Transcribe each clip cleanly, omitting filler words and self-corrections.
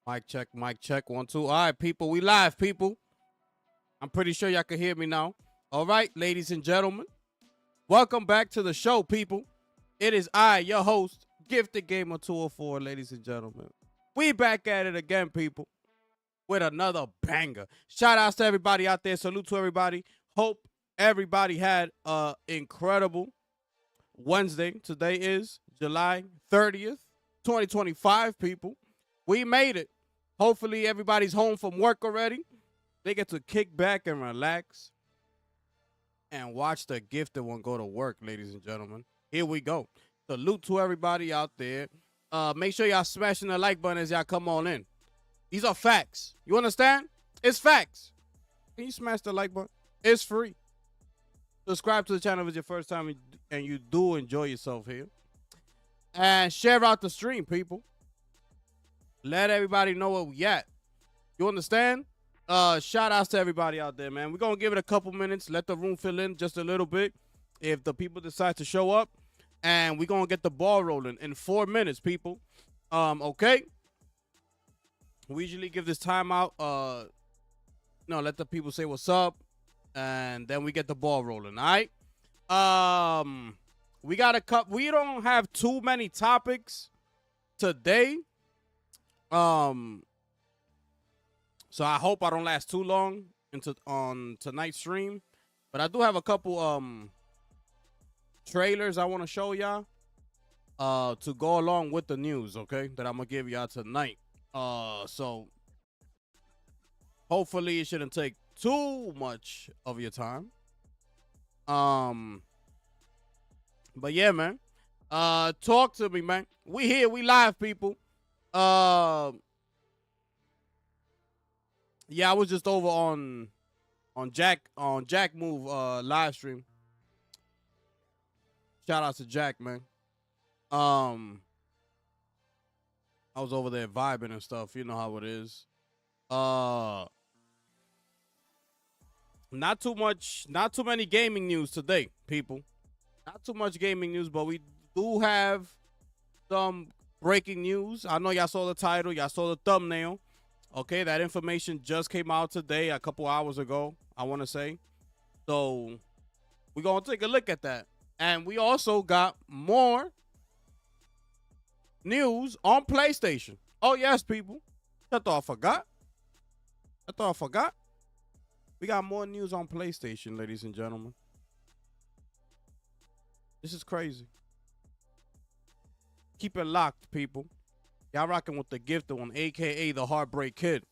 Mic check, 1, 2. All right, people, we live, people. I'm pretty sure y'all can hear me now. All right, ladies and gentlemen, welcome back to the show, people. It is I, your host, Gifted Gamer 204, ladies and gentlemen. We back at it again, people, with another banger. Shout outs to everybody out there. Salute to everybody. Hope everybody had an incredible Wednesday. Today is July 30th, 2025, people. We made it. Hopefully everybody's home from work already. They get to kick back and relax and watch the gifted one go to work, ladies and gentlemen. Here we go. Salute to everybody out there. Make sure y'all smashing the like button as y'all come on in. These are facts. You understand? It's facts. Can you smash the like button? It's free. Subscribe to the channel if it's your first time and you do enjoy yourself here. And share out the stream, people. Let everybody know where we at. You understand? Shout outs to everybody out there, man. We're going to give it a couple minutes. Let the room fill in just a little bit if the people decide to show up. And we're going to get the ball rolling in 4 minutes, people. Okay? We usually give this time out. Let the people say what's up. And then we get the ball rolling, all right? We got a cup. We don't have too many topics today. So I hope I don't last too long on tonight's stream, but I do have a couple trailers I want to show y'all to go along with the news, okay, that I'm gonna give y'all tonight. So hopefully it shouldn't take too much of your time. But yeah, man, talk to me, man. We here, we live, people. Yeah, I was just over on Jack Move live stream. Shout out to Jack, man. I was over there vibing and stuff. You know how it is. Not too many gaming news today, people. Not too much gaming news, but we do have some breaking news. I know y'all saw the title, y'all saw the thumbnail. Okay, that information just came out today, a couple hours ago, I want to say. So we're going to take a look at that. And we also got more news on PlayStation. Oh, yes, people. I thought I forgot. We got more news on PlayStation, ladies and gentlemen. This is crazy. Keep it locked, people. Y'all rocking with the gifted one, a.k.a. the Heartbreak Kid.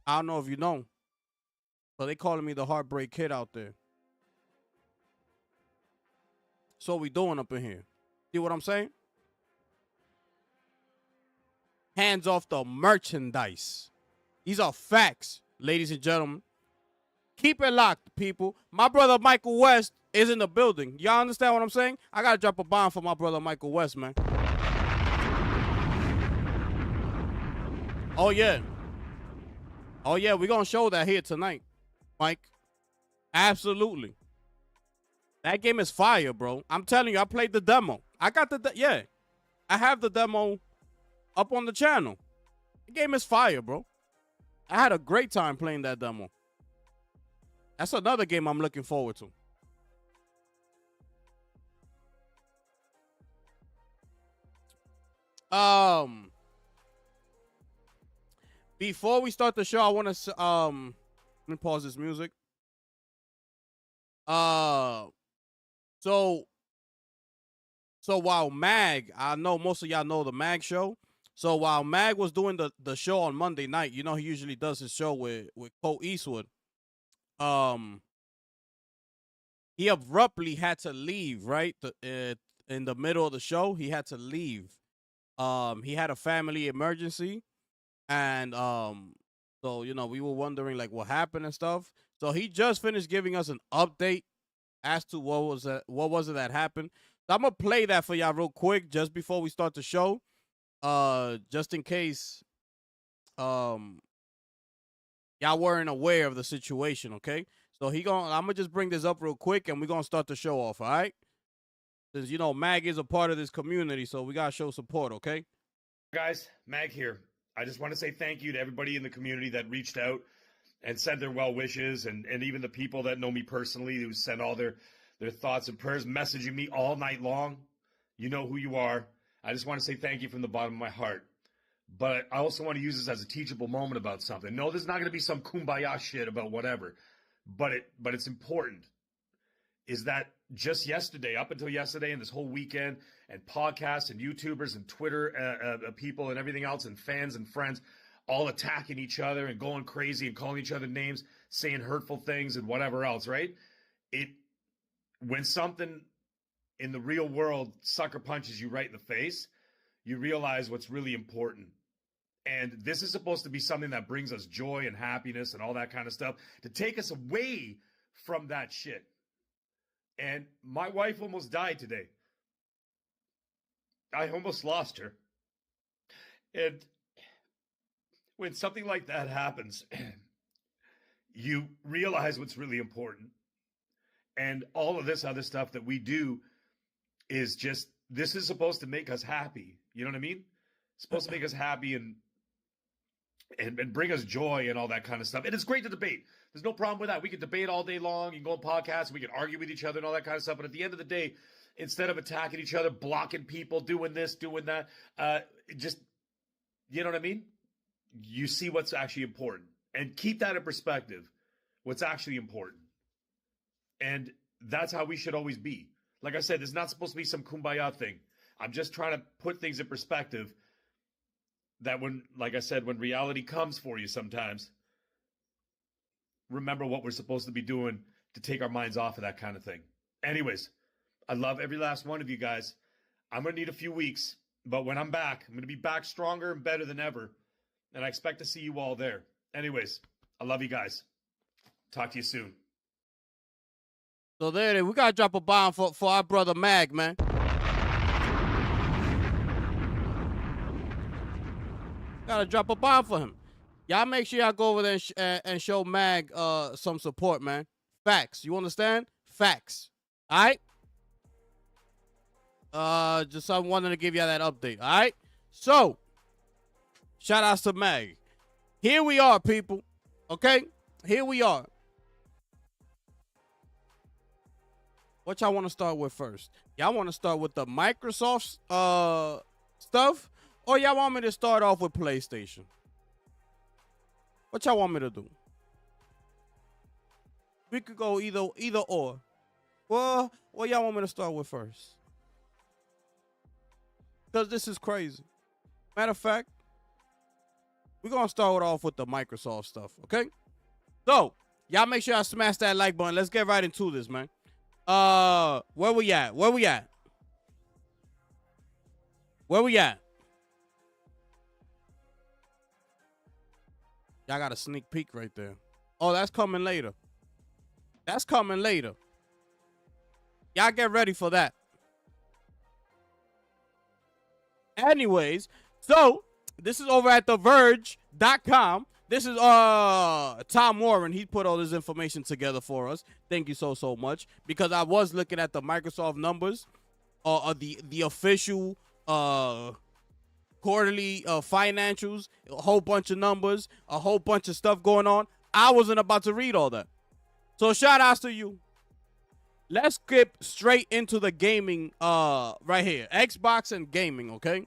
I don't know if you know, but they calling me the Heartbreak Kid out there. So we doing up in here. See what I'm saying? Hands off the merchandise. These are facts, ladies and gentlemen. Keep it locked, people. My brother Michael West is in the building. Y'all understand what I'm saying? I got to drop a bomb for my brother Michael West, man. Oh, yeah. We're going to show that here tonight, Mike. Absolutely. That game is fire, bro. I'm telling you, I played the demo. I got I have the demo up on the channel. The game is fire, bro. I had a great time playing that demo. That's another game I'm looking forward to. Before we start the show, I want to let me pause this music. So while Mag, I know most of y'all know the Mag show. So while Mag was doing the show on Monday night, you know he usually does his show with Cole Eastwood. He abruptly had to leave, right? In the middle of the show, he had to leave. He had a family emergency. And so, you know, we were wondering like what happened and stuff. So he just finished giving us an update as to what was it that happened. So I'm gonna play that for y'all real quick just before we start the show. Just in case y'all weren't aware of the situation, okay? So I'm gonna just bring this up real quick and we're gonna start the show off, all right? Since you know Mag is a part of this community, so we gotta show support, okay? Guys, Mag here. I just want to say thank you to everybody in the community that reached out and sent their well wishes, and even the people that know me personally who sent all their thoughts and prayers, messaging me all night long. You know who you are. I just want to say thank you from the bottom of my heart. But I also want to use this as a teachable moment about something. No, there's not going to be some kumbaya shit about whatever. But it's important. Is that just yesterday, up until yesterday and this whole weekend, and podcasts and YouTubers and Twitter people and everything else, and fans and friends all attacking each other and going crazy and calling each other names, saying hurtful things and whatever else, right? When something in the real world sucker punches you right in the face, you realize what's really important. And this is supposed to be something that brings us joy and happiness and all that kind of stuff, to take us away from that shit. And my wife almost died today. I almost lost her. And when something like that happens, you realize what's really important. And all of this other stuff that we do is just, this is supposed to make us happy. You know what I mean? It's supposed to make us happy and bring us joy and all that kind of stuff. And it's great to debate. There's no problem with that. We can debate all day long. You can go on podcasts. We can argue with each other and all that kind of stuff. But at the end of the day, instead of attacking each other, blocking people, doing this, doing that, just, you know what I mean? You see what's actually important. And keep that in perspective, what's actually important. And that's how we should always be. Like I said, it's not supposed to be some kumbaya thing. I'm just trying to put things in perspective, that when, like I said, when reality comes for you sometimes, remember what we're supposed to be doing to take our minds off of that kind of thing. Anyways, I love every last one of you guys. I'm going to need a few weeks, but when I'm back, I'm going to be back stronger and better than ever. And I expect to see you all there. Anyways, I love you guys. Talk to you soon. So there it is. We got to drop a bomb for our brother Mag, man. Got to drop a bomb for him. Y'all make sure y'all go over there and show Mag some support, man. Facts. You understand? Facts. All right? Just I wanted to give y'all that update. All right? So, shout outs to Mag. Here we are, people. Okay? Here we are. What y'all want to start with first? Y'all want to start with the Microsoft stuff? Or y'all want me to start off with PlayStation? What y'all want me to do? We could go either or. Well, what y'all want me to start with first? Because this is crazy. Matter of fact, we're going to start off with the Microsoft stuff, okay? So, y'all make sure y'all smash that like button. Let's get right into this, man. Where we at? Where we at? Where we at? Y'all got a sneak peek right there. Oh, that's coming later. That's coming later. Y'all get ready for that. Anyways, so this is over at TheVerge.com. This is Tom Warren. He put all this information together for us. Thank you so much. Because I was looking at the Microsoft numbers, the official quarterly financials, a whole bunch of numbers, a whole bunch of stuff going on. I wasn't about to read all that. So shout outs to you. Let's skip straight into the gaming right here. Xbox and gaming, okay?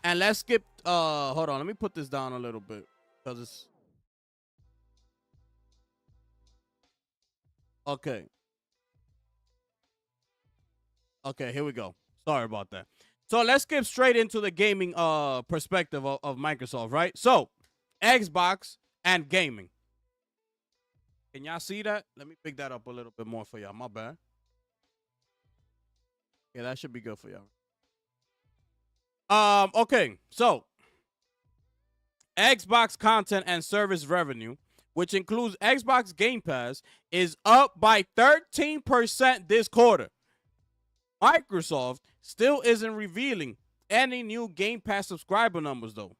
And let's skip, hold on, let me put this down a little bit. Because it's... Okay. Okay, here we go. Sorry about that. So let's skip straight into the gaming perspective of Microsoft, right? So, Xbox and gaming. Can y'all see that? Let me pick that up a little bit more for y'all. My bad. Yeah, that should be good for y'all. Okay, so Xbox content and service revenue, which includes Xbox Game Pass, is up by 13% this quarter. Microsoft still isn't revealing any new Game Pass subscriber numbers, though.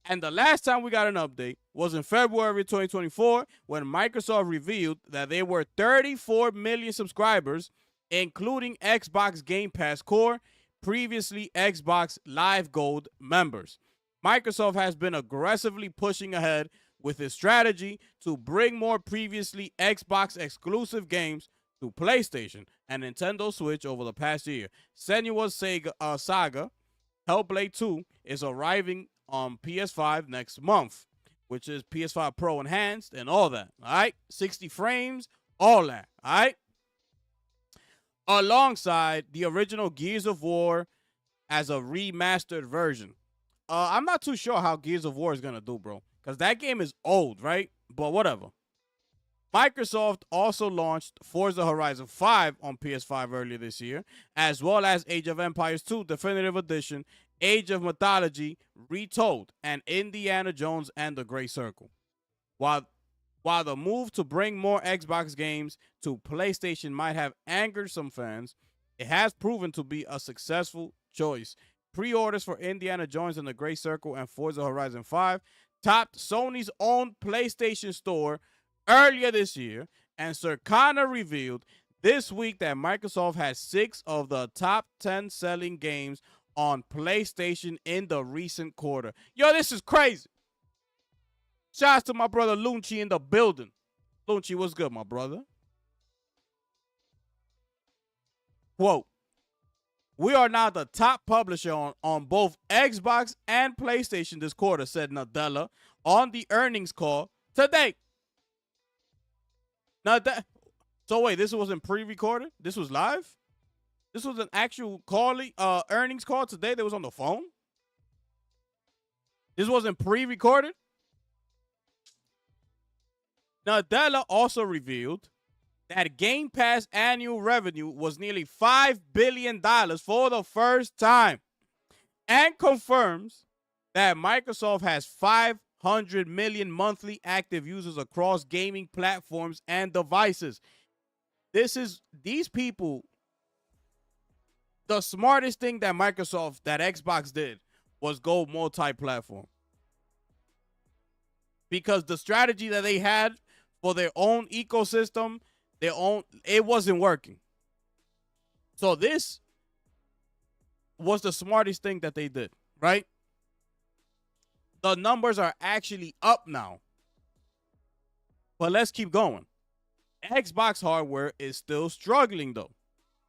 And the last time we got an update was in February 2024 when Microsoft revealed that there were 34 million subscribers, including Xbox Game Pass Core, previously Xbox Live Gold members. Microsoft has been aggressively pushing ahead with its strategy to bring more previously Xbox exclusive games to PlayStation and Nintendo Switch over the past year. Senua's Saga, Hellblade 2, is arriving on PS5 next month, which is PS5 Pro enhanced and all that. All right, 60 frames, all that. All right, alongside the original Gears of War as a remastered version. I'm not too sure how Gears of War is gonna do, bro, because that game is old, right? But whatever. Microsoft also launched Forza Horizon 5 on PS5 earlier this year, as well as Age of Empires 2 Definitive Edition, Age of Mythology Retold, and Indiana Jones and the Great Circle. While the move to bring more Xbox games to PlayStation might have angered some fans, it has proven to be a successful choice. Pre-orders for Indiana Jones and the Great Circle and Forza Horizon 5 topped Sony's own PlayStation Store earlier this year, and Circana revealed this week that Microsoft has 6 of the top 10 selling games on PlayStation in the recent quarter. Yo, this is crazy. Shouts to my brother Lunchi in the building. Lunchi, what's good, my brother? Quote, we are now the top publisher on both Xbox and PlayStation this quarter, said Nadella on the earnings call today. So wait, this wasn't pre-recorded? This was live? This was an actual earnings call today that was on the phone? This wasn't pre-recorded? Nadella also revealed that Game Pass annual revenue was nearly $5 billion for the first time, and confirms that Microsoft has 500 million monthly active users across gaming platforms and devices. These people, the smartest thing that Xbox did was go multi-platform. Because the strategy that they had for their own ecosystem, it wasn't working. So this was the smartest thing that they did, right? The numbers are actually up now. But let's keep going. Xbox hardware is still struggling though.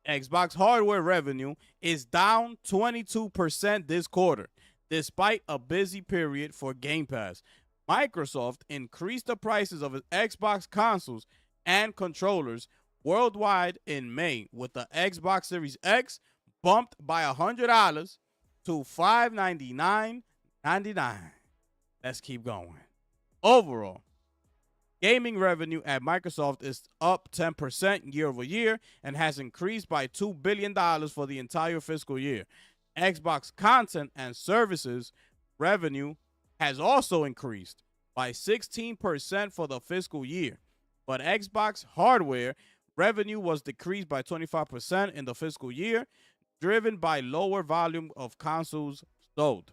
Xbox hardware revenue is down 22% this quarter, despite a busy period for Game Pass. Microsoft increased the prices of its Xbox consoles and controllers worldwide in May, with the Xbox Series X bumped by $100 to $599.99. Let's keep going. Overall, gaming revenue at Microsoft is up 10% year over year and has increased by $2 billion for the entire fiscal year. Xbox content and services revenue has also increased by 16% for the fiscal year, but Xbox hardware revenue was decreased by 25% in the fiscal year, driven by lower volume of consoles sold.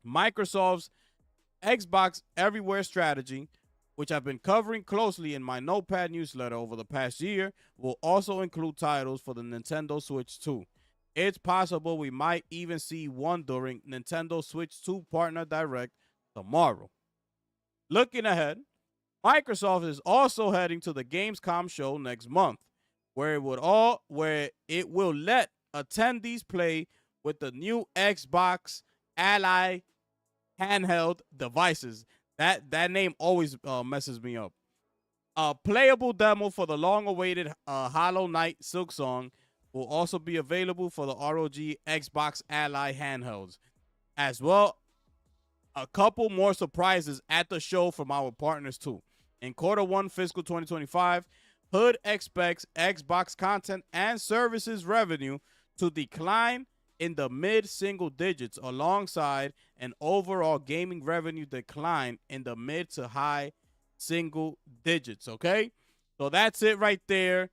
Microsoft's Xbox Everywhere strategy, which I've been covering closely in my Notepad newsletter over the past year, will also include titles for the Nintendo Switch 2. It's possible we might even see one during Nintendo Switch 2 Partner Direct tomorrow. Looking ahead, Microsoft is also heading to the Gamescom show next month, where it will let attendees play with the new Xbox Ally handheld devices. That name always messes me up. A playable demo for the long-awaited Hollow Knight Silksong will also be available for the ROG Xbox Ally handhelds. As well, a couple more surprises at the show from our partners too. In Q1 fiscal 2025, Hood expects Xbox content and services revenue to decline in the mid-single digits, alongside an overall gaming revenue decline in the mid to high single digits. Okay, so that's it right there.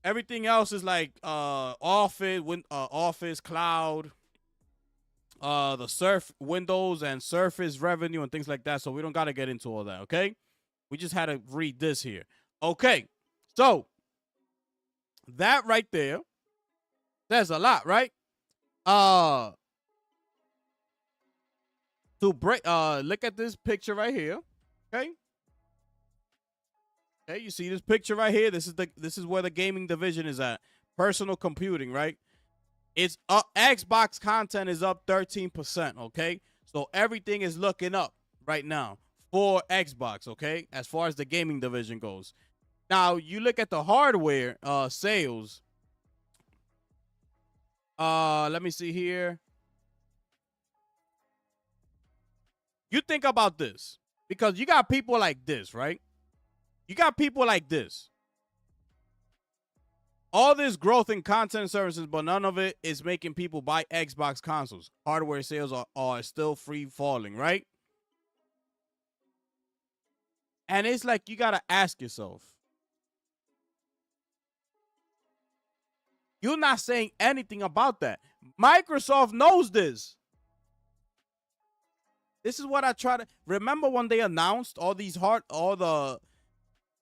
Everything else is like Office, Cloud, the Windows and Surface revenue and things like that. So we don't got to get into all that. Okay, we just had to read this here. Okay, so that right there, there's a lot, right? to break. Look at this picture right here. Okay. Okay, you see this picture right here. This is where the gaming division is at. Personal computing, right? It's up. Xbox content is up 13%. Okay, so everything is looking up right now for Xbox. Okay, as far as the gaming division goes. Now you look at the hardware sales. Let me see here. You think about this because you got people like this, right? You got people like this. All this growth in content services, but none of it is making people buy Xbox consoles. Hardware sales are still free falling, right? And it's like you got to ask yourself. You're not saying anything about that. Microsoft knows this. This is what I try to remember when they announced all these the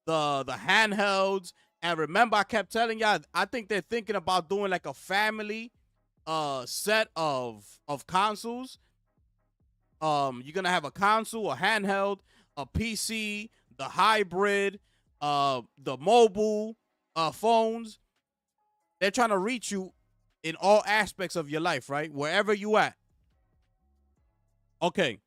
handhelds. And remember, I kept telling y'all, I think they're thinking about doing like a family set of consoles. You're gonna have a console, a handheld, a PC, the hybrid, the mobile phones. They're trying to reach you in all aspects of your life, right? Wherever you at. Okay.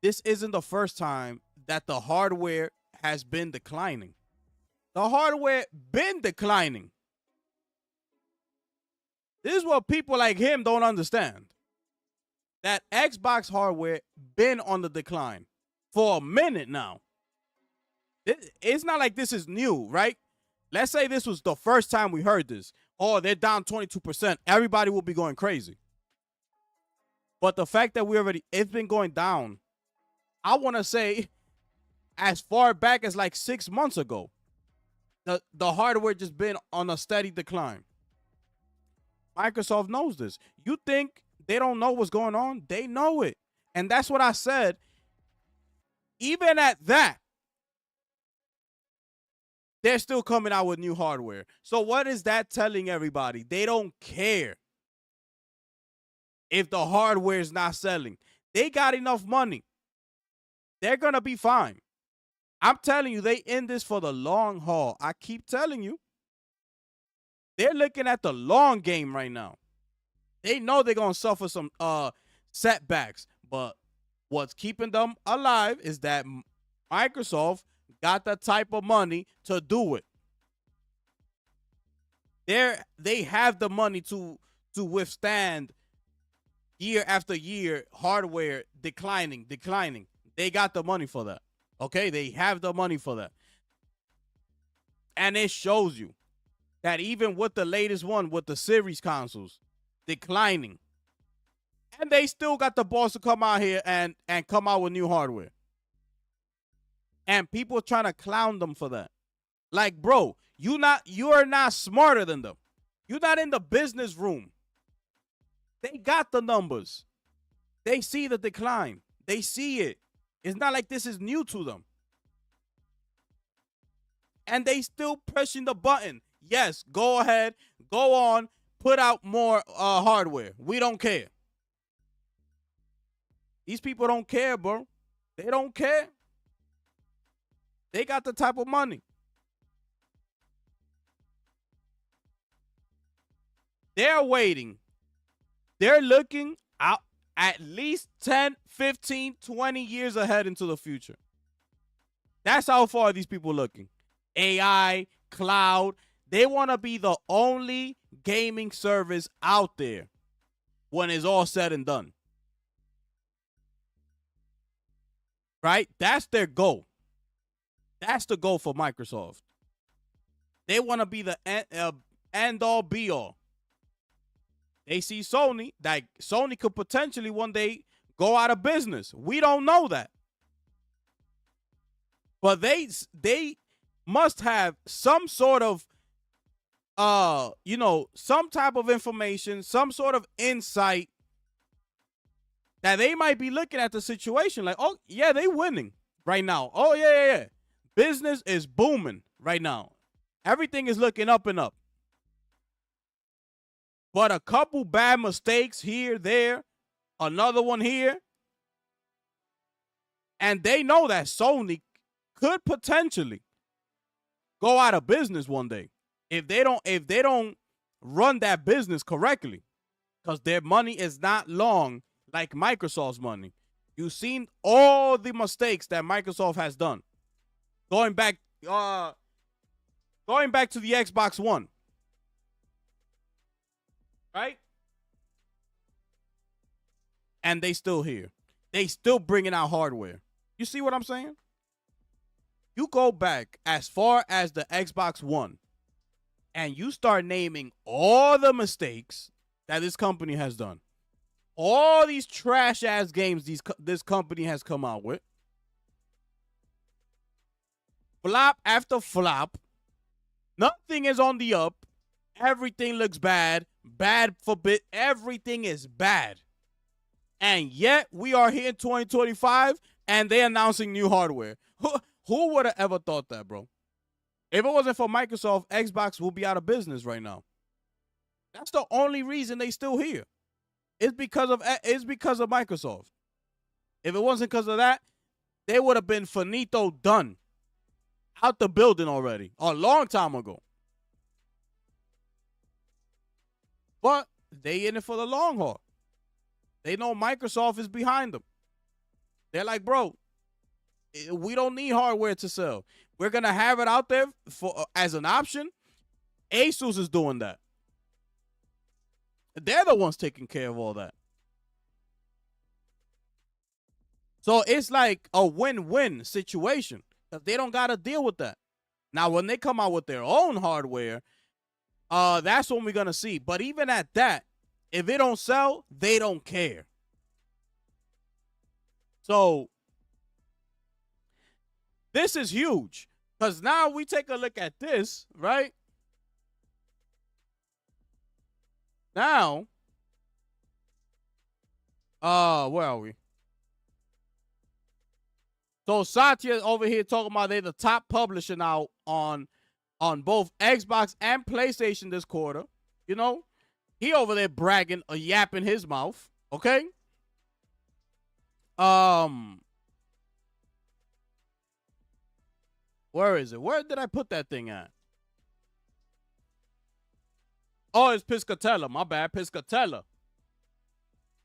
This isn't the first time that the hardware has been declining. The hardware been declining. This is what people like him don't understand. That Xbox hardware been on the decline for a minute now. It's not like this is new, right? Let's say this was the first time we heard this. Oh, they're down 22%. Everybody will be going crazy. But the fact that it's been going down, I want to say as far back as like 6 months ago, the hardware just been on a steady decline. Microsoft knows this. You think they don't know what's going on? They know it. And that's what I said. Even at that, they're still coming out with new hardware. So what is that telling everybody? They don't care if the hardware is not selling. They got enough money. They're going to be fine. I'm telling you, they in this for the long haul. I keep telling you. They're looking at the long game right now. They know they're going to suffer some setbacks. But what's keeping them alive is that Microsoft got the type of money to do it. They have the money to withstand year after year hardware declining. They got the money for that. Okay, they have the money for that. And it shows you that even with the latest one, with the series consoles declining, and they still got the balls to come out here and come out with new hardware. And people trying to clown them for that. Like, bro, you are not smarter than them. You're not in the business room. They got the numbers. They see the decline. They see it. It's not like this is new to them. And they still pushing the button. Yes, go ahead. Go on. Put out more hardware. We don't care. These people don't care, bro. They don't care. They got the type of money. They're waiting. They're looking out at least 10, 15, 20 years ahead into the future. That's how far these people looking. AI, cloud. They want to be the only gaming service out there when it's all said and done. Right? That's their goal. That's the goal for Microsoft. They want to be the end all be all. They see Sony, like Sony could potentially one day go out of business. We don't know that. But they must have some sort of some type of information, some sort of insight that they might be looking at the situation like, oh, yeah, they winning right now. Oh, yeah. Business is booming right now. Everything is looking up and up. But a couple bad mistakes here, there, another one here, And they know that Sony could potentially go out of business one day if they don't run that business correctly, because their money is not long like Microsoft's money. You've seen all the mistakes that Microsoft has done. Going back to the Xbox One. Right? And they still here. They still bringing out hardware. You see what I'm saying? You go back as far as the Xbox One and you start naming all the mistakes that this company has done. All these trash ass games this company has come out with. Flop after flop. Nothing is on the up. Everything looks bad. Bad for bit. Everything is bad. And yet we are here in 2025 and they're announcing new hardware. Who would have ever thought that, bro? If it wasn't for Microsoft, Xbox will be out of business right now. That's the only reason they still here. It's because of Microsoft. If it wasn't because of that, they would have been finito, done, out the building already a long time ago. But they in it for the long haul. They know Microsoft is behind them. They're like, bro, we don't need hardware to sell. We're going to have it out there for as an option. Asus is doing that. They're the ones taking care of all that. So it's like a win-win situation because they don't got to deal with that. Now, when they come out with their own hardware, that's when we're going to see. But even at that, if it don't sell, they don't care. So this is huge because now we take a look at this, right? Now, where are we? So Satya over here talking about they're the top publisher now on both Xbox and PlayStation this quarter. You know, he over there bragging, yapping his mouth. Okay. Where is it? Where did I put that thing at? Oh, it's Piscatella. My bad. Piscatella.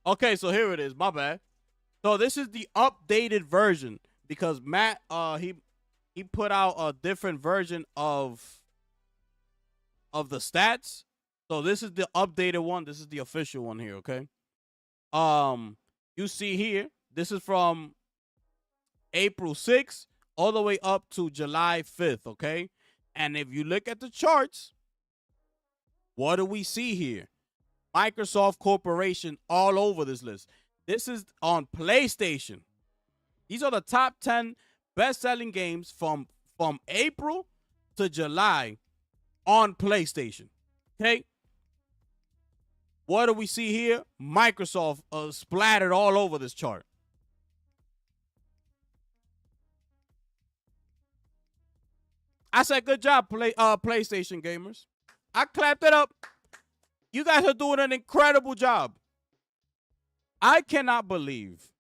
Okay, so here it is. My bad. So this is the updated version because Matt, he put out a different version of the stats. So this is the updated one. This is the official one here, okay? You see here, this is from April 6th all the way up to July 5th, okay? And if you look at the charts, what do we see here? Microsoft Corporation all over this list. This is on PlayStation. These are the top 10 best-selling games from April to July on PlayStation. Okay? What do we see here? Microsoft splattered all over this chart. I said, good job, PlayStation gamers. I clapped it up. You guys are doing an incredible job. I cannot believe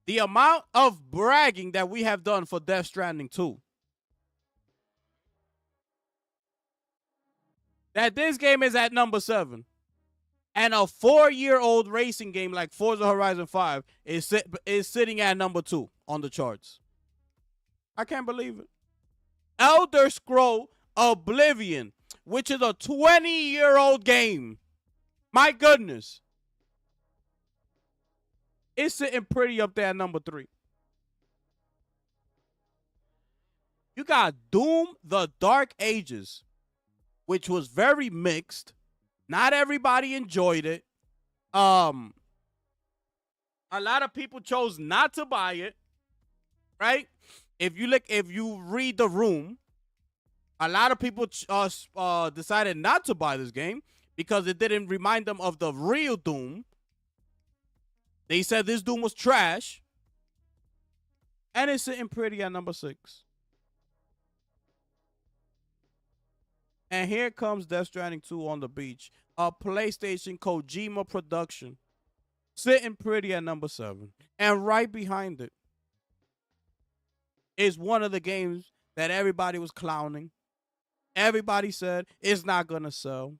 the amount of bragging that we have done for Death Stranding 2. That this game is at number 7. And a 4-year-old racing game like Forza Horizon 5 is sitting at number 2 on the charts. I can't believe it. Elder Scroll Oblivion, which is a 20-year-old game. My goodness. It's sitting pretty up there at number 3. You got Doom, The Dark Ages, which was very mixed. Not everybody enjoyed it. A lot of people chose not to buy it, right? If you read the room, a lot of people decided not to buy this game because it didn't remind them of the real Doom. They said this Doom was trash. And it's sitting pretty at number 6. And here comes Death Stranding 2 on the beach. A PlayStation Kojima production. sitting pretty at number 7. And right behind it is one of the games that everybody was clowning. Everybody said it's not going to sell.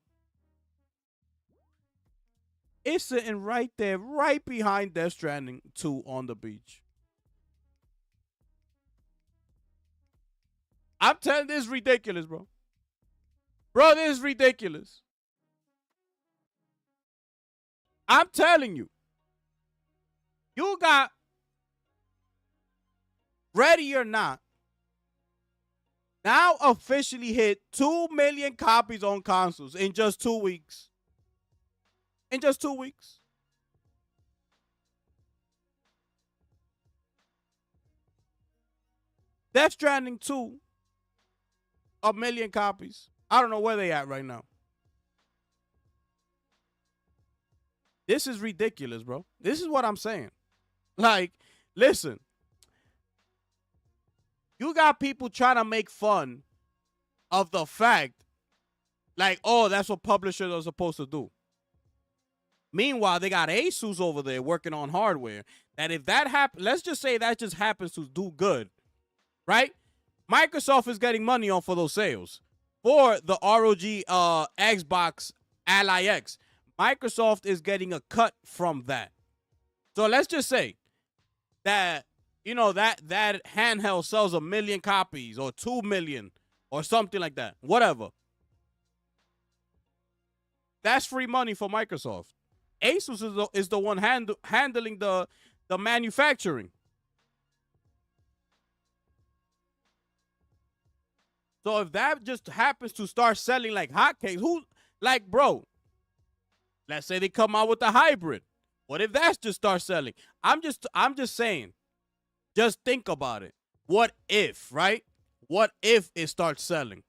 It's sitting right there, right behind Death Stranding 2 on the beach. I'm telling you, this is ridiculous, bro. Bro, this is ridiculous. I'm telling you. You got, ready or not, now officially hit 2 million copies on consoles in just 2 weeks. In just 2 weeks. Death Stranding 2, 1 million copies. I don't know where they at right now. This is ridiculous, bro. This is what I'm saying. Like, listen. You got people trying to make fun of the fact, like, oh, that's what publishers are supposed to do. Meanwhile, they got Asus over there working on hardware that if that happens, let's just say that just happens to do good, right? Microsoft is getting money on for those sales. For the ROG Xbox Ally X, Microsoft is getting a cut from that. So let's just say that, you know, that handheld sells 1 million copies or 2 million or something like that. Whatever. That's free money for Microsoft. Asus is the one handling the manufacturing. So if that just happens to start selling like hotcakes, bro, let's say they come out with a hybrid. What if that just starts selling? I'm just saying, just think about it. What if, right? What if it starts selling?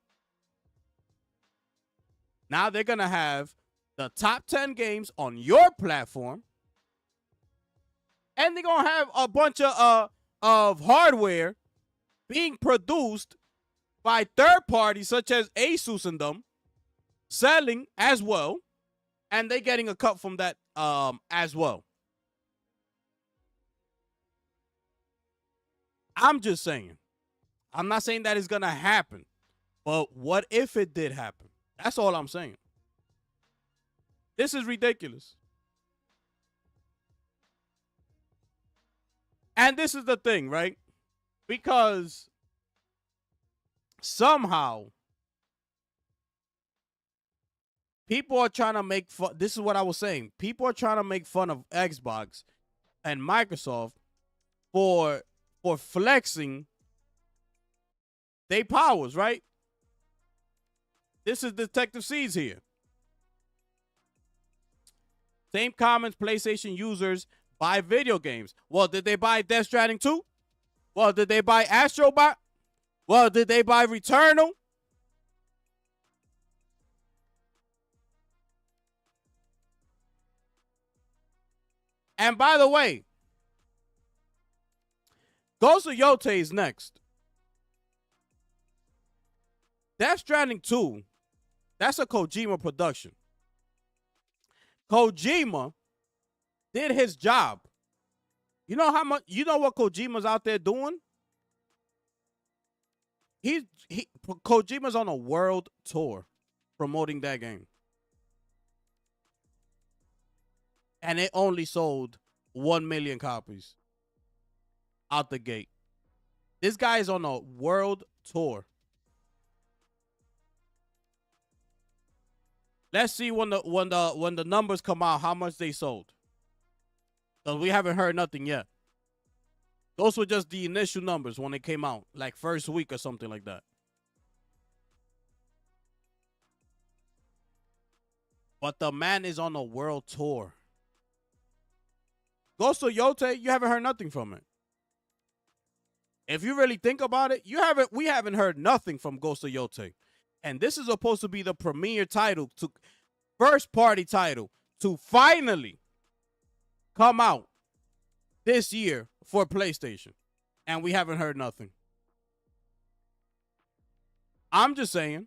Now they're going to have the top 10 games on your platform, and they're going to have a bunch of hardware being produced by third parties such as Asus and them selling as well, and they getting a cut from that as well. I'm just saying. I'm not saying that it's going to happen, but what if it did happen? That's all I'm saying. This is ridiculous. And this is the thing, right? Because somehow people are trying to make fun. This is what I was saying. People are trying to make fun of Xbox and Microsoft for flexing their powers, right? This is Detective Seeds here. Same comments PlayStation users buy video games. Well, did they buy Death Stranding 2? Well, did they buy Astro Bot? Well, did they buy Returnal? And by the way, Ghost of Yote is next. Death Stranding 2, that's a Kojima production. Kojima did his job. You know how much? You know what Kojima's out there doing? Kojima's on a world tour promoting that game. And it only sold 1 million copies out the gate. This guy is on a world tour. Let's see when the numbers come out, how much they sold. Because we haven't heard nothing yet. Those were just the initial numbers when they came out, like first week or something like that. But the man is on a world tour. Ghost of Yote, you haven't heard nothing from it. If you really think about it, we haven't heard nothing from Ghost of Yote. And this is supposed to be the premier title, first party title, to finally come out this year for PlayStation. And we haven't heard nothing. I'm just saying,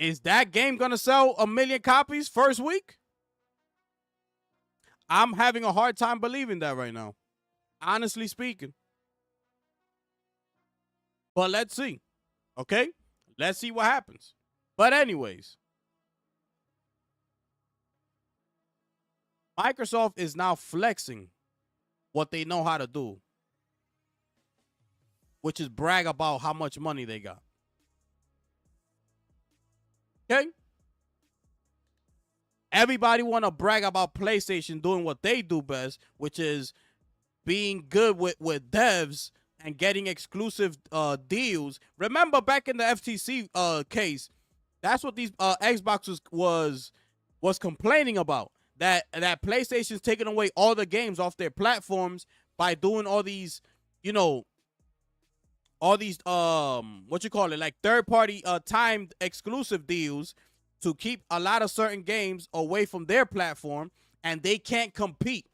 is that game going to sell 1 million copies first week? I'm having a hard time believing that right now, honestly speaking. But let's see. Okay? Let's see what happens. But anyways, Microsoft is now flexing what they know how to do, which is brag about how much money they got. Okay? Everybody want to brag about PlayStation doing what they do best, which is being good with devs and getting exclusive deals. Remember back in the FTC case, that's what these Xbox was complaining about. That PlayStation's taking away all the games off their platforms by doing all these, what you call it, like third-party timed exclusive deals to keep a lot of certain games away from their platform, and they can't compete.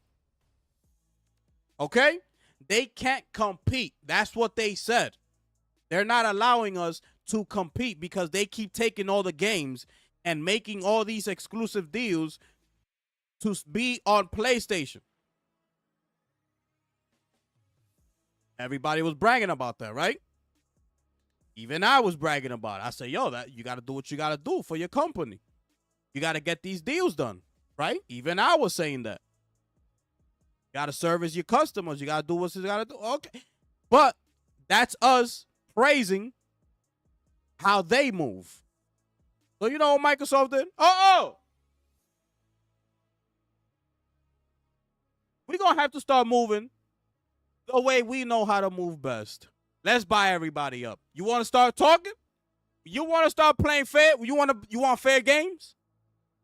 Okay? They can't compete. That's what they said. They're not allowing us to compete because they keep taking all the games and making all these exclusive deals to be on PlayStation. Everybody was bragging about that, right? Even I was bragging about it. I said, yo, that you got to do what you got to do for your company. You got to get these deals done, right? Even I was saying that. You got to service your customers. You got to do what you got to do. Okay. But that's us praising how they move. So you know what Microsoft did? We're going to have to start moving the way we know how to move best. Let's buy everybody up. You want to start talking? You want to start playing fair? You want fair games?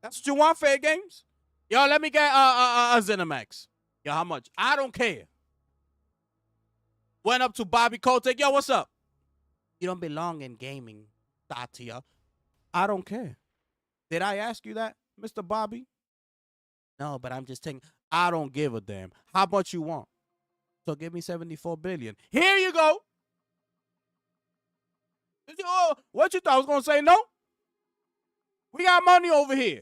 That's what you want, fair games? Yo, let me get a ZeniMax. Yo, how much? I don't care. Went up to Bobby Kotick. Yo, what's up? You don't belong in gaming, Satya. I don't care. Did I ask you that, Mr. Bobby? No, but I'm just saying, I don't give a damn. How much you want? So give me $74 billion. Here you go. What you thought I was going to say no? We got money over here.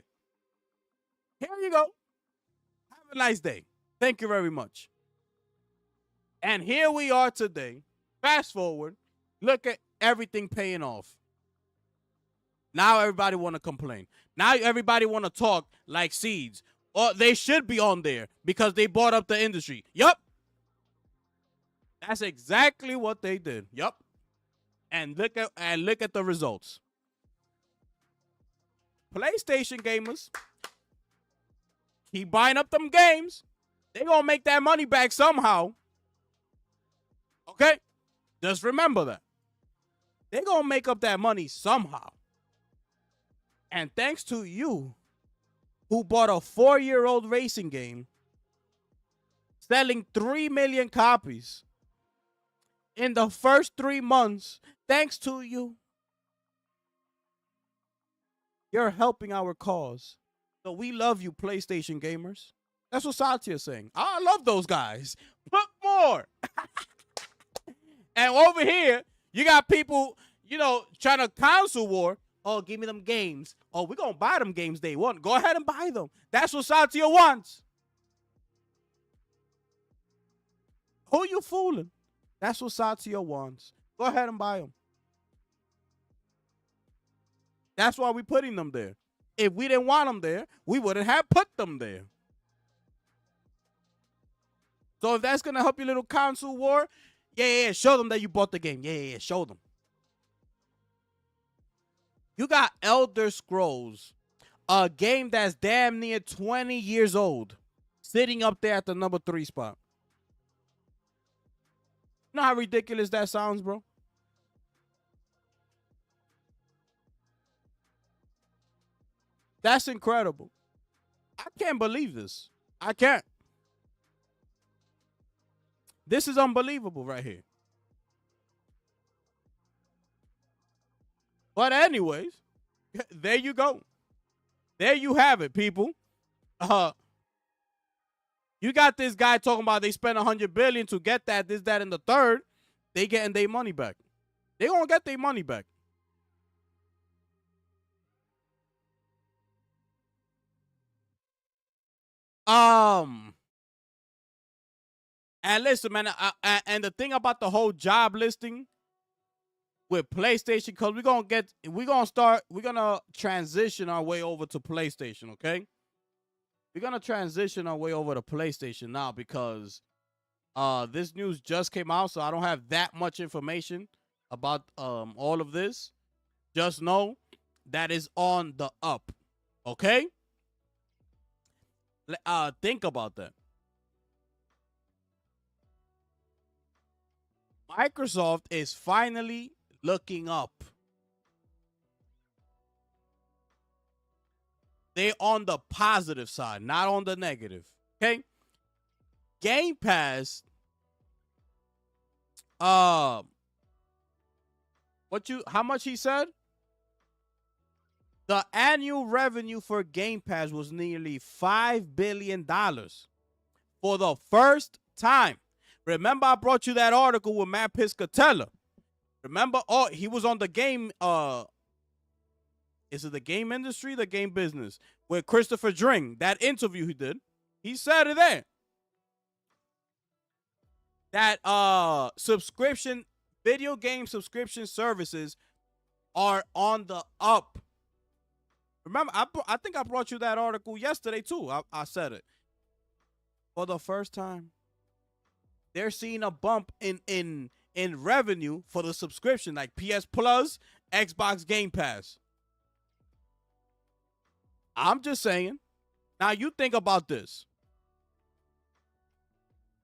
Here you go. Have a nice day. Thank you very much. And here we are today. Fast forward. Look at everything paying off. Now everybody want to complain. Now everybody want to talk like Seeds. Or they should be on there because they bought up the industry. Yup. That's exactly what they did. Yup. And look at the results. PlayStation gamers keep buying up them games. They gonna make that money back somehow. Okay? Just remember that. They gonna make up that money somehow. And thanks to you, who bought a 4-year-old racing game, selling 3 million copies in the first 3 months, thanks to you, you're helping our cause. So we love you, PlayStation gamers. That's what Satya is saying. I love those guys. Put more. And over here, you got people, trying to console war. Oh, give me them games. Oh, we're going to buy them games day one. Go ahead and buy them. That's what Satya wants. Who you fooling? That's what Satya wants. Go ahead and buy them. That's why we're putting them there. If we didn't want them there, we wouldn't have put them there. So if that's going to help your little console war, yeah, show them that you bought the game. Yeah, show them. You got Elder Scrolls, a game that's damn near 20 years old, sitting up there at the number 3 spot. You know how ridiculous that sounds, bro? That's incredible. I can't believe this. I can't. This is unbelievable right here. But anyways, there you go. There you have it, people. You got this guy talking about they spent $100 billion to get that, this, that, and the third. They getting their money back. They gonna get their money back. And listen, man, and the thing about the whole job listing with PlayStation, because we're gonna transition our way over to PlayStation, okay? We're gonna transition our way over to PlayStation now because this news just came out, so I don't have that much information about all of this. Just know that is on the up, okay? Think about that. Microsoft is finally looking up. They're on the positive side, not on the negative. Okay? Game Pass. How much he said? The annual revenue for Game Pass was nearly $5 billion for the first time. Remember, I brought you that article with Matt Piscatella. Remember, he was on the game. Is it the game industry, the game business, with Christopher Dring? That interview he did, he said it there. That video game subscription services are on the up. Remember, I think I brought you that article yesterday too. I said it. For the first time, they're seeing a bump in revenue for the subscription, like PS Plus, Xbox Game Pass. I'm just saying. Now you think about this.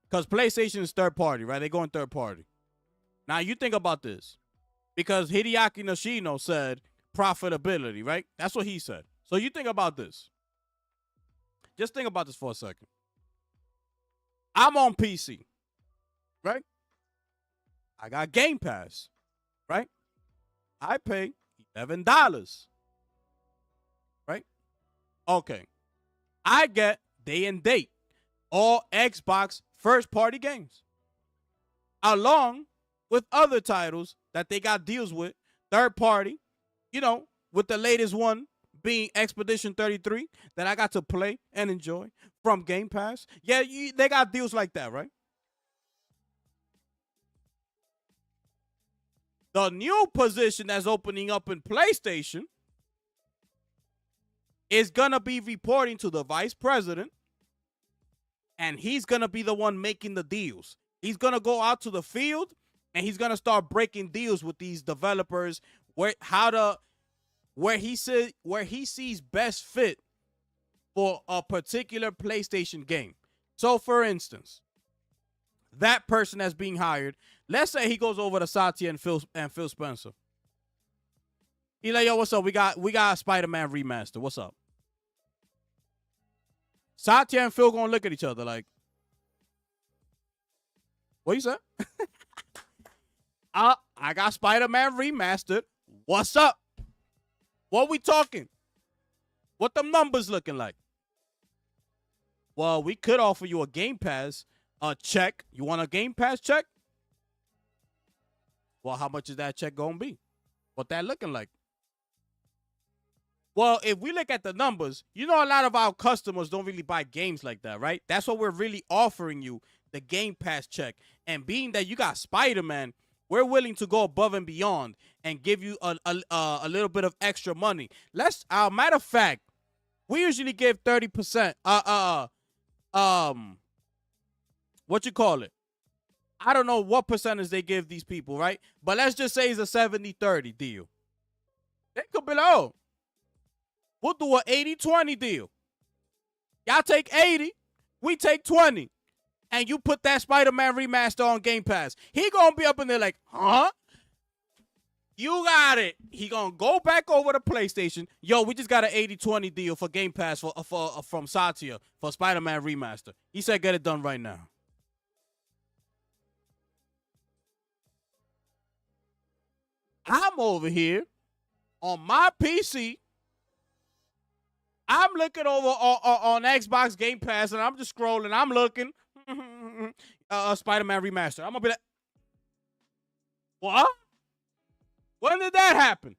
Because PlayStation is third party, right? They're going third party. Now you think about this. Because Hideaki Nishino said profitability, right? That's what he said. So you think about this. Just think about this for a second. I'm on PC, right? I got Game Pass, right? I pay $11, right? Okay. I get day and date all Xbox first-party games, along with other titles that they got deals with, third-party, with the latest one being Expedition 33 that I got to play and enjoy from Game Pass. Yeah, they got deals like that, right? The new position that's opening up in PlayStation is going to be reporting to the vice president, and he's going to be the one making the deals. He's going to go out to the field, and he's going to start breaking deals with these developers where he sees best fit for a particular PlayStation game. So, for instance, that person that's being hired, let's say he goes over to Satya and Phil Spencer. He's like, yo, what's up? We got Spider-Man Remaster. What's up? Satya and Phil gonna look at each other like, what you say? I got Spider-Man Remastered. What's up? What we talking? What them numbers looking like? Well, we could offer you a Game Pass check. You want a Game Pass check? Well, how much is that check gonna be? What that looking like? Well, if we look at the numbers, a lot of our customers don't really buy games like that, right? That's what we're really offering you, the Game Pass check. And being that you got Spider-Man, we're willing to go above and beyond and give you a little bit of extra money. Matter of fact, we usually give 30%. What you call it? I don't know what percentage they give these people, right? But let's just say it's a 70-30 deal. They could be like, oh, we'll do an 80-20 deal. Y'all take 80, we take 20. And you put that Spider-Man Remaster on Game Pass. He gonna be up in there like, huh? You got it. He gonna go back over to PlayStation. Yo, we just got an 80-20 deal for Game Pass from Satya for Spider-Man Remaster. He said get it done right now. I'm over here on my PC. I'm looking over on Xbox Game Pass, and I'm just scrolling. I'm looking. Spider-Man Remaster. I'm gonna be like, what? When did that happen?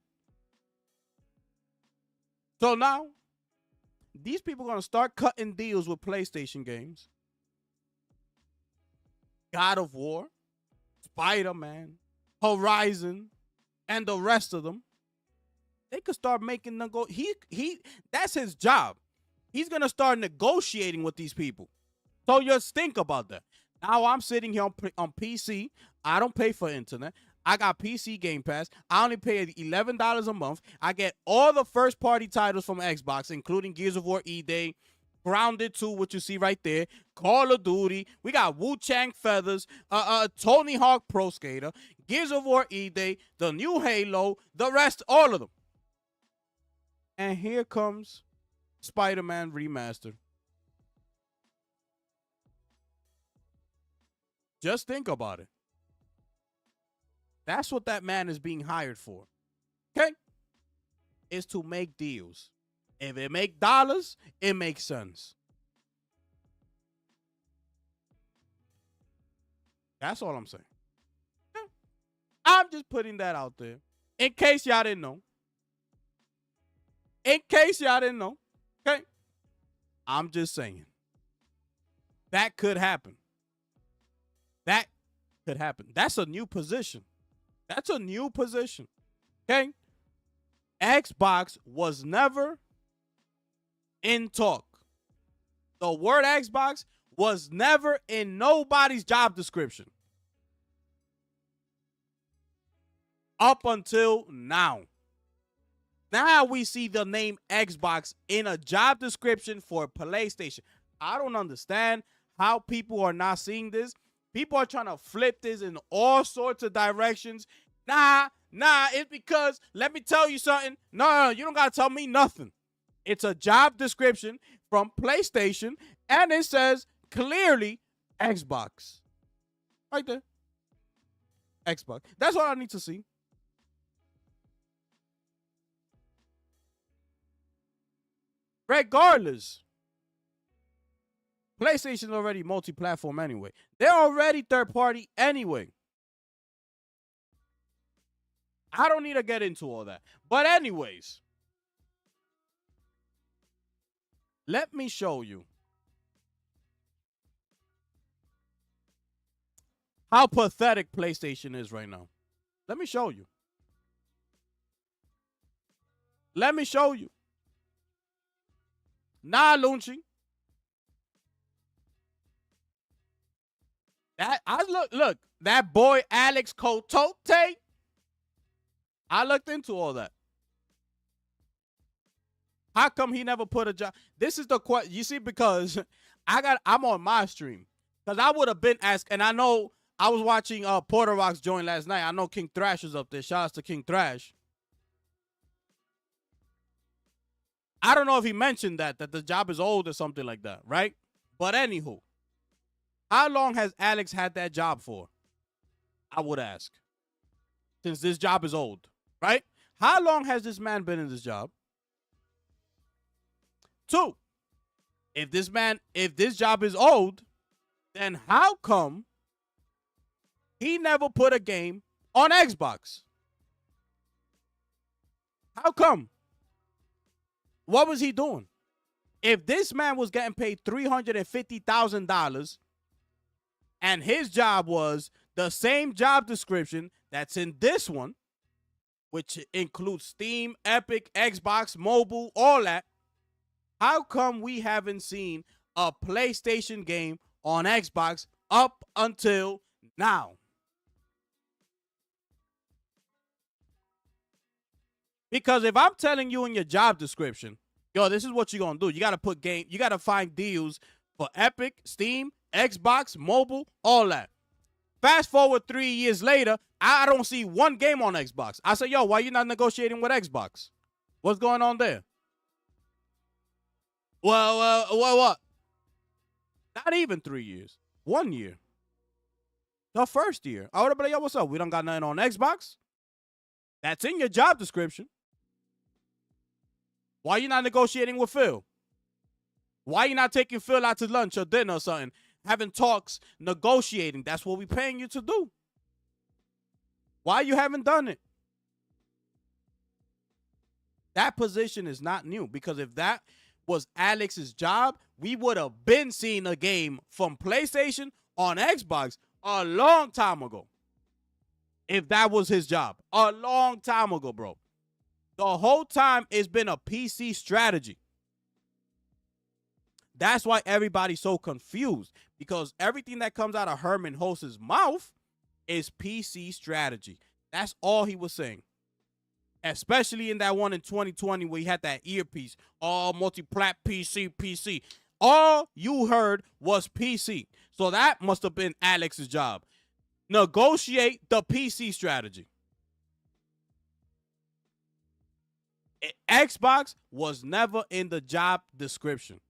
So now, these people are going to start cutting deals with PlayStation games. God of War, Spider-Man, Horizon, and the rest of them. They could start making them go. That's his job. He's going to start negotiating with these people. So just think about that. Now I'm sitting here on PC. I don't pay for internet. I got PC Game Pass. I only pay $11 a month. I get all the first-party titles from Xbox, including Gears of War E-Day, Grounded 2, what you see right there, Call of Duty. We got Wu-Chang Feathers, Tony Hawk Pro Skater, Gears of War E-Day, the new Halo, the rest, all of them. And here comes Spider-Man Remastered. Just think about it. That's what that man is being hired for. Okay? Is to make deals. If it make dollars, it makes sense. That's all I'm saying. Yeah. I'm just putting that out there. In case y'all didn't know. In case y'all didn't know. Okay? I'm just saying. That could happen. That could happen. That's a new position. That's a new position. Okay? Xbox was never in talk. The word Xbox was never in nobody's job description. Up until now. Now we see the name Xbox in a job description for PlayStation. I don't understand how people are not seeing this. People are trying to flip this in all sorts of directions. Nah, it's because, let me tell you something. No, you don't got to tell me nothing. It's a job description from PlayStation, and it says clearly Xbox. Right there. Xbox. That's all I need to see. Regardless, PlayStation is already multi-platform anyway. They're already third-party anyway. I don't need to get into all that. But anyways, let me show you how pathetic PlayStation is right now. Let me show you. Let me show you. Nah, Lunchi. Look, that boy Alex Cotote. I looked into all that. How come he never put a job? This is the question. You see, because I'm on my stream. Because I would have been asked, and I know I was watching Porter Rocks join last night. I know King Thrash is up there. Shout out to King Thrash. I don't know if he mentioned that the job is old or something like that, right? But anywho, how long has Alex had that job for? I would ask. Since this job is old, right? How long has this man been in this job? 2, if this job is old, then how come he never put a game on Xbox? How come? What was he doing? If this man was getting paid $350,000 and his job was the same job description that's in this one, which includes Steam, Epic, Xbox, mobile, all that, how come we haven't seen a PlayStation game on Xbox up until now? Because if I'm telling you in your job description, yo, this is what you're going to do. You got to find deals for Epic, Steam, Xbox, mobile, all that. Fast forward 3 years later, I don't see one game on Xbox. I say, yo, why you not negotiating with Xbox? What's going on there? Well, what? Not even 3 years. 1 year. The first year. I would have been like, yo, what's up? We don't got nothing on Xbox? That's in your job description. Why you not negotiating with Phil? Why you not taking Phil out to lunch or dinner or something? Having talks, negotiating. That's what we paying you to do. Why you haven't done it? That position is not new, because if that was Alex's job, we would have been seeing a game from PlayStation on Xbox a long time ago. If that was his job, a long time ago, bro. The whole time it's been a PC strategy. That's why everybody's so confused, because everything that comes out of Hermen Hulst's mouth is PC strategy. That's all he was saying. Especially in that one in 2020 where he had that earpiece, all multi-plat PC. All you heard was PC. So that must have been Alex's job. Negotiate the PC strategy. Xbox was never in the job description.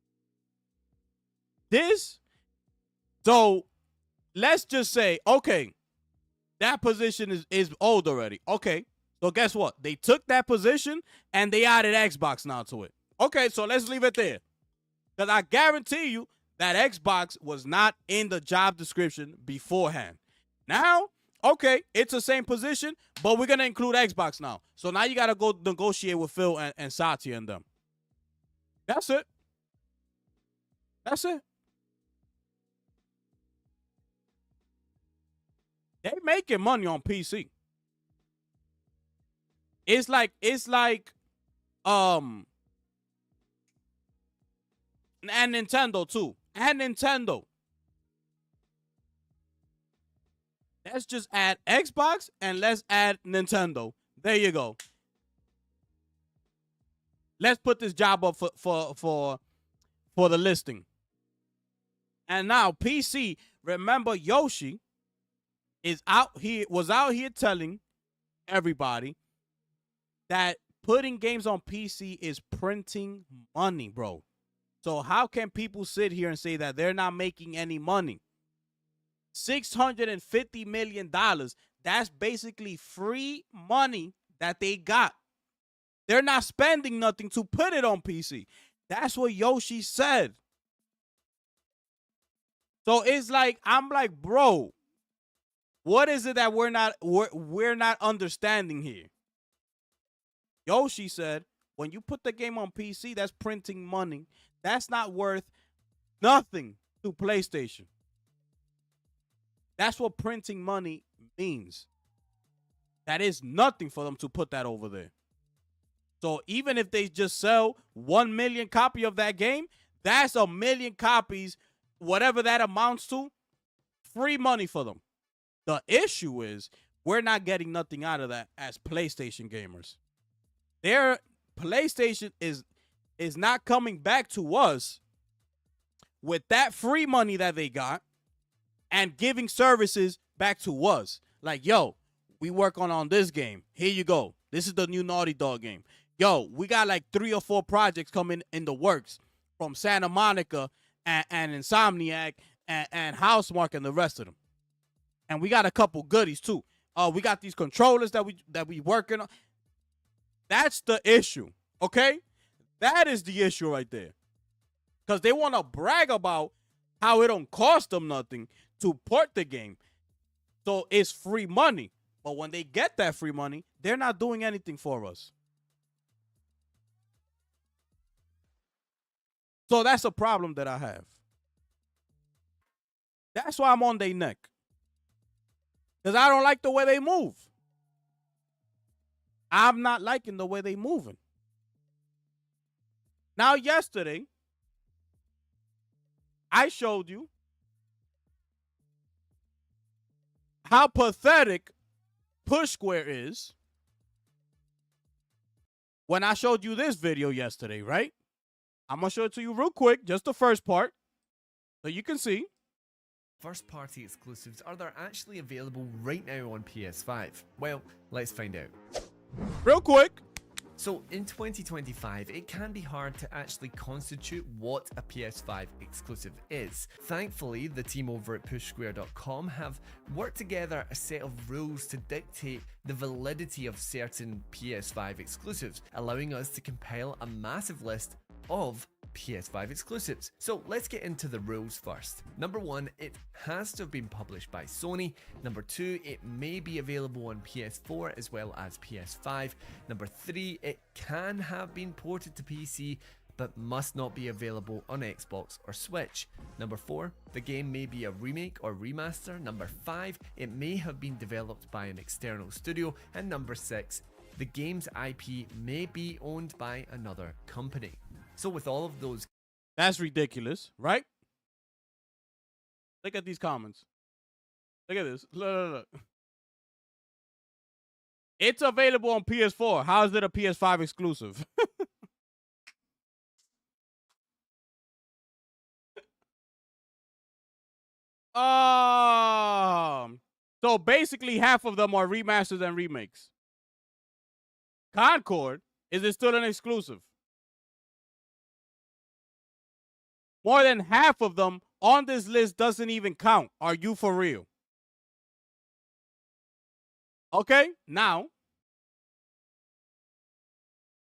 So let's just say, okay, that position is old already. Okay, so guess what? They took that position and they added Xbox now to it. Okay, so let's leave it there. Because I guarantee you that Xbox was not in the job description beforehand. Now, okay, it's the same position, but we're going to include Xbox now. So now you got to go negotiate with Phil and Satya and them. That's it. That's it. They making money on PC. It's like and Nintendo too. And Nintendo. Let's just add Xbox and let's add Nintendo. There you go. Let's put this job up for the listing. And now PC, remember Yoshi was out here telling everybody that putting games on PC is printing money, bro. So how can people sit here and say that they're not making any money? $650 million. That's basically free money that they got. They're not spending nothing to put it on PC. That's what Yoshi said. So it's like, I'm like, bro, what is it that we're not understanding here? Yoshi said, when you put the game on PC, that's printing money. That's not worth nothing to PlayStation. That's what printing money means. That is nothing for them to put that over there. So even if they just sell 1 million copy of that game, that's 1 million copies, whatever that amounts to, free money for them. The issue is we're not getting nothing out of that as PlayStation gamers. Their PlayStation is not coming back to us with that free money that they got and giving services back to us. Like, yo, we work on this game. Here you go. This is the new Naughty Dog game. Yo, we got like 3 or 4 projects coming in the works from Santa Monica and Insomniac and Housemarque and the rest of them. And we got a couple goodies too. We got these controllers that we working on. That's the issue, okay? That is the issue right there. Because they want to brag about how it don't cost them nothing to port the game. So it's free money. But when they get that free money, they're not doing anything for us. So that's a problem that I have. That's why I'm on their neck. Because I don't like the way they move. I'm not liking the way they moving. Now, yesterday, I showed you how pathetic Push Square is when I showed you this video yesterday, right? I'm going to show it to you real quick, just the first part, so you can see. First-party exclusives are there actually available right now on PS5? Well, let's find out. Real quick. So in 2025, it can be hard to actually constitute what a PS5 exclusive is. Thankfully, the team over at PushSquare.com have worked together a set of rules to dictate the validity of certain PS5 exclusives, allowing us to compile a massive list of PS5 exclusives. So let's get into the rules first. Number 1, it has to have been published by Sony. Number 2, it may be available on PS4 as well as PS5. Number 3, it can have been ported to PC but must not be available on Xbox or Switch. Number 4, the game may be a remake or remaster. Number 5, it may have been developed by an external studio. And number 6, the game's IP may be owned by another company. So with all of those... That's ridiculous, right? Look at these comments. Look at this. Look. It's available on PS4. How is it a PS5 exclusive? So basically half of them are remasters and remakes. Concord, is it still an exclusive? More than half of them on this list doesn't even count. Are you for real? Okay, now,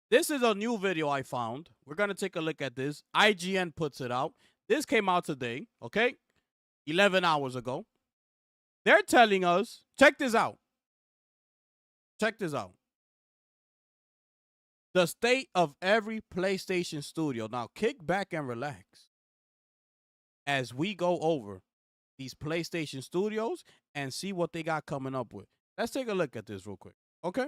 this is a new video I found. We're going to take a look at this. IGN puts it out. This came out today, okay? 11 hours ago. They're telling us, check this out. Check this out. The state of every PlayStation studio. Now, kick back and relax as we go over these PlayStation studios and see what they got coming up with. Let's take a look at this real quick, okay?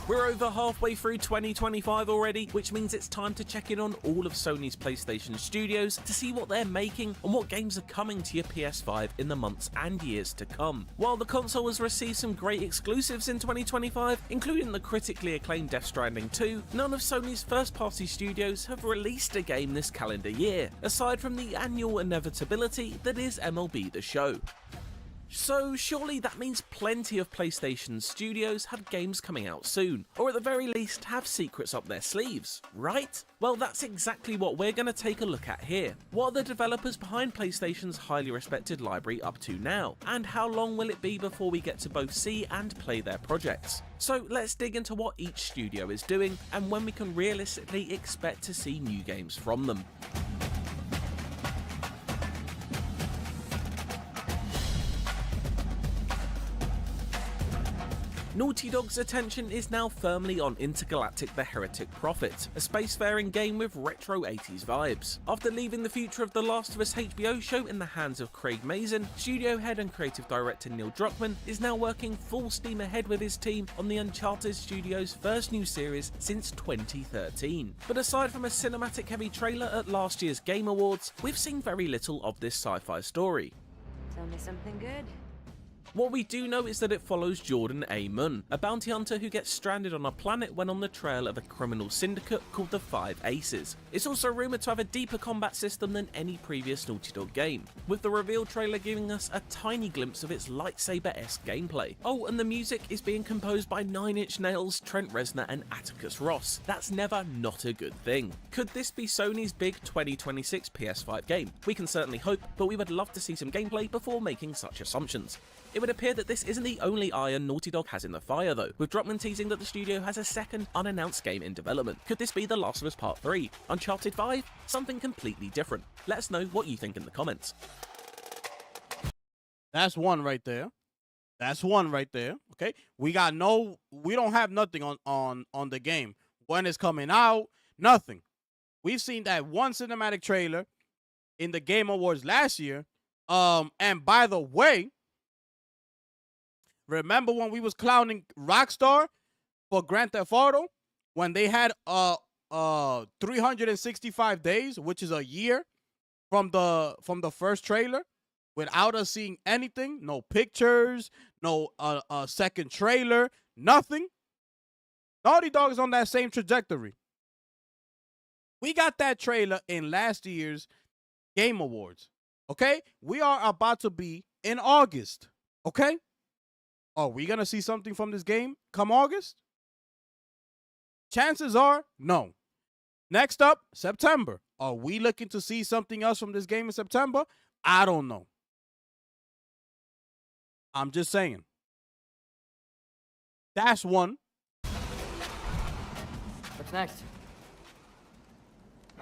We're over halfway through 2025 already, which means it's time to check in on all of Sony's PlayStation studios to see what they're making and what games are coming to your PS5 in the months and years to come. While the console has received some great exclusives in 2025, including the critically acclaimed Death Stranding 2, none of Sony's first-party studios have released a game this calendar year, aside from the annual inevitability that is MLB The Show. So surely that means plenty of PlayStation studios have games coming out soon, or at the very least have secrets up their sleeves, right? Well, that's exactly what we're going to take a look at here. What are the developers behind PlayStation's highly respected library up to now, and how long will it be before we get to both see and play their projects? So let's dig into what each studio is doing, and when we can realistically expect to see new games from them. Naughty Dog's attention is now firmly on Intergalactic: The Heretic Prophet, a spacefaring game with retro 80s vibes. After leaving the future of The Last of Us HBO show in the hands of Craig Mazin, studio head and creative director Neil Druckmann is now working full steam ahead with his team on the Uncharted studio's first new series since 2013. But aside from a cinematic heavy trailer at last year's Game Awards, we've seen very little of this sci-fi story. Tell me something good. What we do know is that it follows Jordan A. Munn, a bounty hunter who gets stranded on a planet when on the trail of a criminal syndicate called the Five Aces. It's also rumoured to have a deeper combat system than any previous Naughty Dog game, with the reveal trailer giving us a tiny glimpse of its lightsaber-esque gameplay. Oh, and the music is being composed by Nine Inch Nails, Trent Reznor and Atticus Ross. That's never not a good thing. Could this be Sony's big 2026 PS5 game? We can certainly hope, but we would love to see some gameplay before making such assumptions. It would appear that this isn't the only iron Naughty Dog has in the fire though, with Druckmann teasing that the studio has a second unannounced game in development. Could this be The Last of Us Part 3? Uncharted 5? Something completely different? Let us know what you think in the comments. That's one right there. That's one right there. Okay. We don't have nothing on the game. When it's coming out, nothing. We've seen that one cinematic trailer in the Game Awards last year. And by the way, remember when we was clowning Rockstar for Grand Theft Auto when they had 365 days, which is a year from the first trailer, without us seeing anything, no pictures, no second trailer, nothing. Naughty Dog is on that same trajectory. We got that trailer in last year's Game Awards. Okay, we are about to be in August. Okay. Are we going to see something from this game come August? Chances are no. Next up, September. Are we looking to see something else from this game in September? I don't know. I'm just saying. That's one. What's next?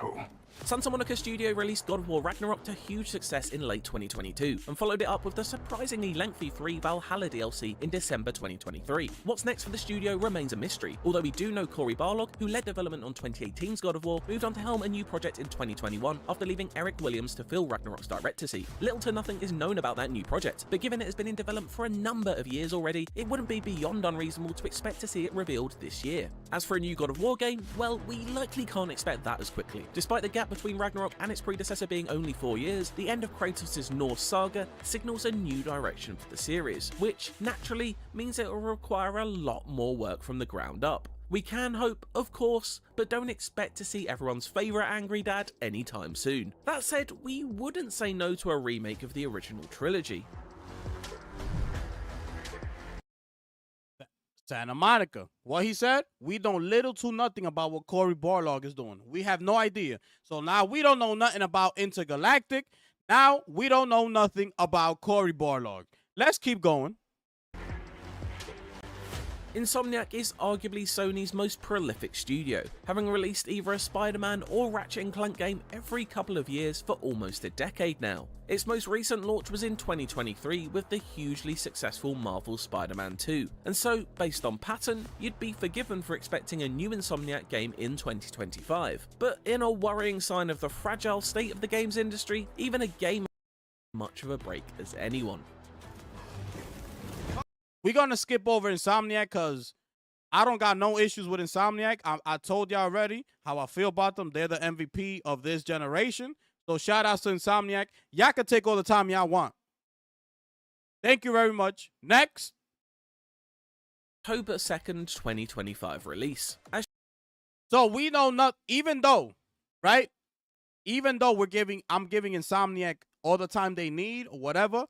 Oh, Santa Monica Studio released God of War Ragnarok to huge success in late 2022, and followed it up with the surprisingly lengthy 3 Valhalla DLC in December 2023. What's next for the studio remains a mystery, although we do know Cory Barlog, who led development on 2018's God of War, moved on to helm a new project in 2021 after leaving Eric Williams to fill Ragnarok's director seat. Little to nothing is known about that new project, but given it has been in development for a number of years already, it wouldn't be beyond unreasonable to expect to see it revealed this year. As for a new God of War game, well, we likely can't expect that as quickly. Despite the gap between Ragnarok and its predecessor being only 4 years, the end of Kratos' Norse saga signals a new direction for the series, which naturally means it will require a lot more work from the ground up. We can hope, of course, but don't expect to see everyone's favourite Angry Dad anytime soon. That said, we wouldn't say no to a remake of the original trilogy. Santa Monica. What he said? We know little to nothing about what Cory Barlog is doing. We have no idea. So now we don't know nothing about Intergalactic. Now we don't know nothing about Cory Barlog. Let's keep going. Insomniac is arguably Sony's most prolific studio, having released either a Spider-Man or Ratchet & Clank game every couple of years for almost a decade now. Its most recent launch was in 2023 with the hugely successful Marvel Spider-Man 2, and so, based on pattern, you'd be forgiven for expecting a new Insomniac game in 2025. But in a worrying sign of the fragile state of the games industry, even a game much of a break as anyone. We're going to skip over Insomniac because I don't got no issues with Insomniac. I told y'all already how I feel about them. They're the MVP of this generation. So shout outs to Insomniac. Y'all can take all the time y'all want. Thank you very much. Next. October 2nd, 2025 release. So we know not, even though, right? Even though I'm giving Insomniac all the time they need or whatever,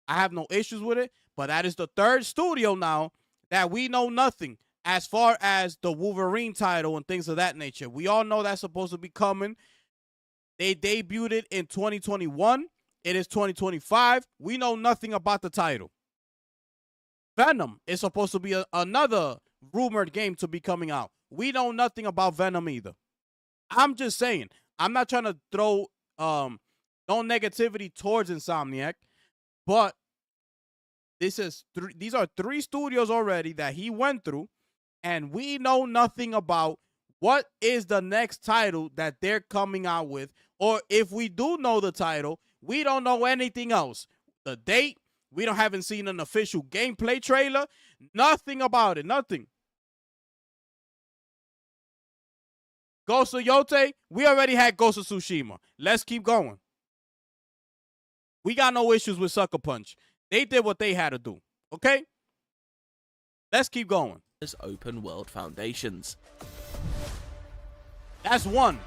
I have no issues with it. But that is the third studio now that we know nothing as far as the Wolverine title and things of that nature. We all know that's supposed to be coming. They debuted it in 2021. It is 2025. We know nothing about the title. Venom is supposed to be another rumored game to be coming out. We know nothing about Venom either. I'm just saying. I'm not trying to throw no negativity towards Insomniac, but these are 3 studios already that he went through, and we know nothing about what is the next title that they're coming out with, or if we do know the title, we don't know anything else. The date, haven't seen an official gameplay trailer, nothing about it, nothing. Ghost of Yote, we already had Ghost of Tsushima. Let's keep going. We got no issues with Sucker Punch. They did what they had to do, okay? Let's keep going. Open World Foundations. That's one.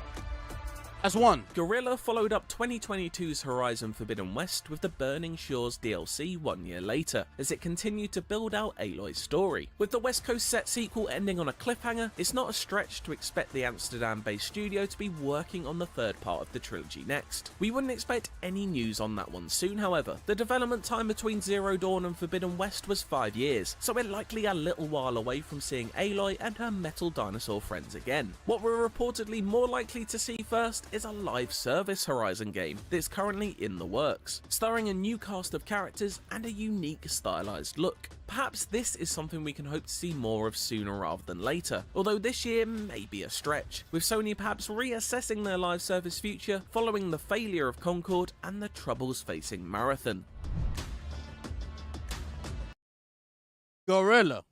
That's one. Guerrilla followed up 2022's Horizon Forbidden West with the Burning Shores DLC 1 year later, as it continued to build out Aloy's story. With the West Coast set sequel ending on a cliffhanger, it's not a stretch to expect the Amsterdam-based studio to be working on the third part of the trilogy next. We wouldn't expect any news on that one soon, however. The development time between Zero Dawn and Forbidden West was 5 years, so we're likely a little while away from seeing Aloy and her metal dinosaur friends again. What we're reportedly more likely to see first is a live service Horizon game that's currently in the works, starring a new cast of characters and a unique stylized look. Perhaps this is something we can hope to see more of sooner rather than later, although this year may be a stretch, with Sony perhaps reassessing their live service future following the failure of Concord and the troubles facing Marathon. Guerrilla.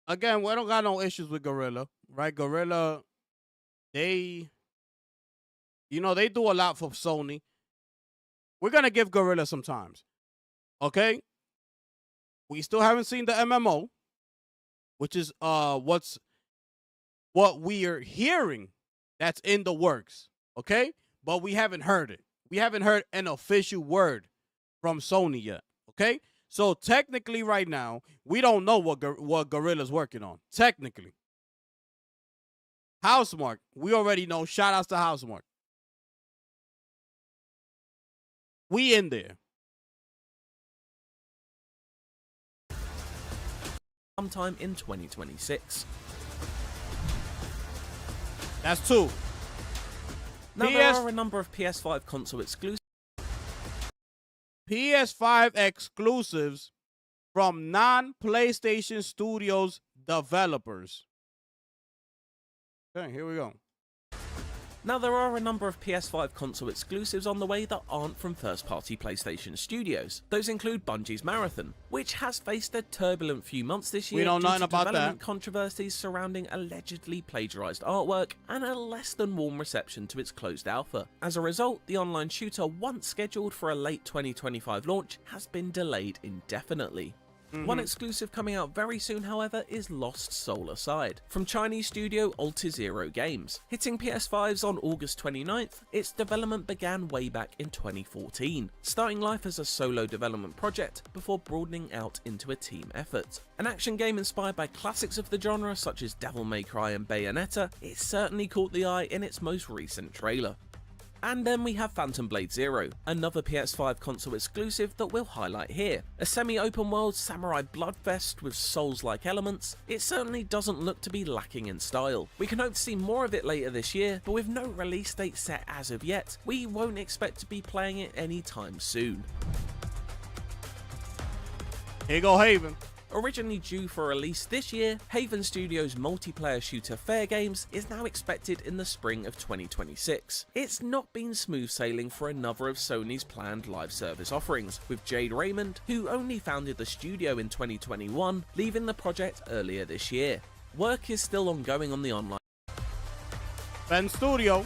Again, we don't got no issues with Guerrilla, right? Guerrilla, they do a lot for Sony. We're going to give Guerrilla some times. Okay? We still haven't seen the MMO, which is what we are hearing that's in the works. Okay? But we haven't heard it. We haven't heard an official word from Sony yet. Okay? So technically right now, we don't know what Guerrilla's working on. Technically. Housemarque, we already know. Shout outs to Housemarque. We in there. Sometime in 2026. That's 2. Now, there are a number of PS5 console exclusives. PS5 exclusives from non-PlayStation Studios developers. Okay, here we go. Now, there are a number of PS5 console exclusives on the way that aren't from first-party PlayStation studios. Those include Bungie's Marathon, which has faced a turbulent few months this year We know due nothing to about development that. controversies surrounding allegedly plagiarized artwork and a less than warm reception to its closed alpha. As a result, the online shooter, once scheduled for a late 2025 launch, has been delayed indefinitely. One exclusive coming out very soon, however, is Lost Solar Side, from Chinese studio Altizero Games. Hitting PS5s on August 29th, its development began way back in 2014, starting life as a solo development project before broadening out into a team effort. An action game inspired by classics of the genre such as Devil May Cry and Bayonetta, it certainly caught the eye in its most recent trailer. And then we have Phantom Blade Zero, another PS5 console exclusive that we'll highlight here. A semi-open world samurai bloodfest with Souls-like elements, it certainly doesn't look to be lacking in style. We can hope to see more of it later this year, but with no release date set as of yet, we won't expect to be playing it anytime soon. Here you go, Haven. Originally due for release this year, Haven Studios' multiplayer shooter Fair Games is now expected in the spring of 2026. It's not been smooth sailing for another of Sony's planned live service offerings, with Jade Raymond, who only founded the studio in 2021, leaving the project earlier this year. Work is still ongoing on the online. Bend Studio.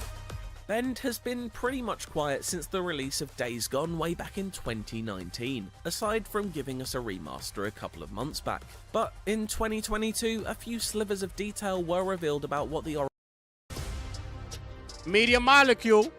Bend has been pretty much quiet since the release of Days Gone way back in 2019, aside from giving us a remaster a couple of months back. But in 2022, a few slivers of detail were revealed about what the Media Molecule.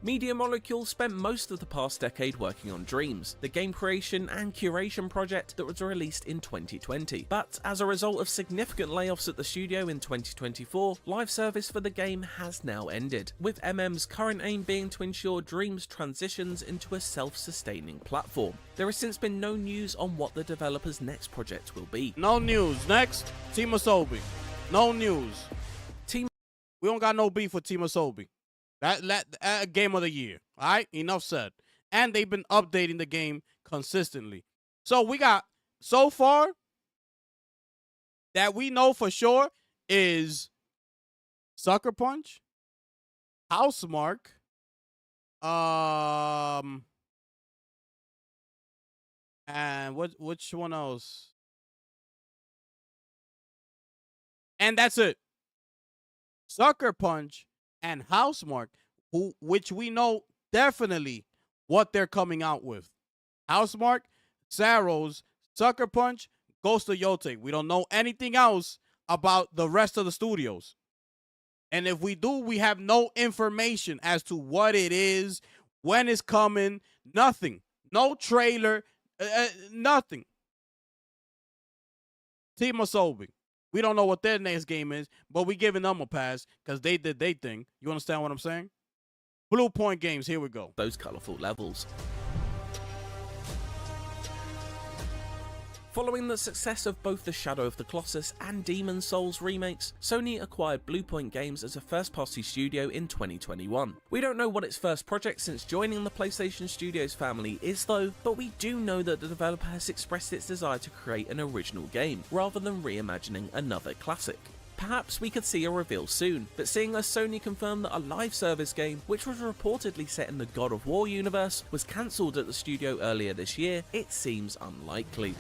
Media Molecule spent most of the past decade working on Dreams, the game creation and curation project that was released in 2020. But as a result of significant layoffs at the studio in 2024, live service for the game has now ended, with MM's current aim being to ensure Dreams transitions into a self-sustaining platform. There has since been no news on what the developer's next project will be. No news. Next, Team Asobi. No news. Team We don't got no beef with Team Asobi. That game of the year. All right, enough said. And they've been updating the game consistently. So we got, so far, that we know for sure is Sucker Punch, Housemarque, and which one else? And that's it. Sucker Punch and Housemarque, which we know definitely what they're coming out with. Housemarque, Saros, Sucker Punch, Ghost of Yote. We don't know anything else about the rest of the studios. And if we do, we have no information as to what it is, when it's coming, nothing. No trailer, nothing. Team Asobi. We don't know what their next game is, but we giving them a pass because they did their thing. You understand what I'm saying? Blue Point Games, here we go. those colourful levels. Following the success of both the Shadow of the Colossus and Demon's Souls remakes, Sony acquired Bluepoint Games as a first-party studio in 2021. We don't know what its first project since joining the PlayStation Studios family is though, but we do know that the developer has expressed its desire to create an original game, rather than reimagining another classic. Perhaps we could see a reveal soon, but seeing as Sony confirmed that a live service game, which was reportedly set in the God of War universe, was cancelled at the studio earlier this year, it seems unlikely.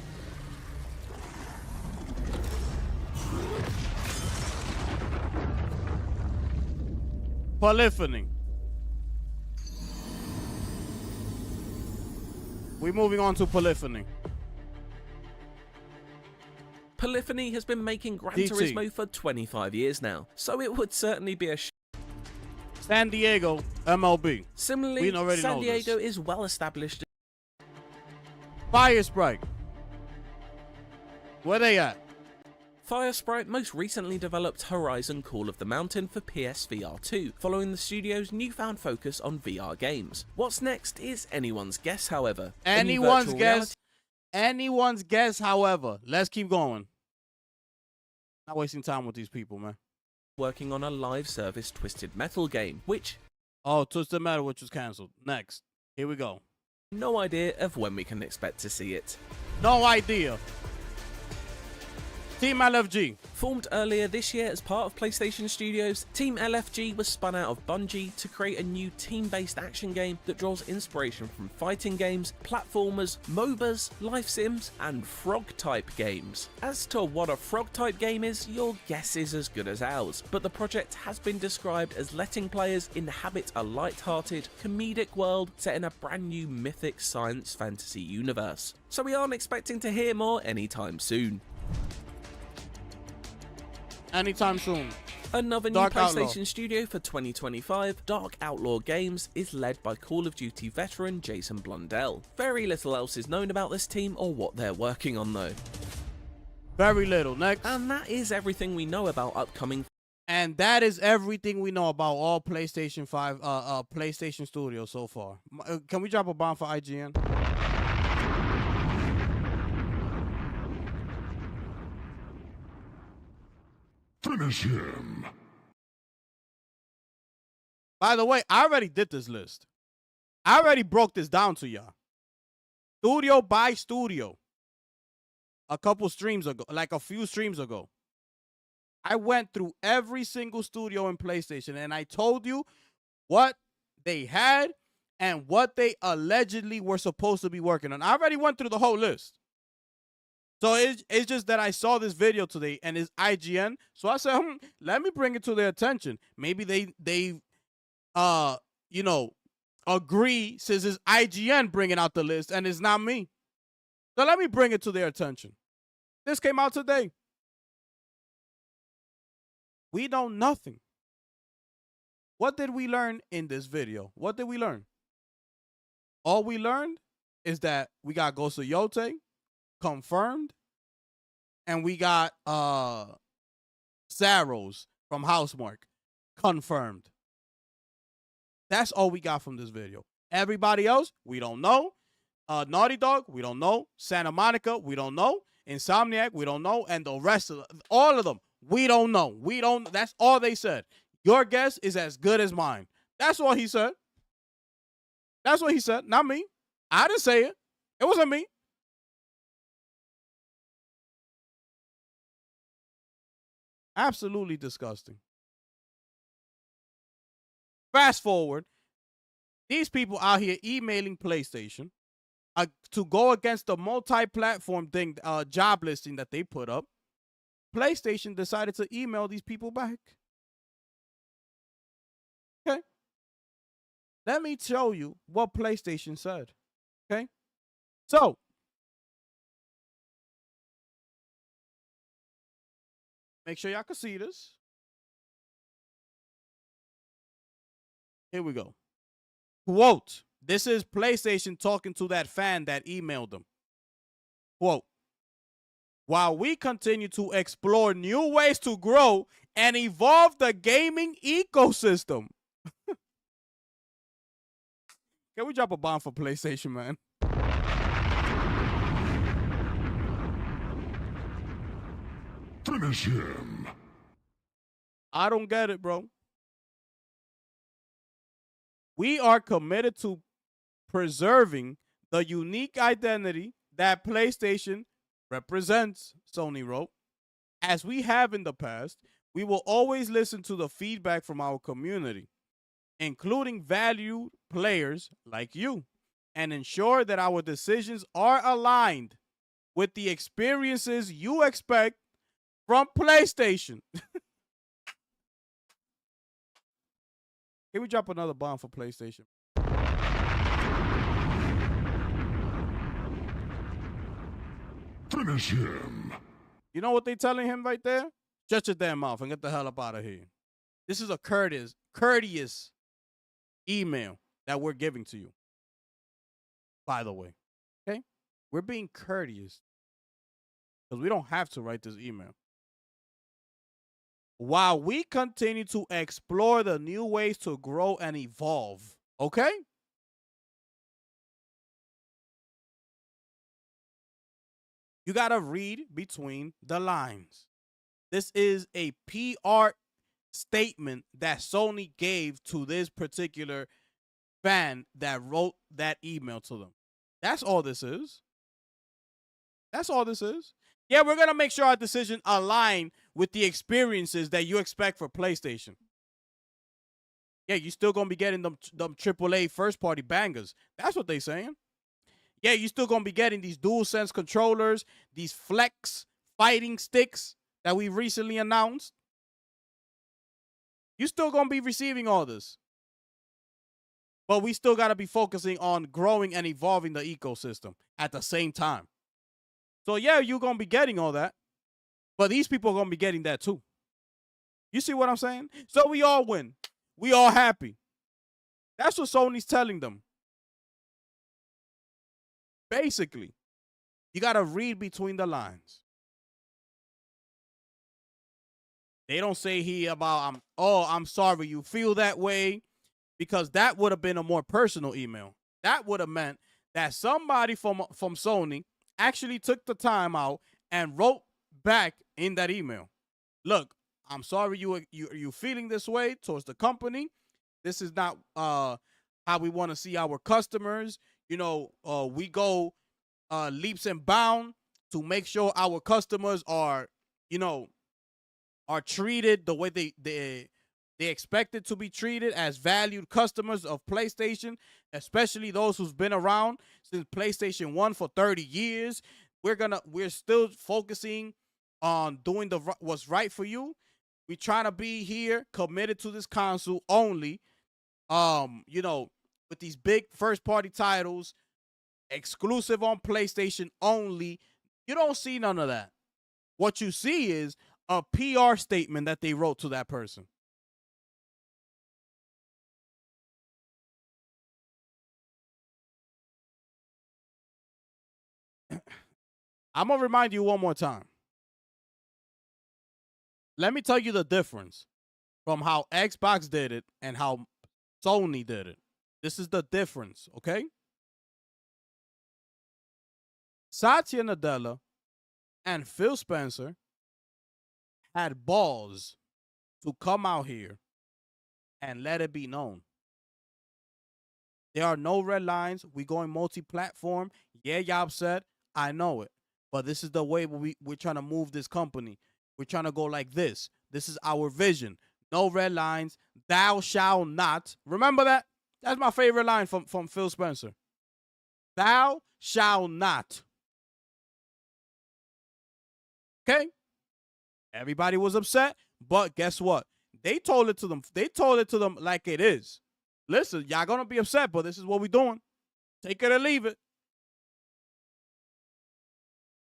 Polyphony. We're moving on to Polyphony. Polyphony has been making Gran DT. Turismo for 25 years now, so it would certainly be a San Diego, MLB. Similarly, We already San know Diego is well established. Fire Sprite. Where they at? Firesprite most recently developed Horizon Call of the Mountain for PSVR 2, following the studio's newfound focus on VR games. What's next is anyone's guess, however. Anyone's guess. Anyone's guess, however. Let's keep going. Not wasting time with these people, man. Working on a live service Twisted Metal game, which, Oh, Twisted Metal, which was canceled. Next. Here we go. No idea of when we can expect to see it. No idea. Team LFG. Formed earlier this year as part of PlayStation Studios, Team LFG was spun out of Bungie to create a new team-based action game that draws inspiration from fighting games, platformers, MOBAs, life sims, and frog-type games. As to what a frog-type game is, your guess is as good as ours, but the project has been described as letting players inhabit a light-hearted, comedic world set in a brand new mythic science fantasy universe. So we aren't expecting to hear more anytime soon. Anytime soon. Another new Dark PlayStation Outlaw. studio for 2025, Dark Outlaw Games, is led by Call of Duty veteran Jason Blundell. Very little else is known about this team or what they're working on though. Very little. Next. And that is everything we know about upcoming. And that is everything we know about all PlayStation 5, PlayStation Studios so far. Can we drop a bomb for IGN? Finish him. By the way, I already did this list. I already broke this down to y'all. Studio by studio. A couple streams ago, like a few streams ago. I went through every single studio in PlayStation and I told you what they had and what they allegedly were supposed to be working on. I already went through the whole list. So it's just that I saw this video today and it's IGN. So I said, let me bring it to their attention. Maybe they you know, agree since it's IGN bringing out the list and it's not me. So let me bring it to their attention. This came out today. We know nothing. What did we learn in this video? What did we learn? All we learned is that we got Ghost of Yote confirmed, and we got Saros from Housemarque confirmed. That's all we got from this video. Everybody else, we don't know. Naughty Dog, we don't know. Santa Monica, we don't know. Insomniac, we don't know. And the rest of all of them, we don't know. We don't. That's all they said. Your guess is as good as mine. That's what he said. That's what he said. Not me. I didn't say it. It wasn't me. Absolutely disgusting. Fast forward. These people out here emailing PlayStation to go against the multi-platform thing, job listing that they put up. PlayStation decided to email these people back. Okay. Let me show you what PlayStation said. Okay. So, make sure y'all can see this. Here we go. Quote, this is PlayStation talking to that fan that emailed them. Quote, while we continue to explore new ways to grow and evolve the gaming ecosystem. Can we drop a bomb for PlayStation, man? Finish him. I don't get it, bro. We are committed to preserving the unique identity that PlayStation represents, Sony wrote. As we have in the past, we will always listen to the feedback from our community, including valued players like you, and ensure that our decisions are aligned with the experiences you expect from PlayStation. Can we drop another bomb for PlayStation? Finish him. You know what they telling him right there? Shut your damn mouth and get the hell up out of here. This is a courteous email that we're giving to you. By the way, okay? We're being courteous because we don't have to write this email. While we continue to explore the new ways to grow and evolve, okay? You got to read between the lines. This is a PR statement that Sony gave to this particular fan that wrote that email to them. That's all this is. That's all this is. Yeah, we're going to make sure our decision align with the experiences that you expect for PlayStation. Yeah, you still going to be getting them AAA first-party bangers. That's what they saying. Yeah, you still going to be getting these DualSense controllers, these Flex fighting sticks that we recently announced. You still going to be receiving all this. But we still got to be focusing on growing and evolving the ecosystem at the same time. So, yeah, you're going to be getting all that. But these people are going to be getting that too. You see what I'm saying? So we all win. We all happy. That's what Sony's telling them. Basically, you got to read between the lines. They don't say here about, I'm sorry you feel that way, because that would have been a more personal email. That would have meant that somebody from Sony actually took the time out and wrote back in that email. Look, I'm sorry you feeling this way towards the company. This is not how we want to see our customers. You know, we go leaps and bounds to make sure our customers are, are treated the way they expected to be treated as valued customers of PlayStation, especially those who's been around since PlayStation 1 for 30 years. We're still focusing on doing what's right for you. We're trying to be here committed to this console only. With these big first-party titles, exclusive on PlayStation only. You don't see none of that. What you see is a PR statement that they wrote to that person. I'm going to remind you one more time. Let me tell you the difference from how Xbox did it and how Sony did it. This is the difference, okay? Satya Nadella and Phil Spencer had balls to come out here and let it be known. There are no red lines. We going multi-platform. Yeah, y'all upset. I know it. But this is the way we're trying to move this company. We're trying to go like this. This is our vision. No red lines. Thou shalt not. Remember that? That's my favorite line from Phil Spencer. Thou shalt not. Okay? Everybody was upset, but guess what? They told it to them. They told it to them like it is. Listen, y'all gonna be upset, but this is what we're doing. Take it or leave it.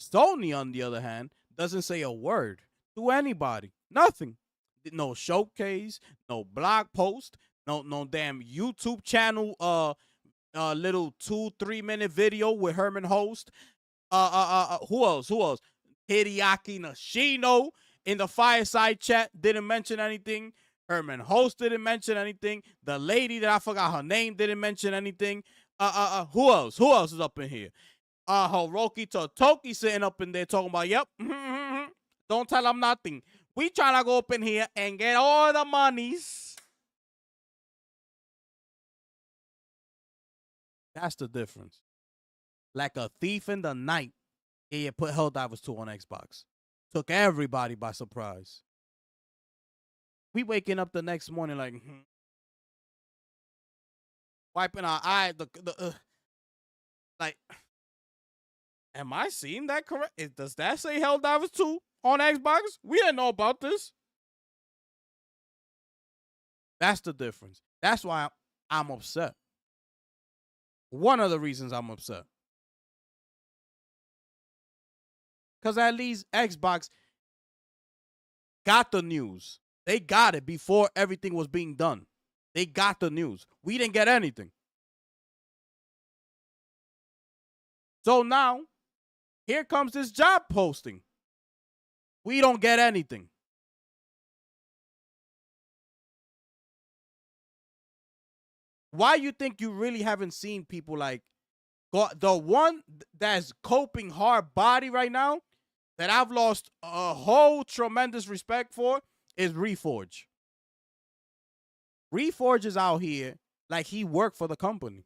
Sony, on the other hand, doesn't say a word to anybody. Nothing. No showcase, no blog post, no damn YouTube channel, little 2-3 minute video with Herman Host. Who else? Hideaki Nishino in the fireside chat didn't mention anything. Herman Host didn't mention anything. The lady that I forgot her name didn't mention anything. Who else? Who else is up in here? Hiroki Totoki sitting up in there talking about, yep, don't tell them nothing. We trying to go up in here and get all the monies. That's the difference. Like a thief in the night, you put Helldivers 2 on Xbox. Took everybody by surprise. We waking up the next morning like, wiping our eye. Like, am I seeing that correct? Does that say Helldivers 2 on Xbox? We didn't know about this. That's the difference. That's why I'm upset. One of the reasons I'm upset. Because at least Xbox got the news. They got it before everything was being done. They got the news. We didn't get anything. So now, here comes this job posting. We don't get anything. Why you think you really haven't seen people like the one that's coping hard body right now that I've lost a whole tremendous respect for is Reforge. Reforge is out here like he worked for the company.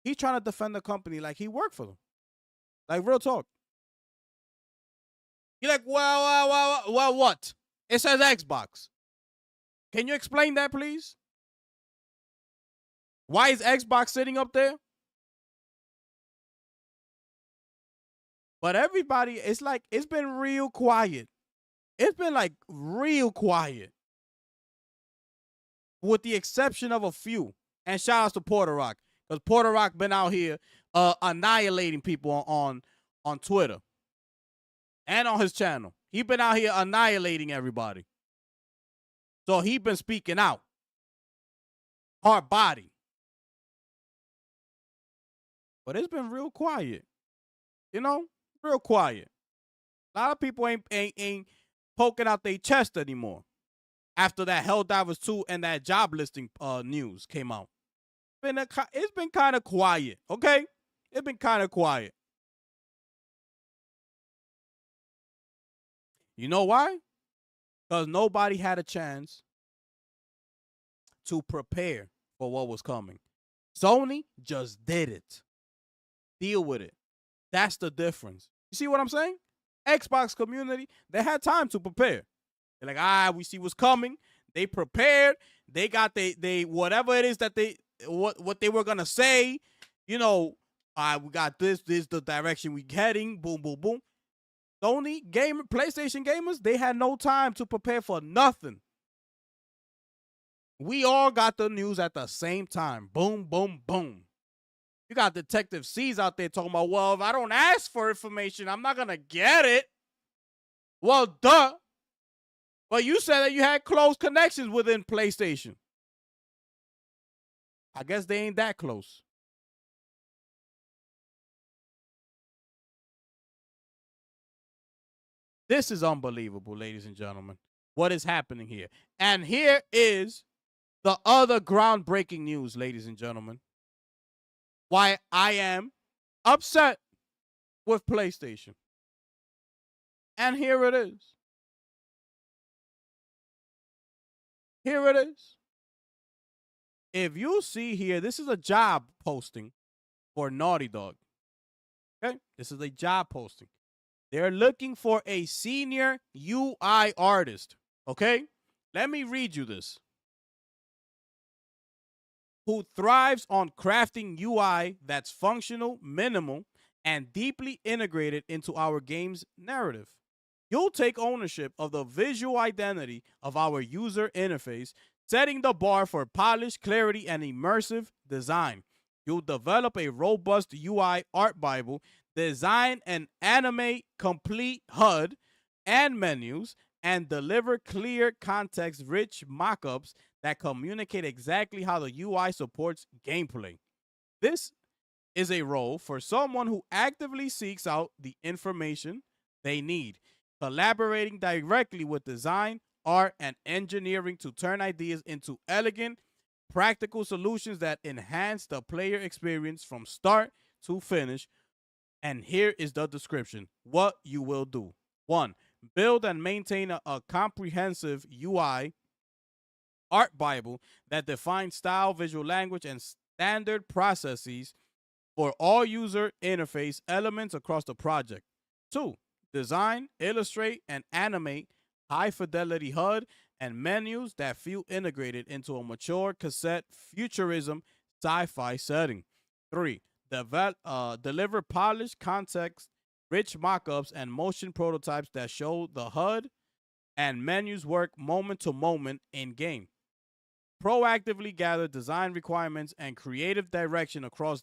He's trying to defend the company like he worked for them. Like, real talk. You're like, well, what? It says Xbox. Can you explain that, please? Why is Xbox sitting up there? But everybody, it's like, it's been real quiet. It's been like real quiet. With the exception of a few. And shout outs to Porter Rock. Because Porter Rock been out here annihilating people on Twitter. And on his channel. He been out here annihilating everybody. So he been speaking out. Hard body. But it's been real quiet. You know? Real quiet. A lot of people ain't poking out their chest anymore. After that Helldivers 2 and that job listing news came out. It's been kind of quiet, okay? It's been kind of quiet. You know why? Because nobody had a chance to prepare for what was coming. Sony just did it. Deal with it. That's the difference. You see what I'm saying? Xbox community, they had time to prepare. They're like, we see what's coming. They prepared. They got they whatever it is that what they were gonna say. You know, we got this is the direction we heading. Boom, boom, boom. Sony PlayStation gamers, they had no time to prepare for nothing. We all got the news at the same time. Boom, boom, boom. You got Detective C's out there talking about, well, if I don't ask for information, I'm not gonna get it. Well, duh. But you said that you had close connections within PlayStation. I guess they ain't that close. This is unbelievable, ladies and gentlemen. What is happening here? And here is the other groundbreaking news, ladies and gentlemen. Why I am upset with PlayStation. And here it is. Here it is. If you see here, this is a job posting for Naughty Dog. Okay? This is a job posting. They're looking for a senior UI artist. Okay? Let me read you this. Who thrives on crafting UI that's functional, minimal, and deeply integrated into our game's narrative. You'll take ownership of the visual identity of our user interface, setting the bar for polish, clarity, and immersive design. You'll develop a robust UI art Bible, design and animate complete HUD and menus, and deliver clear, context-rich mockups that communicate exactly how the UI supports gameplay. This is a role for someone who actively seeks out the information they need, collaborating directly with design, art, and engineering to turn ideas into elegant, practical solutions that enhance the player experience from start to finish. And here is the description. What you will do. 1. Build and maintain a comprehensive UI art Bible that defines style, visual language, and standard processes for all user interface elements across the project. 2. Design, illustrate, and animate high-fidelity HUD and menus that feel integrated into a mature cassette futurism sci-fi setting. 3. Deliver polished, context-rich mockups and motion prototypes that show the HUD and menus work moment to moment in-game. Proactively gather design requirements and creative direction across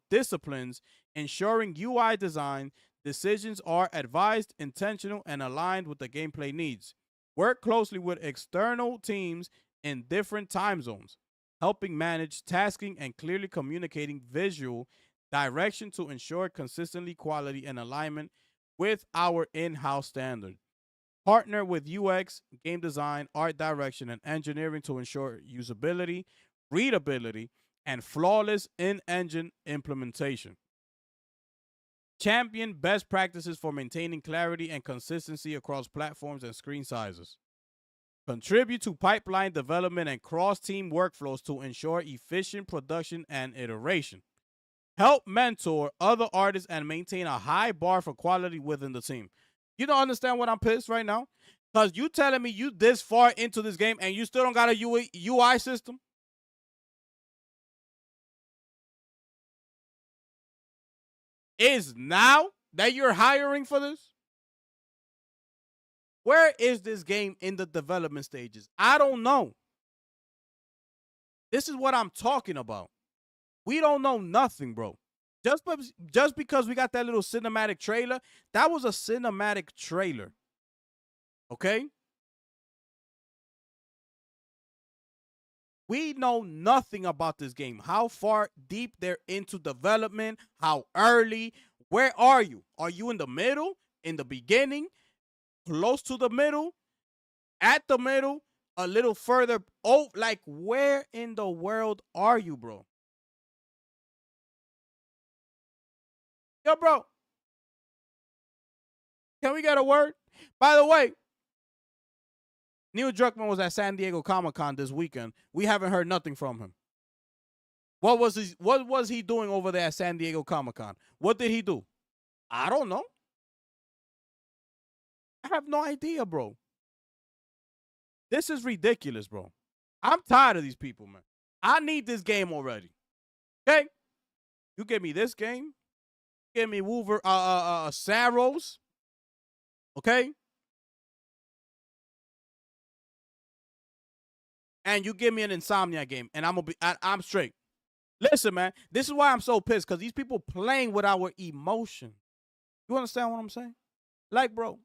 disciplines, ensuring UI design decisions are advised, intentional, and aligned with the gameplay needs. Work closely with external teams in different time zones, helping manage tasking and clearly communicating visual direction to ensure consistently quality and alignment with our in-house standard. Partner with UX, game design, art direction, and engineering to ensure usability, readability, and flawless in-engine implementation. Champion best practices for maintaining clarity and consistency across platforms and screen sizes. Contribute to pipeline development and cross-team workflows to ensure efficient production and iteration. Help mentor other artists and maintain a high bar for quality within the team. You don't understand what I'm pissed right now? Because you telling me you this far into this game and you still don't got a UI system? Is now that you're hiring for this? Where is this game in the development stages? I don't know. This is what I'm talking about. We don't know nothing, bro. Just because we got that little cinematic trailer, that was a cinematic trailer. Okay? We know nothing about this game. How far deep they're into development, how early, where are you? Are you in the middle, in the beginning, close to the middle, at the middle, a little further? Oh, like where in the world are you, bro? Yo, bro. Can we get a word? By the way, Neil Druckmann was at San Diego Comic-Con this weekend. We haven't heard nothing from him. What was he doing over there at San Diego Comic-Con? What did he do? I don't know. I have no idea, bro. This is ridiculous, bro. I'm tired of these people, man. I need this game already. Okay? You give me this game. Give me Saros. Okay? And you give me an Insomnia game, and I'm straight. Listen, man, this is why I'm so pissed, because these people playing with our emotion. You understand what I'm saying? Like, bro,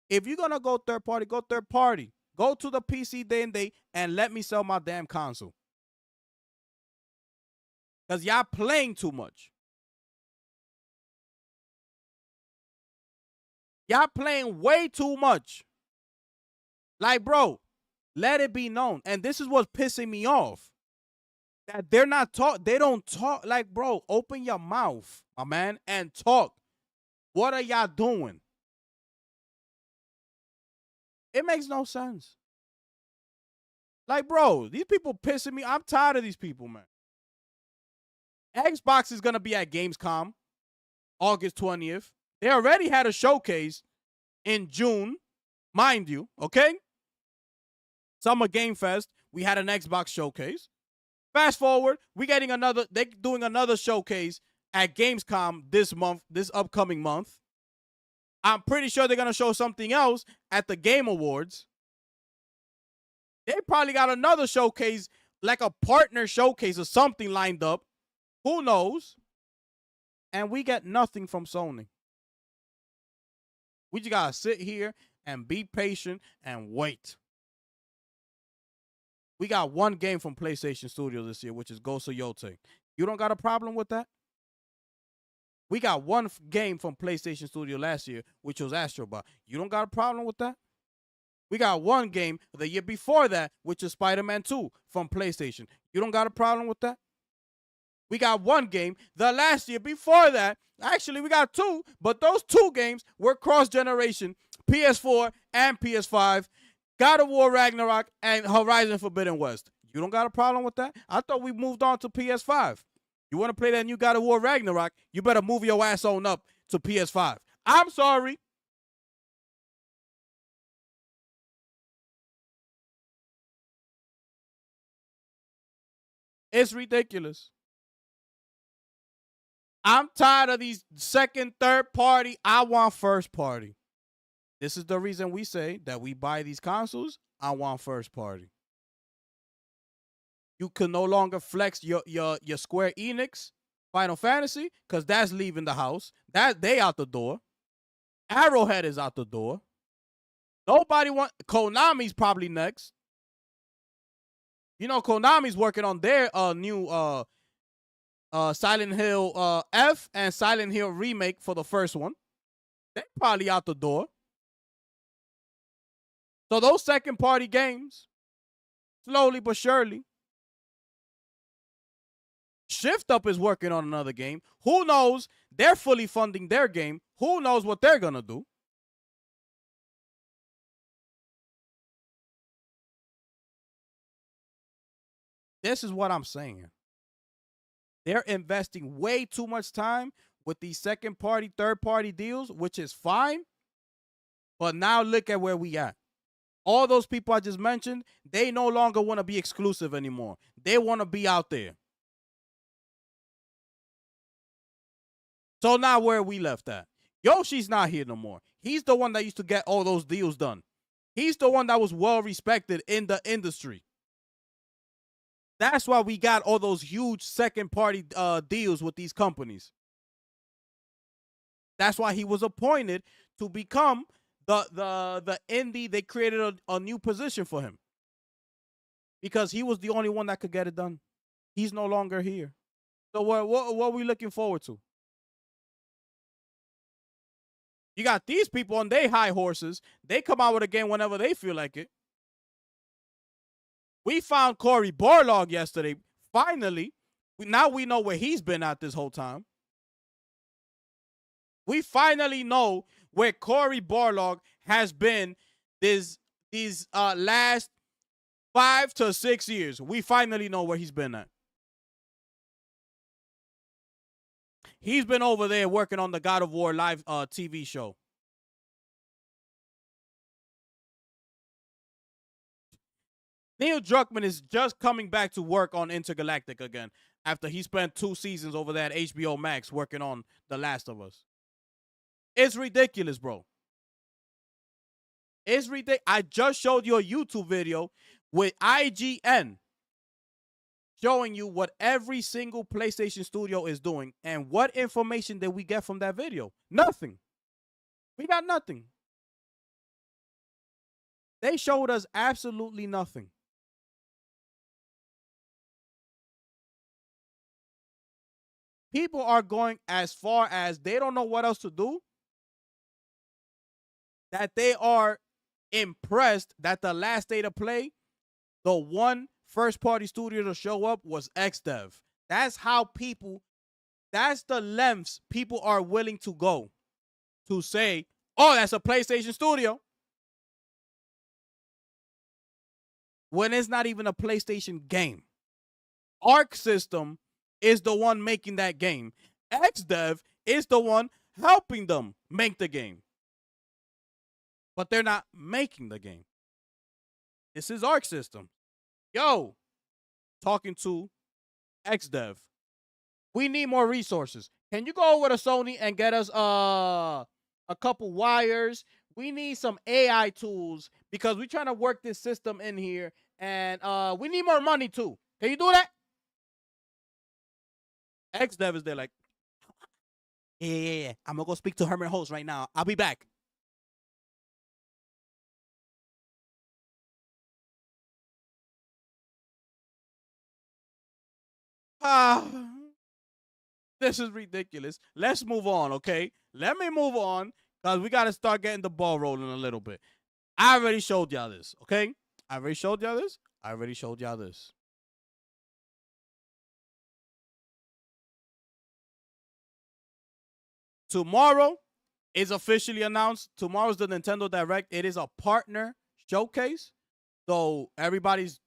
if you're gonna go third party, go third party. Go to the PC day and day and let me sell my damn console. Because y'all playing too much. Y'all playing way too much. Like, bro, let it be known. And this is what's pissing me off. That they're not talk. They don't talk. Like, bro, open your mouth, my man, and talk. What are y'all doing? It makes no sense. Like, bro, these people pissing me. I'm tired of these people, man. Xbox is going to be at Gamescom August 20th. They already had a showcase in June, mind you, okay? Summer Game Fest, we had an Xbox showcase. Fast forward, they're doing another showcase at Gamescom this month, this upcoming month. I'm pretty sure they're going to show something else at the Game Awards. They probably got another showcase, like a partner showcase or something lined up. Who knows? And we get nothing from Sony. We just got to sit here and be patient and wait. We got one game from PlayStation Studios this year, which is Ghost of Yotei. You don't got a problem with that? We got one game from PlayStation Studio last year, which was Astro Bot. You don't got a problem with that? We got one game the year before that, which is Spider-Man 2 from PlayStation. You don't got a problem with that? We got one game the last year before that. Actually, we got two, but those two games were cross-generation, PS4 and PS5, God of War Ragnarok, and Horizon Forbidden West. You don't got a problem with that? I thought we moved on to PS5. You want to play that new God of War Ragnarok, you better move your ass on up to PS5. I'm sorry. It's ridiculous. I'm tired of these second, third party. I want first party. This is the reason we say that we buy these consoles. I want first party. You can no longer flex your Square Enix Final Fantasy because that's leaving the house. They out the door. Arrowhead is out the door. Nobody want Konami's probably next. You know, Konami's working on their new Silent Hill F and Silent Hill remake for the first one. They probably out the door. So those second party games, slowly but surely. Shift Up is working on another game. Who knows? They're fully funding their game. Who knows what they're going to do? This is what I'm saying. They're investing way too much time with these second party, third party deals, which is fine. But now look at where we at. All those people I just mentioned, they no longer want to be exclusive anymore. They want to be out there. So now where are we left at? Yoshi's not here no more. He's the one that used to get all those deals done. He's the one that was well respected in the industry. That's why we got all those huge second party deals with these companies. That's why he was appointed to become the indie. They created a new position for him because he was the only one that could get it done. He's no longer here. So what are we looking forward to? You got these people on their high horses. They come out with a game whenever they feel like it. We found Cory Barlog yesterday. Finally, now we know where he's been at this whole time. We finally know where Cory Barlog has been these last 5 to 6 years. We finally know where he's been at. He's been over there working on the God of War live TV show. Neil Druckmann is just coming back to work on Intergalactic again after he spent 2 seasons over there at HBO Max working on The Last of Us. It's ridiculous, bro. It's ridiculous. I just showed you a YouTube video with IGN showing you what every single PlayStation studio is doing. And what information did we get from that video? Nothing. We got nothing. They showed us absolutely nothing. People are going as far as they don't know what else to do, that they are impressed that the last day to play, the one first-party studio to show up was XDev. That's how people, that's the lengths people are willing to go to say, oh, that's a PlayStation studio. When it's not even a PlayStation game. Arc System is the one making that game. XDev is the one helping them make the game. But they're not making the game. This is Arc System. Yo, talking to XDev. We need more resources. Can you go over to Sony and get us a couple wires? We need some AI tools because we're trying to work this system in here. And we need more money too. Can you do that? XDev is there like, yeah. I'm going to go speak to Herman Holtz right now. I'll be back. This is ridiculous. Let's move on, okay? Let me move on because we got to start getting the ball rolling a little bit. I already showed y'all this, okay? I already showed y'all this. Tomorrow is officially announced. Tomorrow's the Nintendo Direct. It is a partner showcase. So everybody's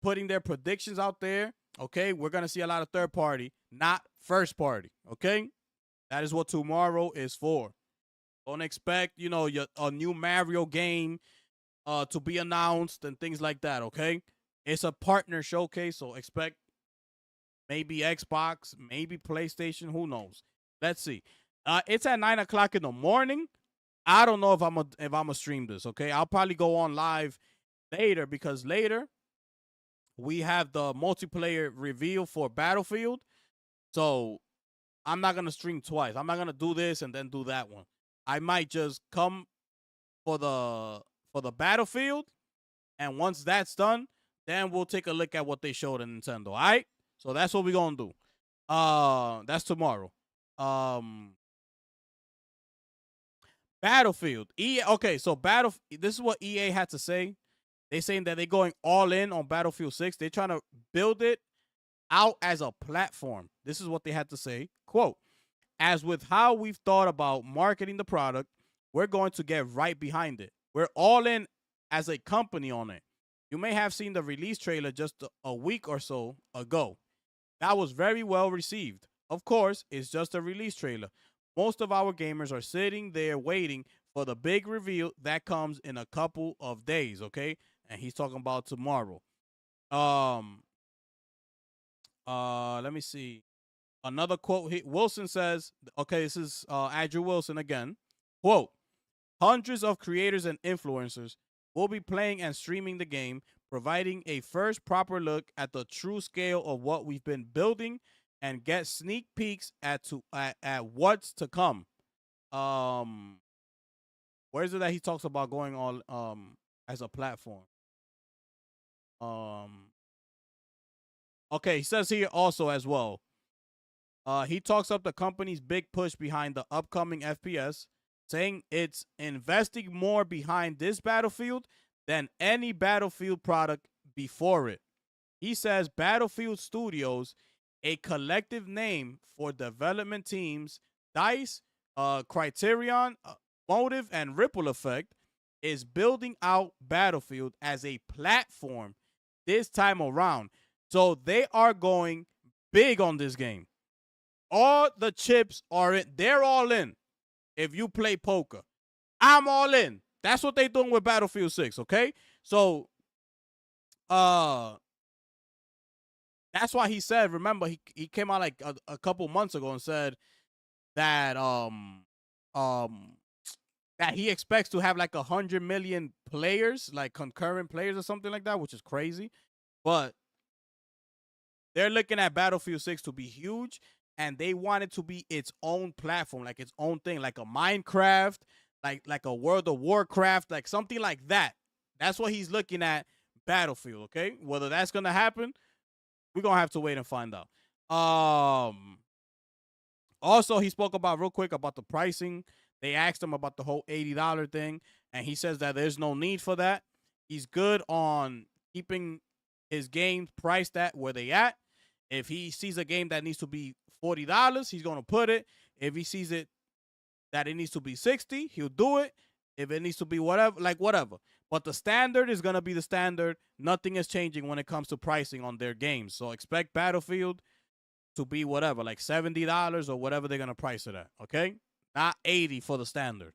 putting their predictions out there. Okay, we're going to see a lot of third party, not first party. Okay, that is what tomorrow is for. Don't expect, a new Mario game to be announced and things like that. Okay, it's a partner showcase, so expect maybe Xbox, maybe PlayStation. Who knows? Let's see. It's at 9 o'clock in the morning. I don't know if I'm gonna stream this. Okay, I'll probably go on live later because later we have the multiplayer reveal for Battlefield. So I'm not gonna stream twice. I'm not gonna do this and then do that one. I might just come for the Battlefield, and once that's done, then we'll take a look at what they showed in Nintendo. All right. So that's what we're gonna do. That's tomorrow. Battlefield. EA. Okay, so this is what EA had to say. They're saying that they're going all in on Battlefield 6. They're trying to build it out as a platform. This is what they had to say. Quote, as with how we've thought about marketing the product, we're going to get right behind it. We're all in as a company on it. You may have seen the release trailer just a week or so ago. That was very well received. Of course, it's just a release trailer. Most of our gamers are sitting there waiting for the big reveal that comes in a couple of days, okay? And he's talking about tomorrow. Let me see. Another quote. Wilson says, okay, this is Andrew Wilson again. Quote, hundreds of creators and influencers will be playing and streaming the game, providing a first proper look at the true scale of what we've been building and get sneak peeks at what's to come. Where is it that he talks about going on as a platform? Okay, he says here also as well. He talks up the company's big push behind the upcoming FPS, saying it's investing more behind this Battlefield than any Battlefield product before it. He says Battlefield Studios, a collective name for development teams, DICE, Criterion, Motive, and Ripple Effect, is building out Battlefield as a platform this time around. So they are going big on this game. All the chips are in. They're all in. If you play poker, I'm all in. That's what they're doing with Battlefield 6, okay? So, that's why he said, remember, he came out like a couple months ago and said that that he expects to have like 100 million players, like concurrent players or something like that, which is crazy. But they're looking at Battlefield 6 to be huge, and they want it to be its own platform, like its own thing, like a Minecraft, like a World of Warcraft, like something like that. That's what he's looking at Battlefield, okay? Whether that's going to happen, we're going to have to wait and find out. Also, he spoke about real quick about the pricing. They asked him about the whole $80 thing, and he says that there's no need for that. He's good on keeping his games priced at where they at. If he sees a game that needs to be $40, he's going to put it. If he sees it that it needs to be $60, he'll do it. If it needs to be whatever, like whatever. But the standard is going to be the standard. Nothing is changing when it comes to pricing on their games. So expect Battlefield to be whatever, like $70 or whatever they're going to price it at, okay? Not $80 for the standard.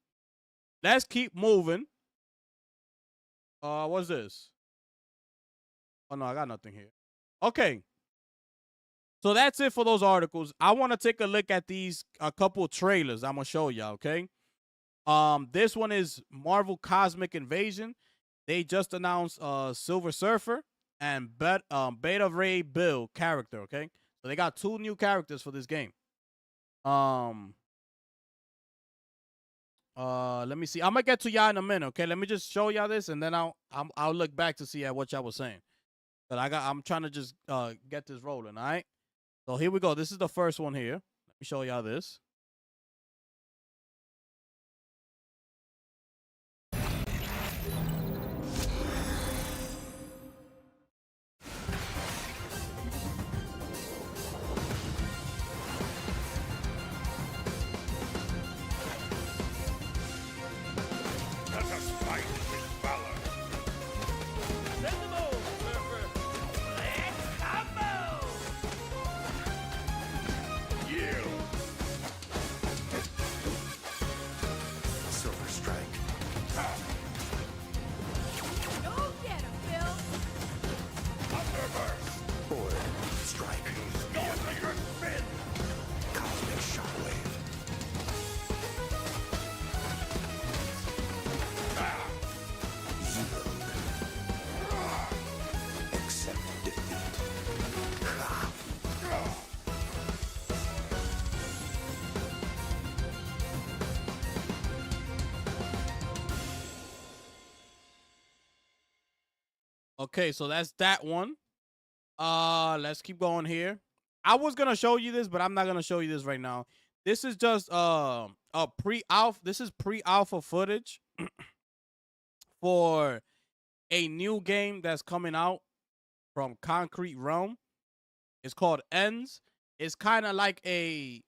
Let's keep moving. What's this? Oh, no, I got nothing here. Okay. So that's it for those articles. I want to take a look at a couple of trailers I'm going to show y'all, okay? This one is Marvel Cosmic Invasion. They just announced Silver Surfer and Beta Ray Bill character, okay? So they got 2 new characters for this game. Let me see. I'm going to get to y'all in a minute, okay? Let me just show y'all this, and then I'll look back to see what y'all was saying. But I'm trying to just get this rolling, all right? So here we go. This is the first one here. Let me show y'all this. Let us fight with valor. Yield. Silver Strike. Go get him, Bill. Thunderburst. Void Strike. Meteor Spin. Cosmic Shockwave. Yield. Accept defeat. Okay, so that's that one. Let's keep going here. I was gonna show you this, but I'm not gonna show you this right now. This is just a pre-alpha. This is pre-alpha footage for a new game that's coming out from Concrete Realm. It's called Ends. It's kind of like a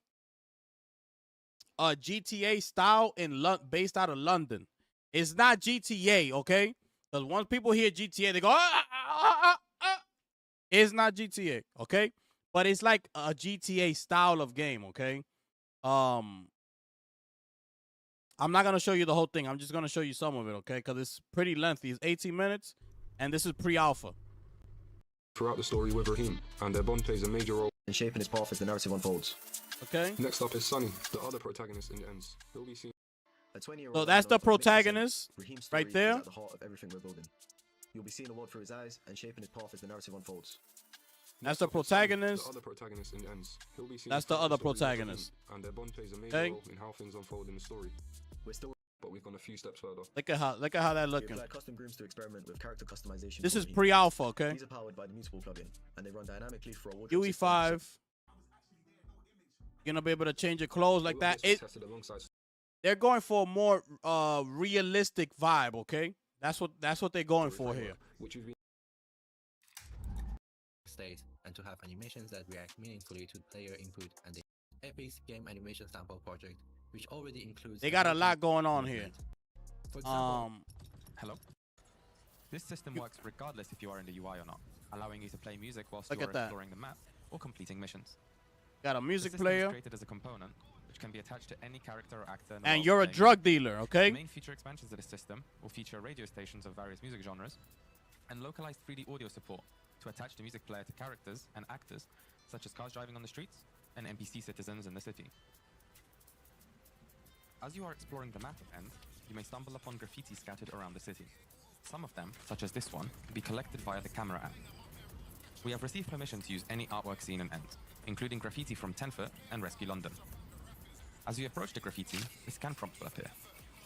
GTA style based out of London. It's not GTA, okay? Because once people hear GTA, they go, ah. It's not GTA, okay? But it's like a GTA style of game, okay? I'm not going to show you the whole thing. I'm just going to show you some of it, okay? Because it's pretty lengthy. It's 18 minutes, and this is pre-alpha. Throughout the story with Raheem, and their bond plays a major role in shaping his path as the narrative unfolds. Okay? Next up is Sonny, the other protagonist in the ends. He'll be seen. So that's the protagonist right there. At the heart of everything we're building. You'll be seeing the world through his eyes and shaping his path as the narrative unfolds. That's the protagonist. The other protagonist in the ends. He'll be seen. That's the other protagonist. And their bond plays a major role in how things unfold in the story. But we've gone a few steps further. Look at how that looking. Custom grooms to experiment with character customization. This is pre-alpha, okay? These are powered by the Mutable plugin, and they run dynamically for a wardrobe UE5. You're gonna be able to change your clothes like that. They're going for a more realistic vibe, okay? That's what they're going for here. State and to have animations that react meaningfully to player input, and the Epic's game animation sample project, which already includes. They got a lot going on here. For example, hello. This system works regardless if you are in the UI or not, allowing you to play music whilst Look you are at that. exploring the map or completing missions. Got a music The system player. is created as a component, which can be attached to any character or actor. And you're a drug dealer, okay? The main feature expansions of the system will feature radio stations of various music genres and localized 3D audio support to attach the music player to characters and actors, such as cars driving on the streets and NPC citizens in the city. As you are exploring the map at end, you may stumble upon graffiti scattered around the city. Some of them, such as this one, can be collected via the camera app. We have received permission to use any artwork seen in End, including graffiti from 10-foot and Rescue London. As you approach the graffiti, a scan prompt will appear.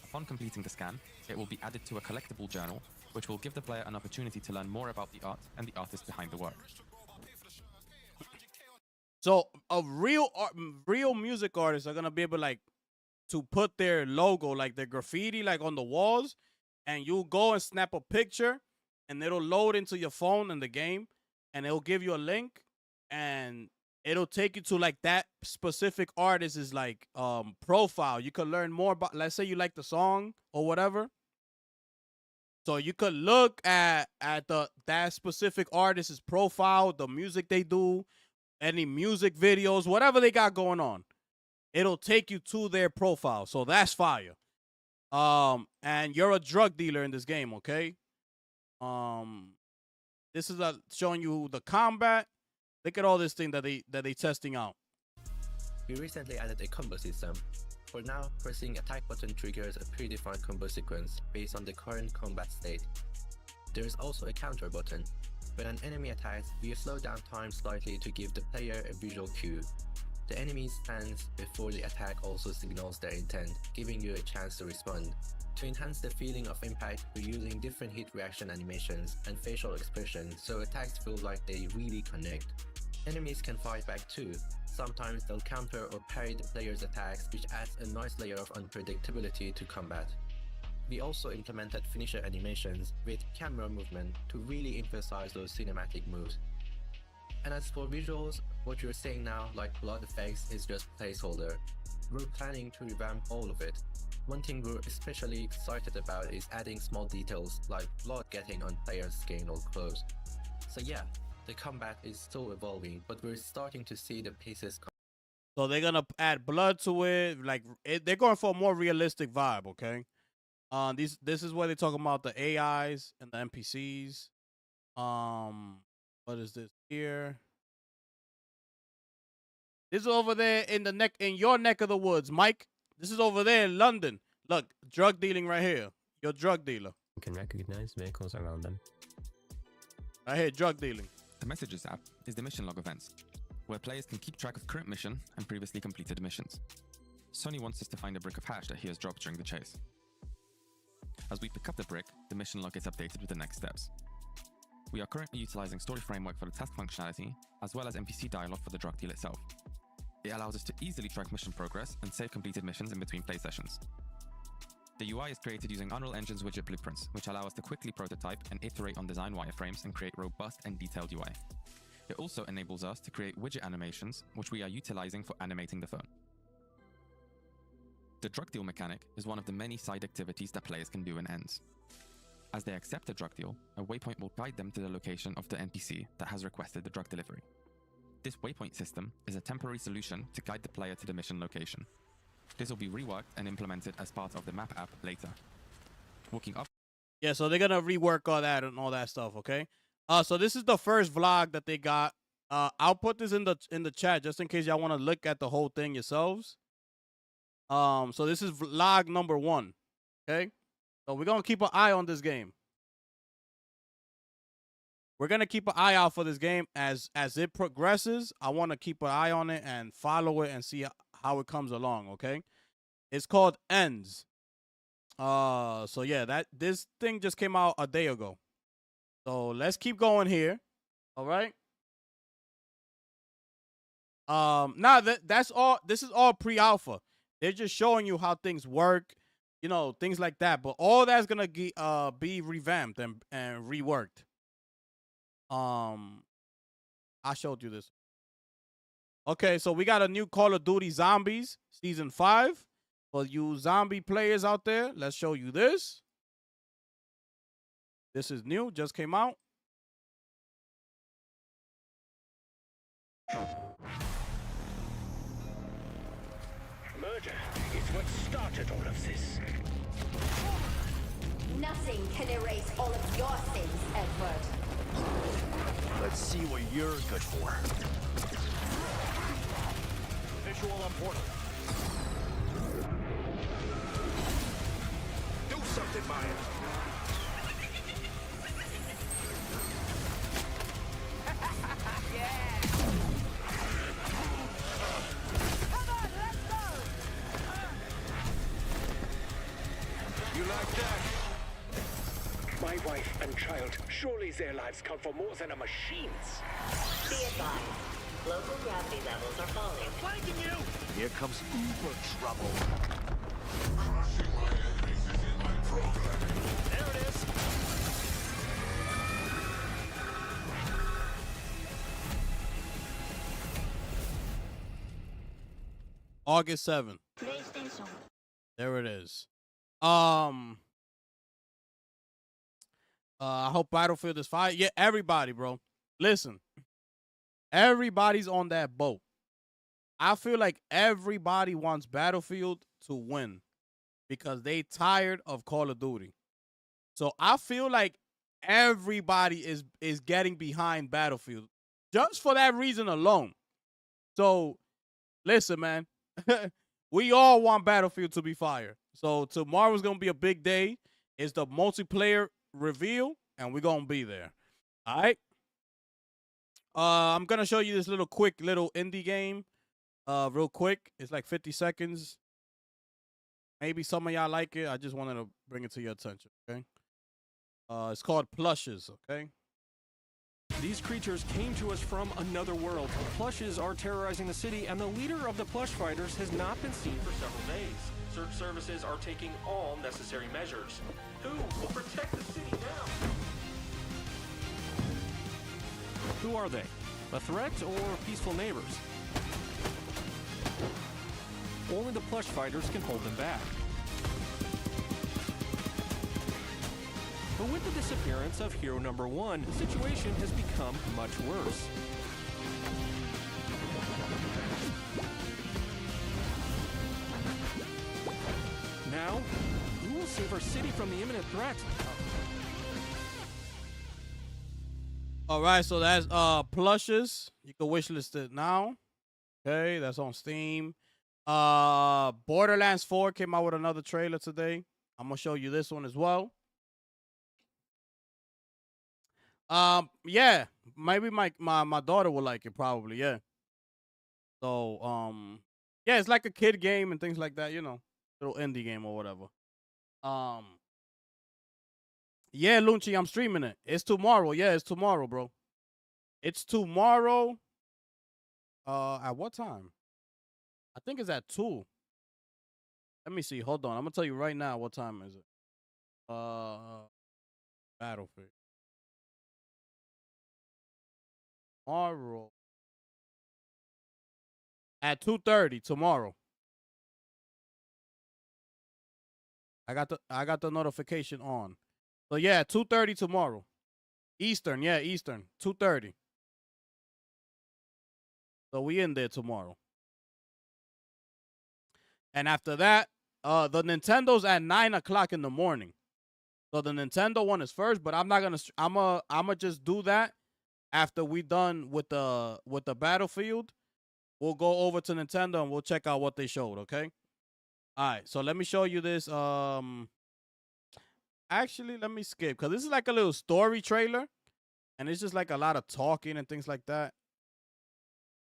Upon completing the scan, it will be added to a collectible journal, which will give the player an opportunity to learn more about the art and the artist behind the work. So a real music artists are gonna be able to put their logo, like their graffiti, like on the walls, and you go and snap a picture, and it'll load into your phone in the game, and it'll give you a link, and it'll take you to like that specific artist's profile. You could learn more about, let's say you like the song or whatever. So you could look at that specific artist's profile, the music they do, any music videos, whatever they got going on. It'll take you to their profile. So that's fire. And you're a drug dealer in this game, okay? This is showing you the combat. Look at all this thing that they testing out. we recently added a combo system. For now, pressing attack button triggers a predefined combo sequence based on the current combat state. There is also a counter button. When an enemy attacks, we slow down time slightly to give the player a visual cue. The enemy's stance before the attack also signals their intent, giving you a chance to respond. To enhance the feeling of impact, we're using different hit reaction animations and facial expressions so attacks feel like they really connect. Enemies can fight back too. Sometimes they'll counter or parry the player's attacks, which adds a nice layer of unpredictability to combat. We also implemented finisher animations with camera movement to really emphasize those cinematic moves. And as for visuals, what you're seeing now, like blood effects, is just placeholder. We're planning to revamp all of it. One thing we're especially excited about is adding small details like blood getting on players' skin or clothes. So yeah, the combat is still evolving, but we're starting to see the pieces come. So they're gonna add blood to it, they're going for a more realistic vibe, okay? This is where they're talking about the AIs and the NPCs. What is this here? This is over there in your neck of the woods, Mike. This is over there in London. Look, drug dealing right here. You're a drug dealer. You can recognize vehicles around them. Right here, drug dealing. The Messages app is the mission log events, where players can keep track of current mission and previously completed missions. Sonny wants us to find a brick of hash that he has dropped during the chase. As we pick up the brick, the mission log gets updated with the next steps. We are currently utilizing Story Framework for the task functionality, as well as NPC dialogue for the drug deal itself. It allows us to easily track mission progress and save completed missions in between play sessions. The UI is created using Unreal Engine's widget blueprints, which allow us to quickly prototype and iterate on design wireframes and create robust and detailed UI. It also enables us to create widget animations, which we are utilizing for animating the phone. The drug deal mechanic is one of the many side activities that players can do in Ends. As they accept a drug deal, a waypoint will guide them to the location of the NPC that has requested the drug delivery. This waypoint system is a temporary solution to guide the player to the mission location. This will be reworked and implemented as part of the map app later. Walking up. Yeah, so they're gonna rework all that and all that stuff, okay? So this is the first vlog that they got. I'll put this in the chat just in case y'all want to look at the whole thing yourselves. So this is vlog number 1, okay? So we're gonna keep an eye on this game. We're gonna keep an eye out for this game as it progresses. I want to keep an eye on it and follow it and see how it comes along, okay? It's called Ends. So yeah, this thing just came out a day ago. So let's keep going here. All right. Now that's all. This is all pre-alpha. They're just showing you how things work, you know, things like that. But all that's gonna be revamped and reworked. I showed you this. Okay, so we got a new Call of Duty Zombies Season 5. For you zombie players out there, let's show you this. This is new, just came out. Murder is what started all of this. Nothing can erase all of your sins, Edward. Let's see what you're good for. Visual on portal. Do something, Maya. You like that? My wife and child, surely their lives count for more than a machine's. Be advised, local gravity levels are falling. Flanking you! Here comes uber trouble. There it is! August 7th. PlayStation. There it is. I hope Battlefield is fire. Yeah, everybody, bro. Listen. Everybody's on that boat. I feel like everybody wants Battlefield to win because they tired of Call of Duty. So I feel like everybody is getting behind Battlefield just for that reason alone. So listen, man. We all want Battlefield to be fire. So tomorrow's going to be a big day. It's the multiplayer reveal, and we're going to be there. All right? I'm going to show you this quick little indie game real quick. It's like 50 seconds. Maybe some of y'all like it. I just wanted to bring it to your attention, okay? It's called Plushes, okay? These creatures came to us from another world. Plushes are terrorizing the city, and the leader of the plush fighters has not been seen for several days. Search services are taking all necessary measures. Who will protect the city now? Who are they? A threat or peaceful neighbors? Only the plush fighters can hold them back. But with the disappearance of hero number 1, the situation has become much worse. Now, who will save our city from the imminent threat? All right, so that's Plushes. You can wishlist it now. Okay, that's on Steam. Borderlands 4 came out with another trailer today. I'm gonna show you this one as well. Yeah, maybe my daughter will like it probably, yeah. So, yeah, it's like a kid game and things like that, you know, little indie game or whatever. Yeah, Lunchi, I'm streaming it. It's tomorrow. Yeah, it's tomorrow, bro. It's tomorrow. At what time? I think it's at 2. Let me see. Hold on. I'm gonna tell you right now what time is it. Battlefield. Tomorrow. At 2:30 tomorrow. I got the notification on. So yeah, 2:30 tomorrow. Eastern, yeah, Eastern. 2:30. So we in there tomorrow. And after that, the Nintendo's at 9 o'clock in the morning. So the Nintendo one is first, but I'm not gonna. I'ma just do that after we done with the Battlefield. We'll go over to Nintendo and we'll check out what they showed. Okay. All right. So let me show you this. Actually, let me skip because this is like a little story trailer, and it's just like a lot of talking and things like that.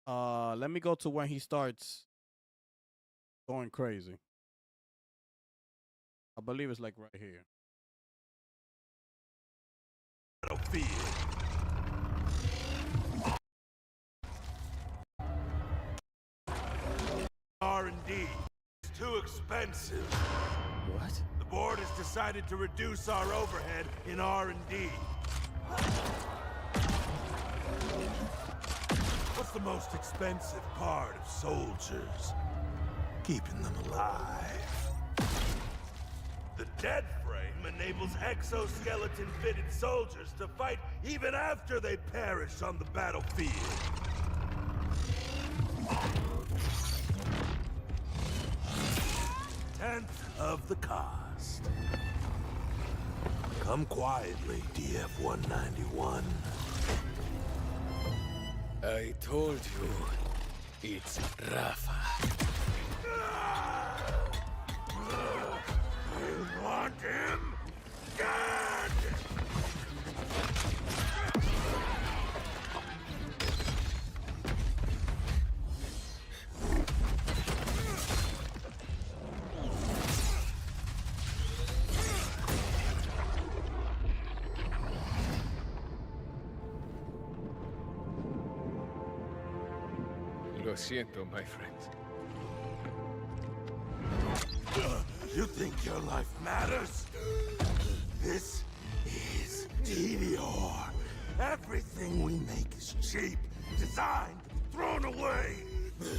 Let me go to when he starts going crazy. I believe it's like right here. R&D is too expensive. What? The board has decided to reduce our overhead in R&D. What's the most expensive part of soldiers? Keeping them alive. The dead frame enables exoskeleton-fitted soldiers to fight even after they perish on the battlefield. Tenth of the cost. Come quietly, DF-191. I told you, it's Rafa. I want him dead! Lo siento, my friend. You think your life matters? This is Tedior. Everything we make is cheap, designed to be thrown away.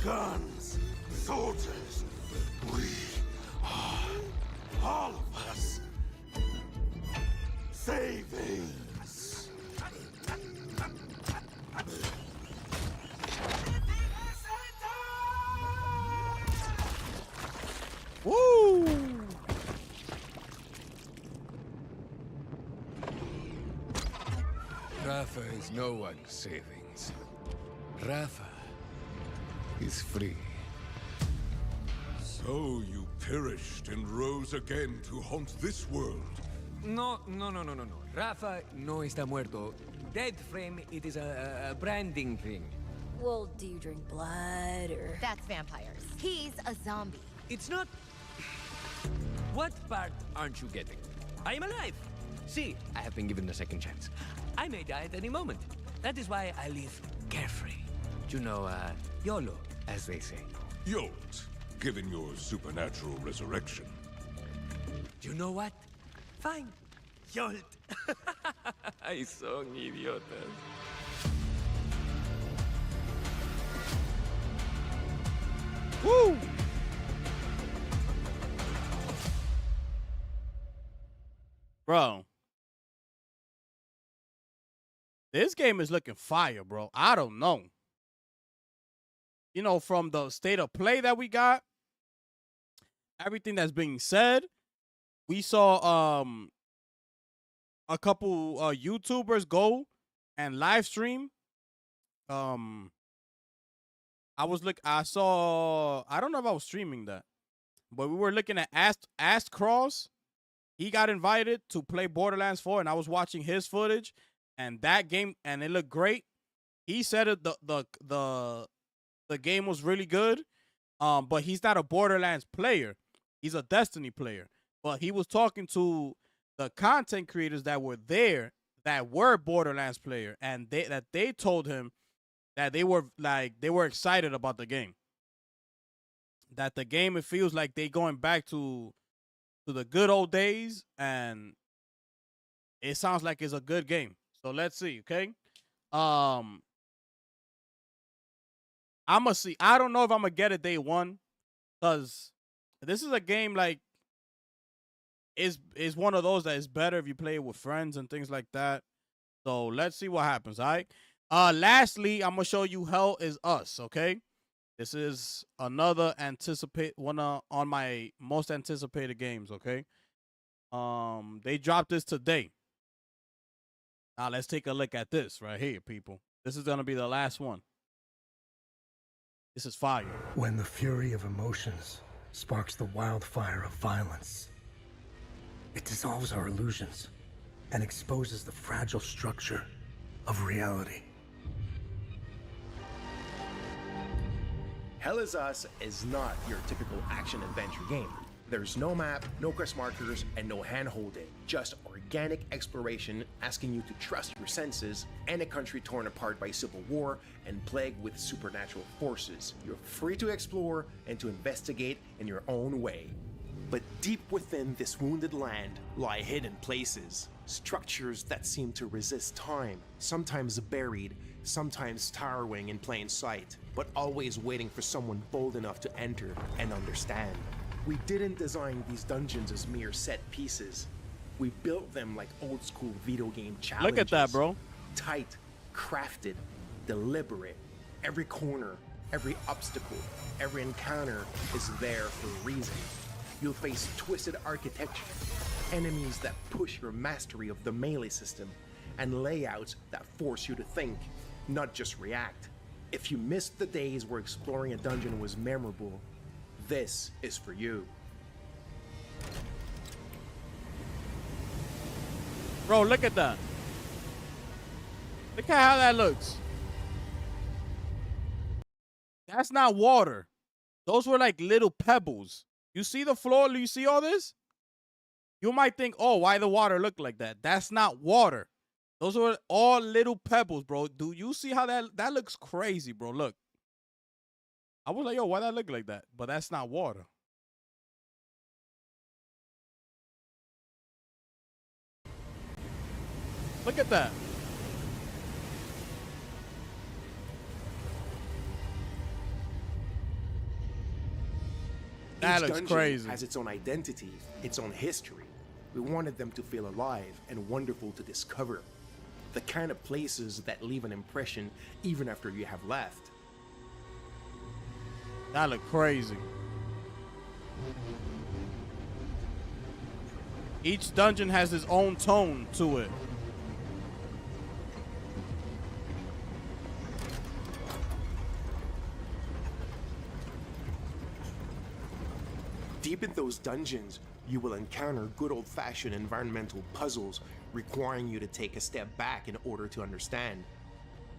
Guns, soldiers, we are, all of us, savings. Woo! Rafa is no one's savings. Rafa is free. So you perished and rose again to haunt this world. No. Rafa no está muerto. Dead frame, it is a branding thing. Well, do you drink blood or... That's vampires. He's a zombie. It's not... What part aren't you getting? I am alive. See, I have been given a second chance. I may die at any moment. That is why I live carefree. You know, YOLO, as they say. Yolt, given your supernatural resurrection. You know what? Fine. Yolt. Ay, son idiotas. Woo! Bro. This game is looking fire, bro. I don't know. You know, from the state of play that we got, everything that's being said, we saw a couple YouTubers go and live stream. I saw, I don't know if I was streaming that, but we were looking at Ask Cross. He got invited to play Borderlands 4, and I was watching his footage, and that game, and it looked great. He said it, the game was really good, but he's not a Borderlands player. He's a Destiny player. But he was talking to the content creators that were there that were Borderlands player, and they told him that they were excited about the game. That the game, it feels like they going back to the good old days, and it sounds like it's a good game. So let's see, okay? I'ma see. I don't know if I'm gonna get it day one, because this is a game like is one of those that is better if you play it with friends and things like that. So let's see what happens. All right. Lastly, I'm gonna show you Hell Is Us. Okay. This is another on my most anticipated games. Okay. They dropped this today. Now let's take a look at this right here, people. This is gonna be the last one. This is fire. When the fury of emotions sparks the wildfire of violence, it dissolves our illusions and exposes the fragile structure of reality. Hell Is Us is not your typical action-adventure game. There's no map, no quest markers, and no hand-holding. Just organic exploration asking you to trust your senses and a country torn apart by civil war and plagued with supernatural forces. You're free to explore and to investigate in your own way. But deep within this wounded land lie hidden places, structures that seem to resist time, sometimes buried, sometimes towering in plain sight, but always waiting for someone bold enough to enter and understand. We didn't design these dungeons as mere set pieces. We built them like old school video game challenges. Look at that, bro. Tight, crafted, deliberate. Every corner, every obstacle, every encounter is there for a reason. You'll face twisted architecture, enemies that push your mastery of the melee system, and layouts that force you to think, not just react. If you missed the days where exploring a dungeon was memorable, this is for you. Bro, look at that. Look at how that looks. That's not water. Those were like little pebbles. You see the floor? You see all this? You might think, oh, why the water look like that? That's not water. Those were all little pebbles, bro. Do you see how that looks crazy, bro? Look. I was like, yo, why that look like that? But that's not water. Look at that. That looks crazy. Has its own identity, its own history. We wanted them to feel alive and wonderful to discover. The kind of places that leave an impression even after you have left. That look crazy. Each dungeon has its own tone to it. Deep in those dungeons, you will encounter good old-fashioned environmental puzzles requiring you to take a step back in order to understand.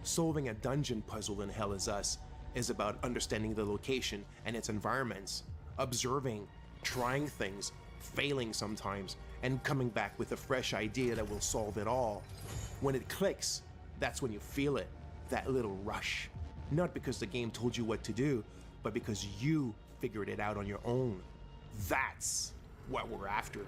Solving a dungeon puzzle in Hell Is Us is about understanding the location and its environments, observing, trying things, failing sometimes, and coming back with a fresh idea that will solve it all. When it clicks, that's when you feel it, that little rush. Not because the game told you what to do, but because you figured it out on your own. That's what we're after.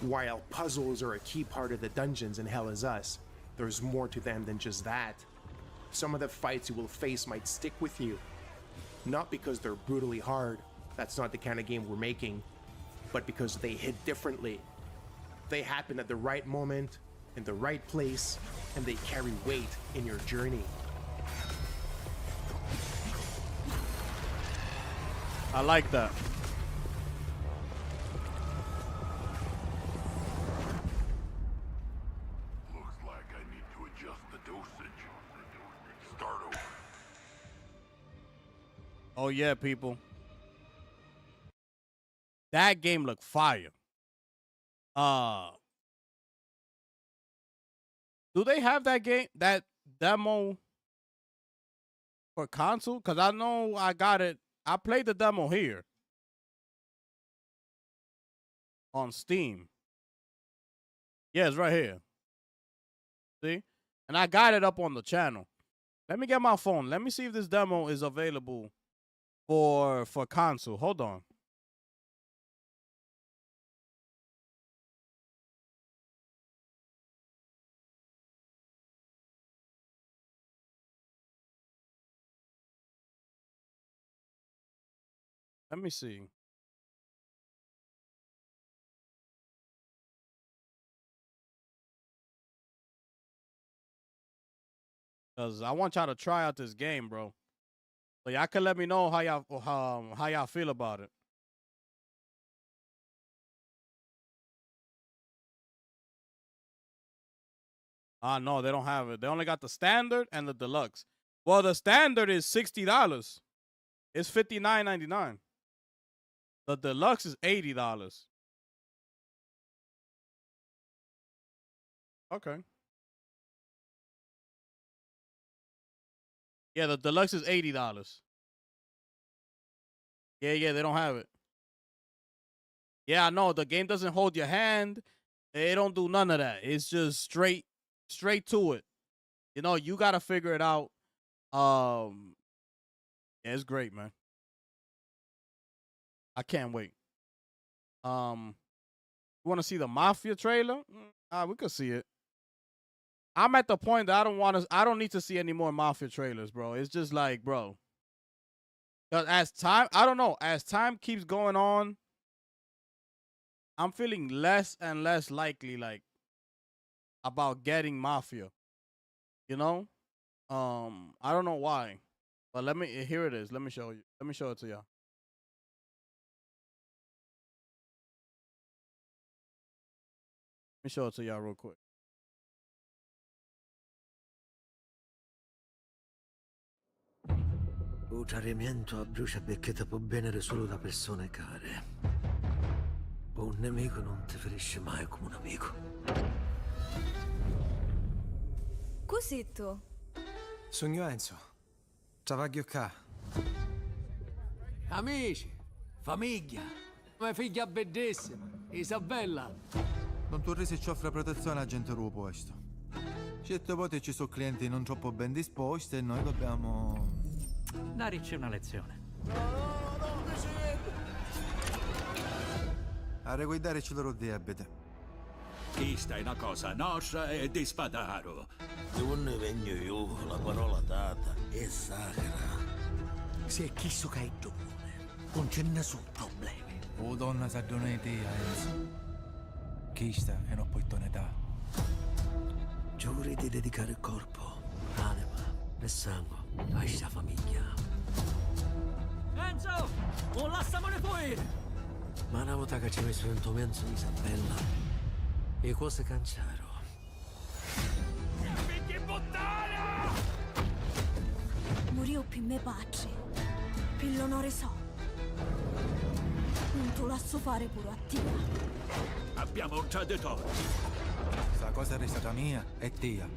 While puzzles are a key part of the dungeons in Hell Is Us, there's more to them than just that. Some of the fights you will face might stick with you. Not because they're brutally hard, that's not the kind of game we're making, but because they hit differently. They happen at the right moment, in the right place, and they carry weight in your journey. I like that. Oh yeah, people. That game looked fire. Do they have that game, that demo for console? Because I know I got it. I played the demo here on Steam. Yeah, it's right here. See? And I got it up on the channel. Let me get my phone. Let me see if this demo is available for console. Hold on. Let me see. Cause I want y'all to try out this game, bro. So y'all can let me know how y'all feel about it. No, they don't have it. They only got the standard and the deluxe. Well, the standard is $60. It's $59.99. The deluxe is $80. Okay. Yeah, the deluxe is $80. Yeah, they don't have it. Yeah, I know. The game doesn't hold your hand. They don't do none of that. It's just straight to it. You know, you gotta figure it out. Yeah, it's great, man. I can't wait. You want to see the Mafia trailer? We could see it. I'm at the point that I don't need to see any more Mafia trailers, bro. It's just like, bro. Cause as time keeps going on, I'm feeling less and less likely, like, about getting Mafia. You know? I don't know why. But here it is. Let me show you. Let me show it to y'all. Let me show it to y'all real quick. Un tradimento a bruciapicchietta può venire solo da persone care. Un nemico non ti ferisce mai come un amico. Così tu? Sogno Enzo. Travaglio qua. Amici, famiglia, mia figlia bellissima, Isabella. Don Turrisi ci offre protezione a gente ruo posto. Certe volte ci sono clienti non troppo ben disposti e noi dobbiamo... Darci una lezione. A riguardare ci loro debite. Questa è una cosa nostra e di Spadaro. Dove vengo io, la parola data è sacra. Se è chi che è giovane, non c'è nessun problema. Oh donna s'addonete, Enzo. Questa è un'opportunità. Giuri di dedicare corpo, anima e sangue a questa famiglia. Enzo, non lasciamone fuori! Ma una volta che ci hai messo in tuo mezzo Isabella, le cose cangiarono. Che puttana! Murió per me pace, per l'onore so. Non te lascio fare pure a te. Abbiamo un traditore. Questa cosa è restata mia e tia.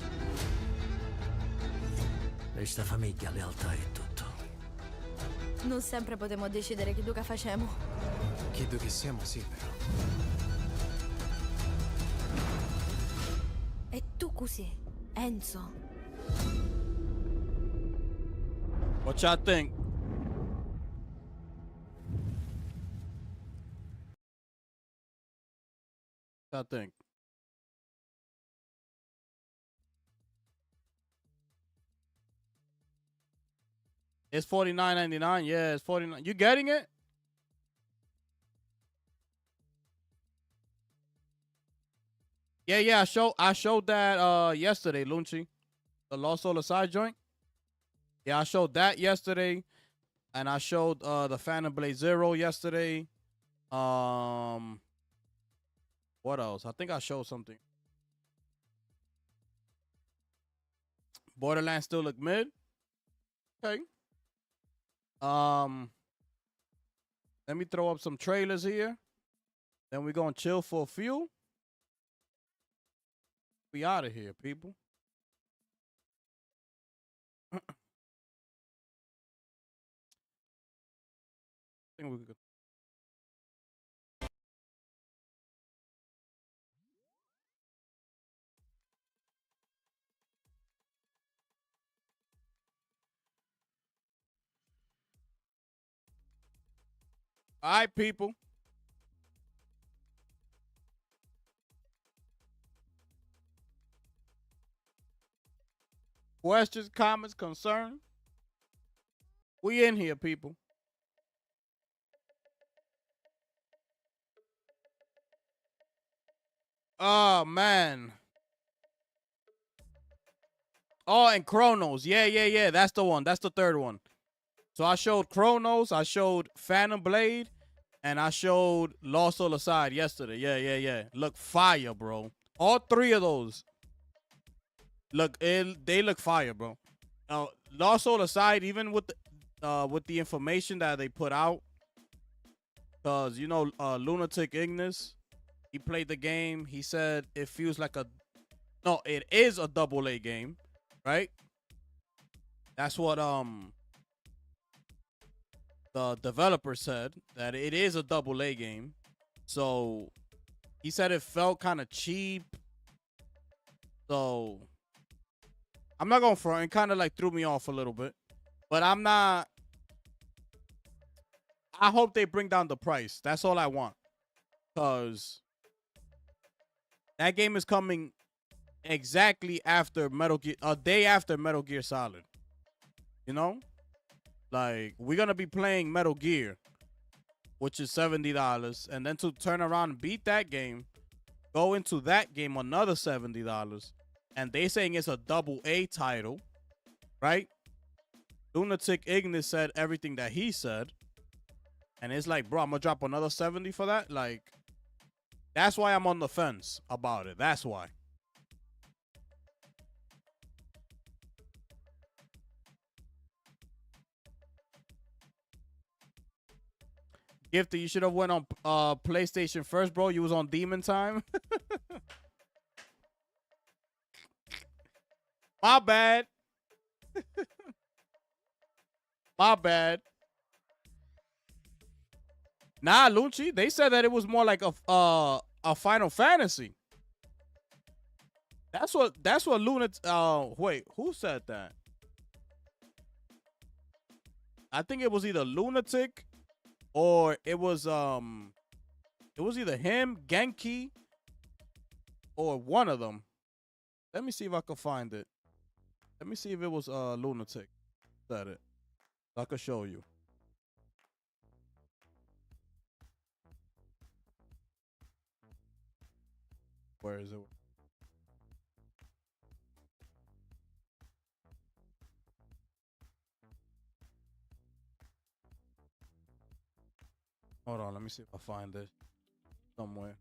Questa famiglia, lealtà e tutto. Non sempre potremo decidere che duca facciamo. Chiedo che siamo, sì, però. E tu così, Enzo? What y'all think? What y'all think? It's $49.99. Yeah, it's $49. You getting it? Yeah. I showed that yesterday, Lunchi. The Lost Soul Aside joint. Yeah, I showed that yesterday. And I showed the Phantom Blade Zero yesterday. What else? I think I showed something. Borderlands still look mid. Okay. Let me throw up some trailers here. Then we're gonna chill for a few. We out of here, people. I think we could. All right, people. Questions, comments, concerns? We in here, people. Oh, man. Oh, and Chronos. Yeah. That's the one. That's the third one. So I showed Chronos, I showed Phantom Blade, and I showed Lost Soul Aside yesterday. Yeah. Look fire, bro. All three of those. Look, they look fire, bro. Lost Soul Aside, even with the information that they put out, because you know, Lunatic Ignis, he played the game. He said it feels like it is a AA game, right? That's what the developer said, that it is a AA game. So he said it felt kind of cheap. So I'm not going front. It kind of like threw me off a little bit. But I'm not. I hope they bring down the price. That's all I want. Because that game is coming exactly after Metal Gear, a day after Metal Gear Solid. You know? Like, we're going to be playing Metal Gear, which is $70. And then to turn around and beat that game, go into that game another $70. And they saying it's a AA title, right? Lunatic Ignis said everything that he said. And it's like, bro, I'm going to drop another 70 for that? Like, that's why I'm on the fence about it. That's why. Gifty, you should have went on PlayStation first, bro. You was on Demon Time. My bad. My bad. Nah, Lunchi, they said that it was more like a Final Fantasy. That's what Lunatic. Wait, who said that? I think it was either Lunatic, or it was either him, Genki, or one of them. Let me see if I can find it. Let me see if it was Lunatic said it. I can show you. Where is it? Hold on, let me see if I find it somewhere.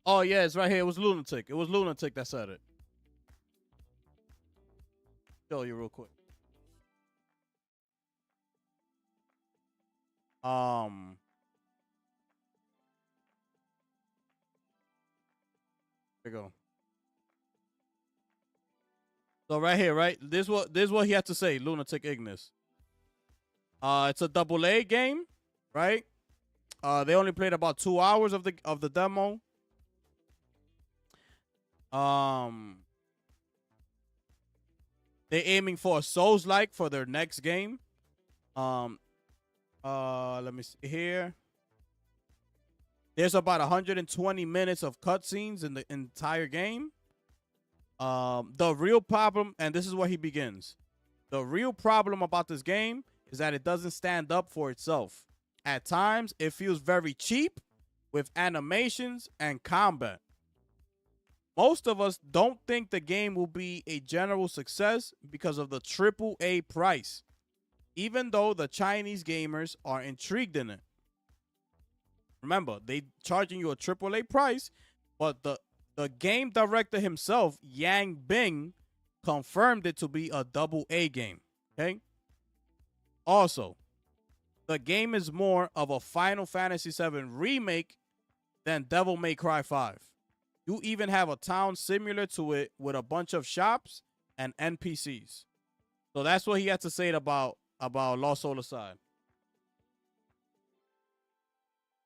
Oh, yeah, it's right here. It was Lunatic. It was Lunatic that said it. Show you real quick. There you go. So right here, right? This is what he had to say, Lunatic Ignis. It's a AA game, right? They only played about 2 hours of the demo. They're aiming for a Souls-like for their next game. Let me see here. There's about 120 minutes of cutscenes in the entire game. The real problem, and this is where he begins. The real problem about this game is that it doesn't stand up for itself. At times, it feels very cheap with animations and combat. Most of us don't think the game will be a general success because of the AAA price, even though the Chinese gamers are intrigued in it. Remember, they charging you a AAA price, but the game director himself, Yang Bing, confirmed it to be a AA game. Okay? Also, the game is more of a Final Fantasy VII remake than Devil May Cry 5. You even have a town similar to it with a bunch of shops and NPCs. So that's what he had to say about Lost Soul Aside.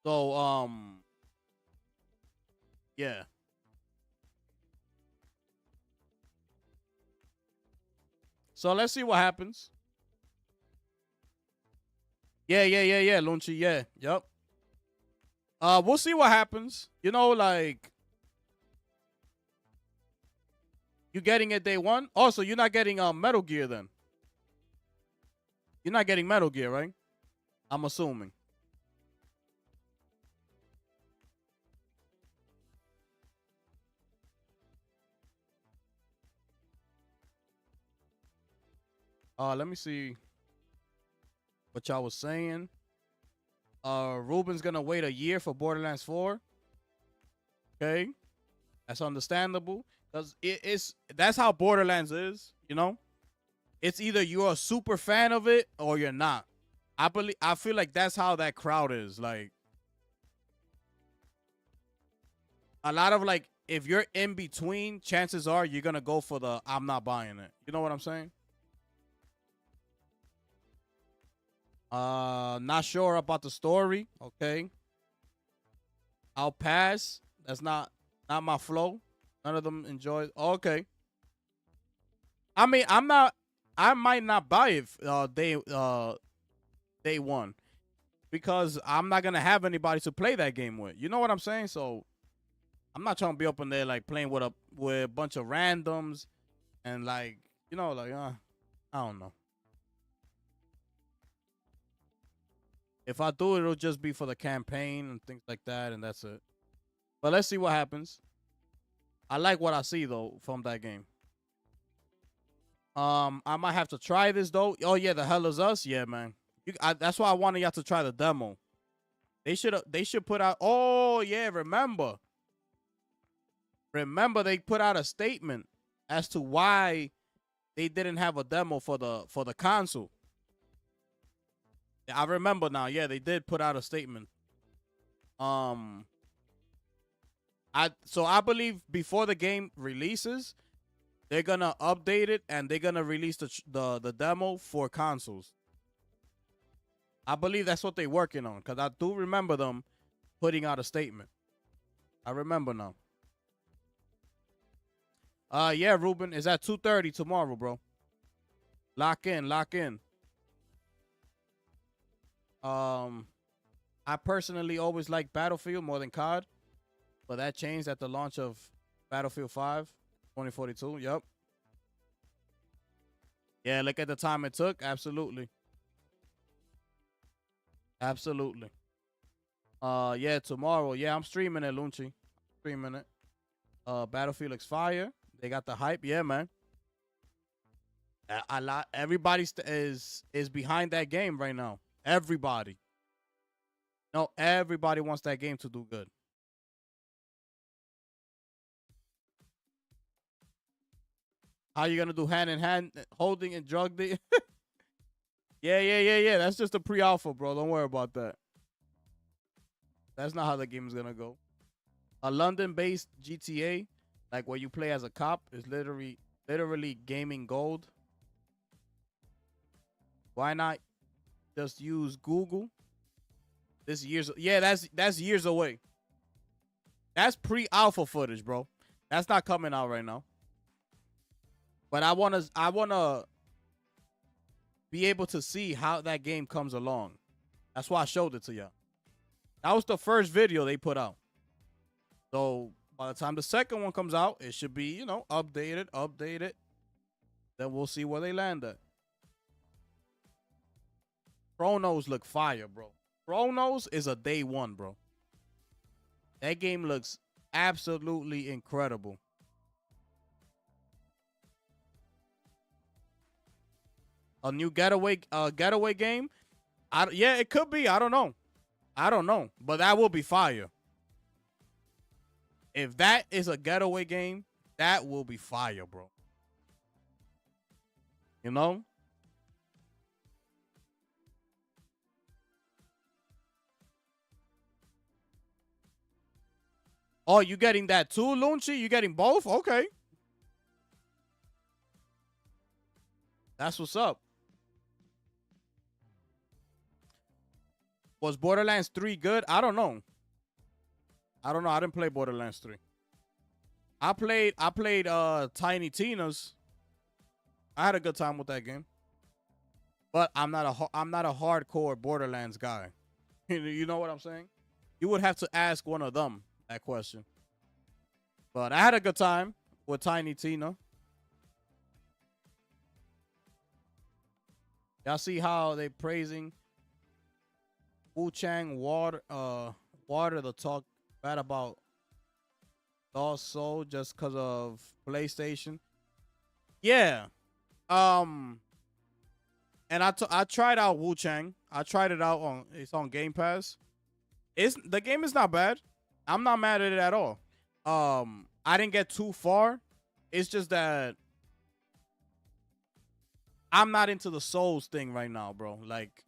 So, yeah. So let's see what happens. Yeah, Lunchi, yeah. Yep. We'll see what happens. You know, like, you getting it day one? Also, you're not getting Metal Gear then. You're not getting Metal Gear, right? I'm assuming. Let me see what y'all was saying. Ruben's gonna wait a year for Borderlands 4. Okay, that's understandable because that's how Borderlands is. You know, it's either you're a super fan of it or you're not. I feel like that's how that crowd is. Like, a lot of, like, if you're in between, chances are you're gonna go for the I'm not buying it. You know what I'm saying? Not sure about the story. Okay, I'll pass. That's not my flow. None of them enjoy. Okay. I mean, I might not buy it day one because I'm not gonna have anybody to play that game with. You know what I'm saying? So I'm not trying to be up in there like playing with a bunch of randoms and, like, you know, like I don't know. If I do it, it'll just be for the campaign and things like that, and that's it. But let's see what happens. I like what I see, though, from that game. I might have to try this, though. Oh, yeah, The Hell Is Us? Yeah, man. That's why I wanted y'all to try the demo. They should put out... Oh, yeah, remember. Remember, they put out a statement as to why they didn't have a demo for the console. I remember now. Yeah, they did put out a statement. So I believe before the game releases, they're gonna update it and they're gonna release the demo for consoles. I believe that's what they're working on because I do remember them putting out a statement. I remember now. Yeah, Ruben, is at 2:30 tomorrow, bro. Lock in. I personally always like Battlefield more than COD, but that changed at the launch of Battlefield 5, 2042. Yep. Yeah, look at the time it took. Absolutely. Yeah, tomorrow. Yeah, I'm streaming it, Lunchi. Streaming it. Battlefield looks fire. They got the hype. Yeah, man. Everybody is behind that game right now. Everybody. No, everybody wants that game to do good. How you gonna do hand-in-hand holding and drug deal? Yeah. That's just a pre-alpha, bro. Don't worry about that. That's not how the game is gonna go. A London-based GTA, like where you play as a cop, is literally gaming gold. Why not just use Google? That's years away. That's pre-alpha footage, bro. That's not coming out right now. But I wanna be able to see how that game comes along. That's why I showed it to y'all. That was the first video they put out. So by the time the second one comes out, it should be, updated. Then we'll see where they land at. Chronos look fire, bro. Chronos is a day one, bro. That game looks absolutely incredible. A new getaway game? Yeah, it could be. I don't know. But that will be fire. If that is a getaway game, that will be fire, bro. You know? Oh, you getting that too, Lunchi? You getting both? Okay. That's what's up. Was Borderlands 3 good? I don't know. I didn't play Borderlands 3. I played Tiny Tina's. I had a good time with that game. But I'm not a hardcore Borderlands guy. You know what I'm saying? You would have to ask one of them that question. But I had a good time with Tiny Tina. Y'all see how they praising Wu Chang Water to talk bad about Lost Soul just because of PlayStation? Yeah. And I tried out Wu Chang. I tried it out it's on Game Pass. The game is not bad. I'm not mad at it at all. I didn't get too far. It's just that I'm not into the Souls thing right now, bro. Like,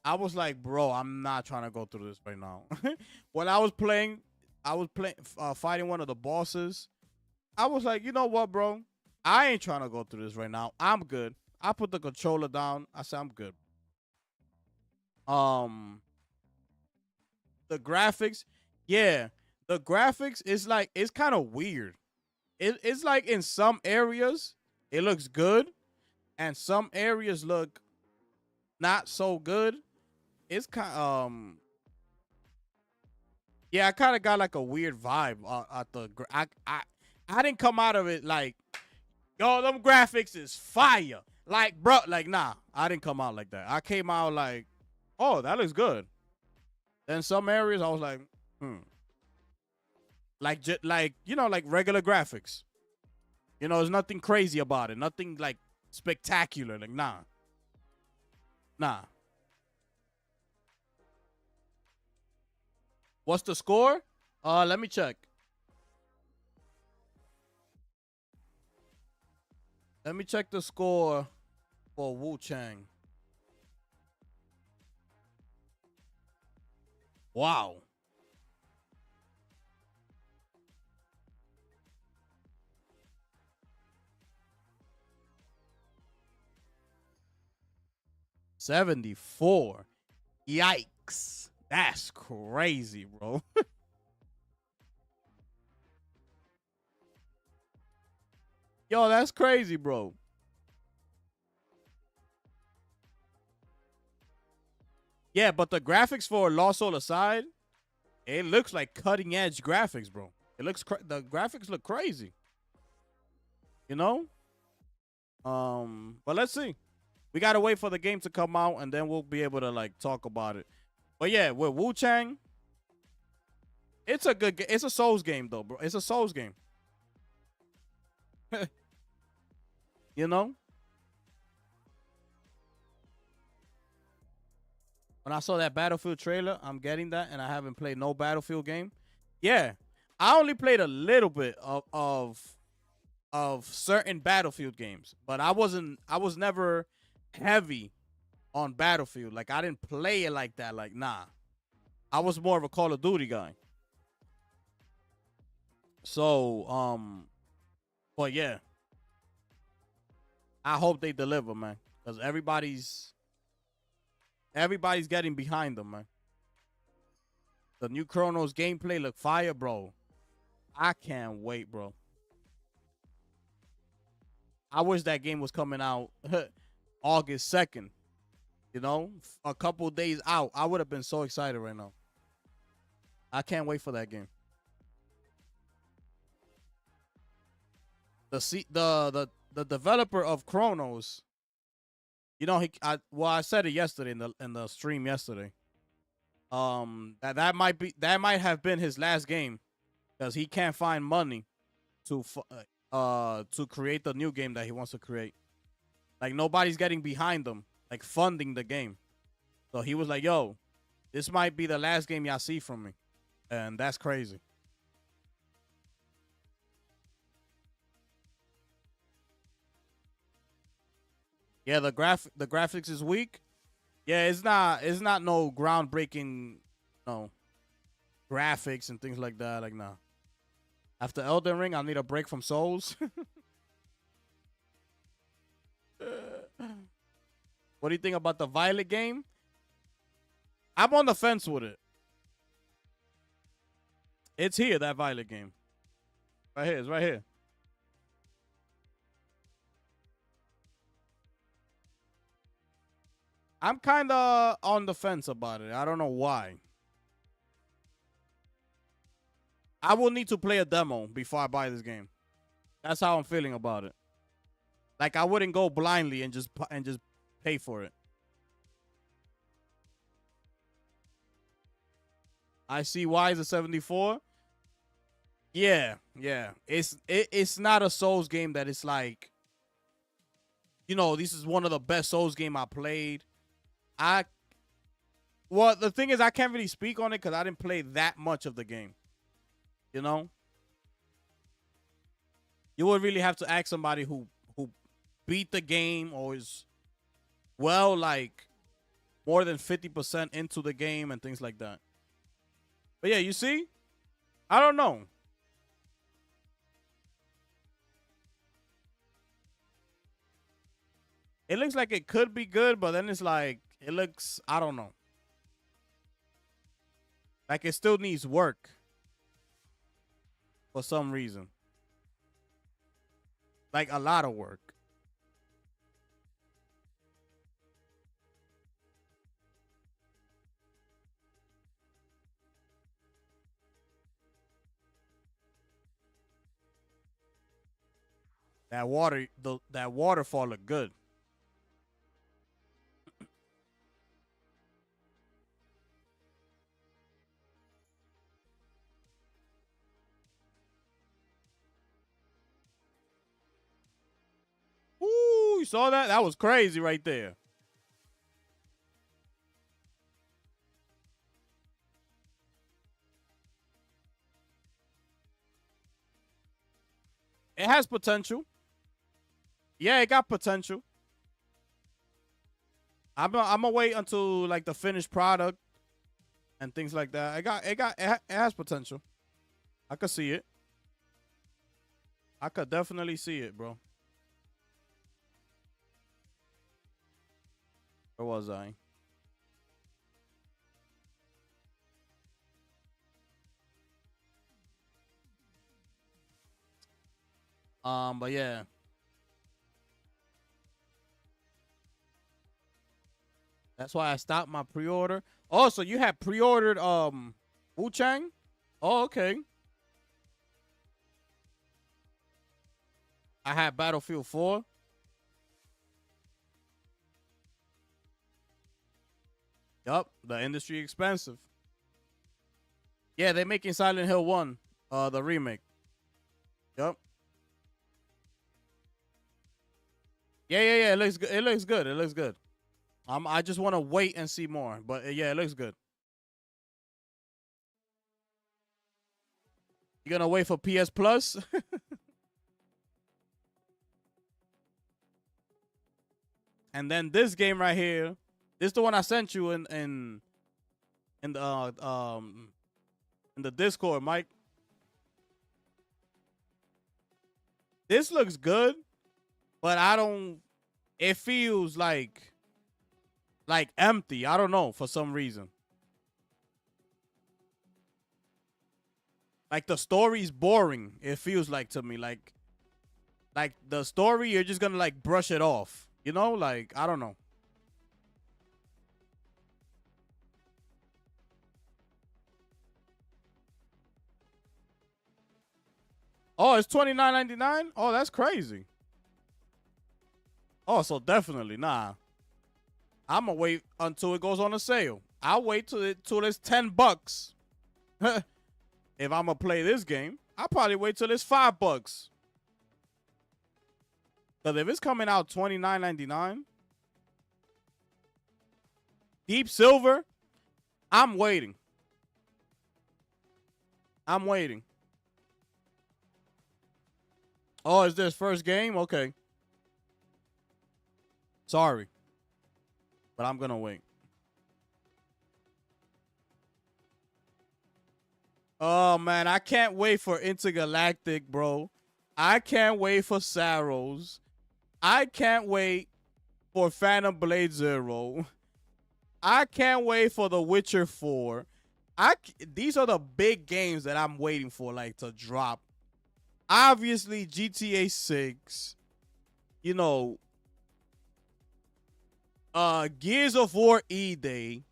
I was like, bro, I'm not trying to go through this right now. When I was playing, fighting one of the bosses. I was like, you know what, bro? I ain't trying to go through this right now. I'm good. I put the controller down. I said, I'm good. The graphics, yeah. The graphics is like, it's kind of weird. It's like in some areas, it looks good. And some areas look not so good. It's kind yeah, I kind of got like a weird vibe at the I didn't come out of it like, yo, them graphics is fire. Like, bro, like, nah, I didn't come out like that. I came out like, oh, that looks good. Then some areas I was like, like, you know, like regular graphics. You know, there's nothing crazy about it. Nothing like spectacular. Like, nah. What's the score? Let me check. Let me check the score for Wu Chang. Wow. $74. Yikes. That's crazy, bro. Yo, that's crazy, bro. Yeah, but the graphics for Lost Soul aside, it looks like cutting edge graphics, bro. It looks the graphics look crazy. You know? But let's see. We gotta wait for the game to come out, and then we'll be able to like talk about it. But yeah, with Wu Chang, it's a good game. It's a Souls game though, bro. It's a Souls game. You know? When I saw that Battlefield trailer, I'm getting that, and I haven't played no Battlefield game. Yeah, I only played a little bit of certain Battlefield games, but I was never heavy on Battlefield. Like, I didn't play it like that. Like, nah. I was more of a Call of Duty guy. So, but yeah. I hope they deliver, man. Because everybody's getting behind them, man. The new Chronos gameplay look fire, bro. I can't wait, bro. I wish that game was coming out August 2nd. You know, a couple days out. I would have been so excited right now. I can't wait for that game. The developer of Chronos, you know, I said it yesterday in the stream yesterday. That might have been his last game because he can't find money to create the new game that he wants to create. Like, nobody's getting behind him, like funding the game. So he was like, yo, this might be the last game y'all see from me. And that's crazy. Yeah, the graphics is weak. Yeah, it's not no groundbreaking, graphics and things like that. Like, nah. After Elden Ring, I need a break from Souls. What do you think about the Violet game? I'm on the fence with it. It's here, that Violet game. Right here, it's right here. I'm kind of on the fence about it. I don't know why. I will need to play a demo before I buy this game. That's how I'm feeling about it. Like, I wouldn't go blindly and just pay for it. I see why is a 74. Yeah. It's not a Souls game that it's like, you know, this is one of the best Souls game I played. Well, the thing is, I can't really speak on it because I didn't play that much of the game. You know? You would really have to ask somebody who beat the game or is, well, like, more than 50% into the game and things like that. But yeah, you see? I don't know. It looks like it could be good, but then it's like, it looks, I don't know. Like it still needs work. For some reason. Like a lot of work. That waterfall looked good. Ooh, you saw that? That was crazy right there. It has potential. Yeah, it got potential. I'm gonna wait until like the finished product and things like that. It has potential. I could see it. I could definitely see it, bro. Where was I? But yeah. That's why I stopped my pre-order. Oh, so you had pre-ordered Wu-Chang? Oh, okay. I had Battlefield 4. Yup, the industry expensive. Yeah, they're making Silent Hill 1, the remake. Yup. Yeah. It looks good. It looks good. I just want to wait and see more, but yeah, it looks good. You gonna wait for PS Plus? And then this game right here, this is the one I sent you in the Discord, Mike. This looks good, but it feels like empty. I don't know, for some reason. Like the story's boring. It feels like to me like the story, you're just gonna like brush it off. You know, like, I don't know. Oh, it's $29.99? Oh, that's crazy. Oh, so definitely, nah. I'm gonna wait until it goes on a sale. I'll wait till it's $10. If I'm gonna play this game, I'll probably wait till it's $5. Because if it's coming out $29.99, Deep Silver, I'm waiting. Oh, is this first game? Okay. Sorry. But I'm gonna wait. Oh, man, I can't wait for Intergalactic, bro. I can't wait for Saros. I can't wait for Phantom Blade Zero. I can't wait for The Witcher 4. These are the big games that I'm waiting for, like, to drop. Obviously, GTA 6. You know, Gears of War E-Day.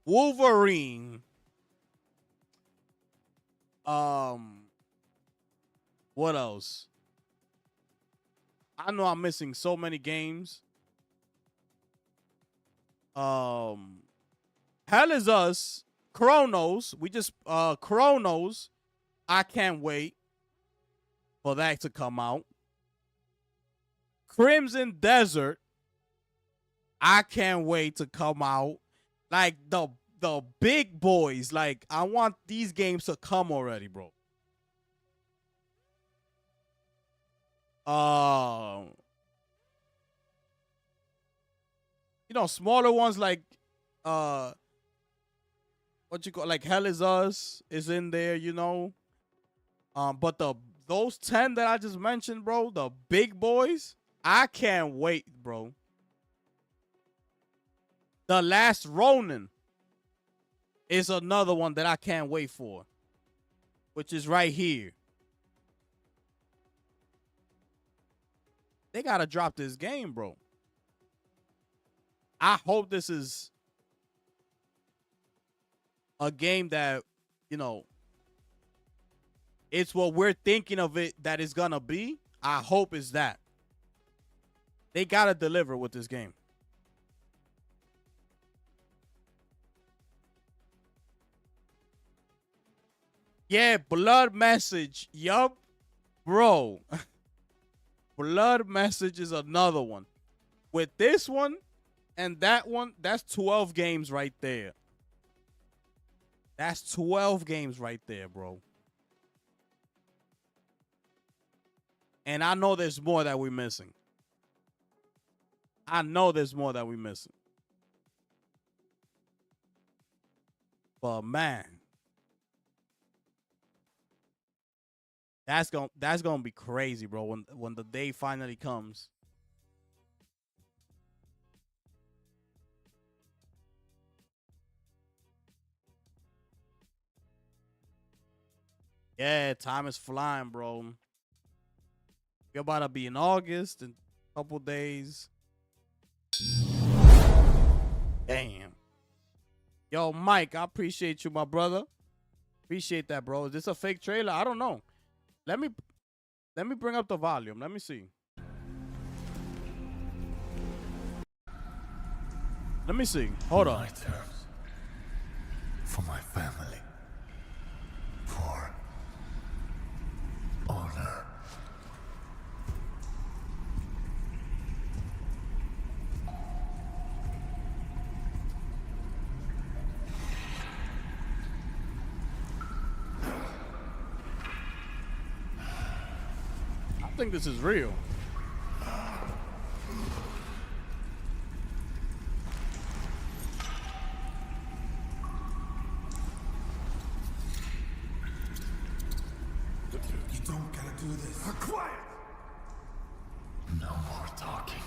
Wolverine. What else? I know I'm missing so many games. Hell is Us. Chronos. We just Chronos. I can't wait for that to come out. Crimson Desert. I can't wait to come out. Like the big boys. Like I want these games to come already, bro. You know, smaller ones like what you call, like Hell is Us is in there, you know. But those 10 that I just mentioned, bro, the big boys, I can't wait, bro. The Last Ronin is another one that I can't wait for, which is right here. They gotta drop this game, bro. I hope this is a game that, you know, it's what we're thinking of it that it's gonna be. I hope it's that. They gotta deliver with this game. Yeah, Blood Message. Yup. Bro. Blood Message is another one. With this one and that one, that's 12 games right there. That's 12 games right there, bro. And I know there's more that we're missing. I know there's more that we're missing. But man, that's gonna be crazy, bro, when the day finally comes. Yeah, time is flying, bro. We're about to be in August in a couple days. Damn. Yo, Mike, I appreciate you, my brother. Appreciate that, bro. Is this a fake trailer? I don't know. Let me bring up the volume. Let me see. Let me see. Hold on. My terms. For my family. For honor. I think this is real. You don't gotta do this. Quiet! No more talking.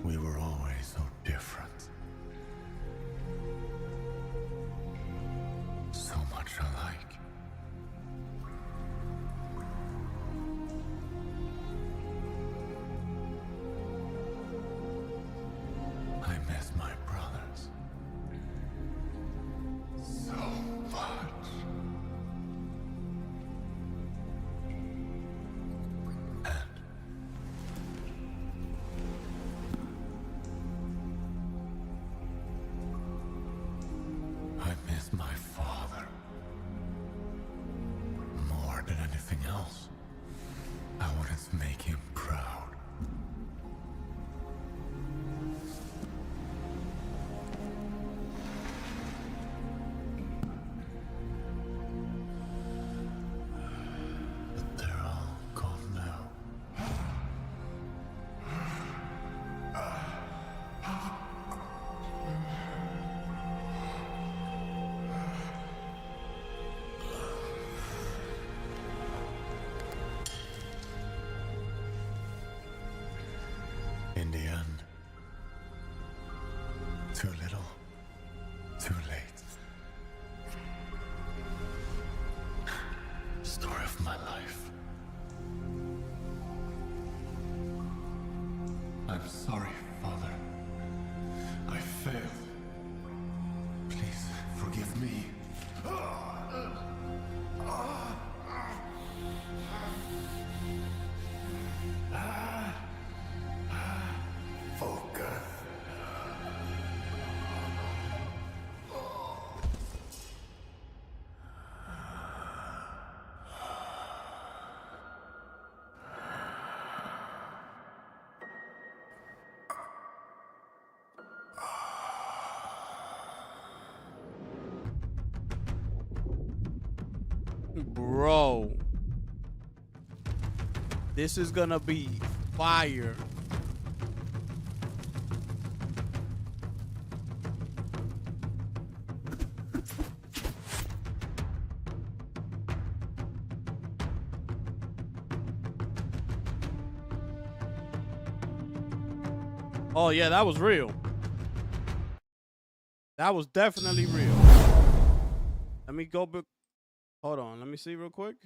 We were always so different. So much alike. I miss my brothers. So much. I miss my father. More than anything else. I wanted to make him proud. But they're all gone now. Too little, too late. Story of my life. I'm sorry, Father. I failed. Please forgive me. Focus. Bro, this is gonna be fire. Oh yeah, that was real. That was definitely real. Let me go back. Hold on, let me see real quick.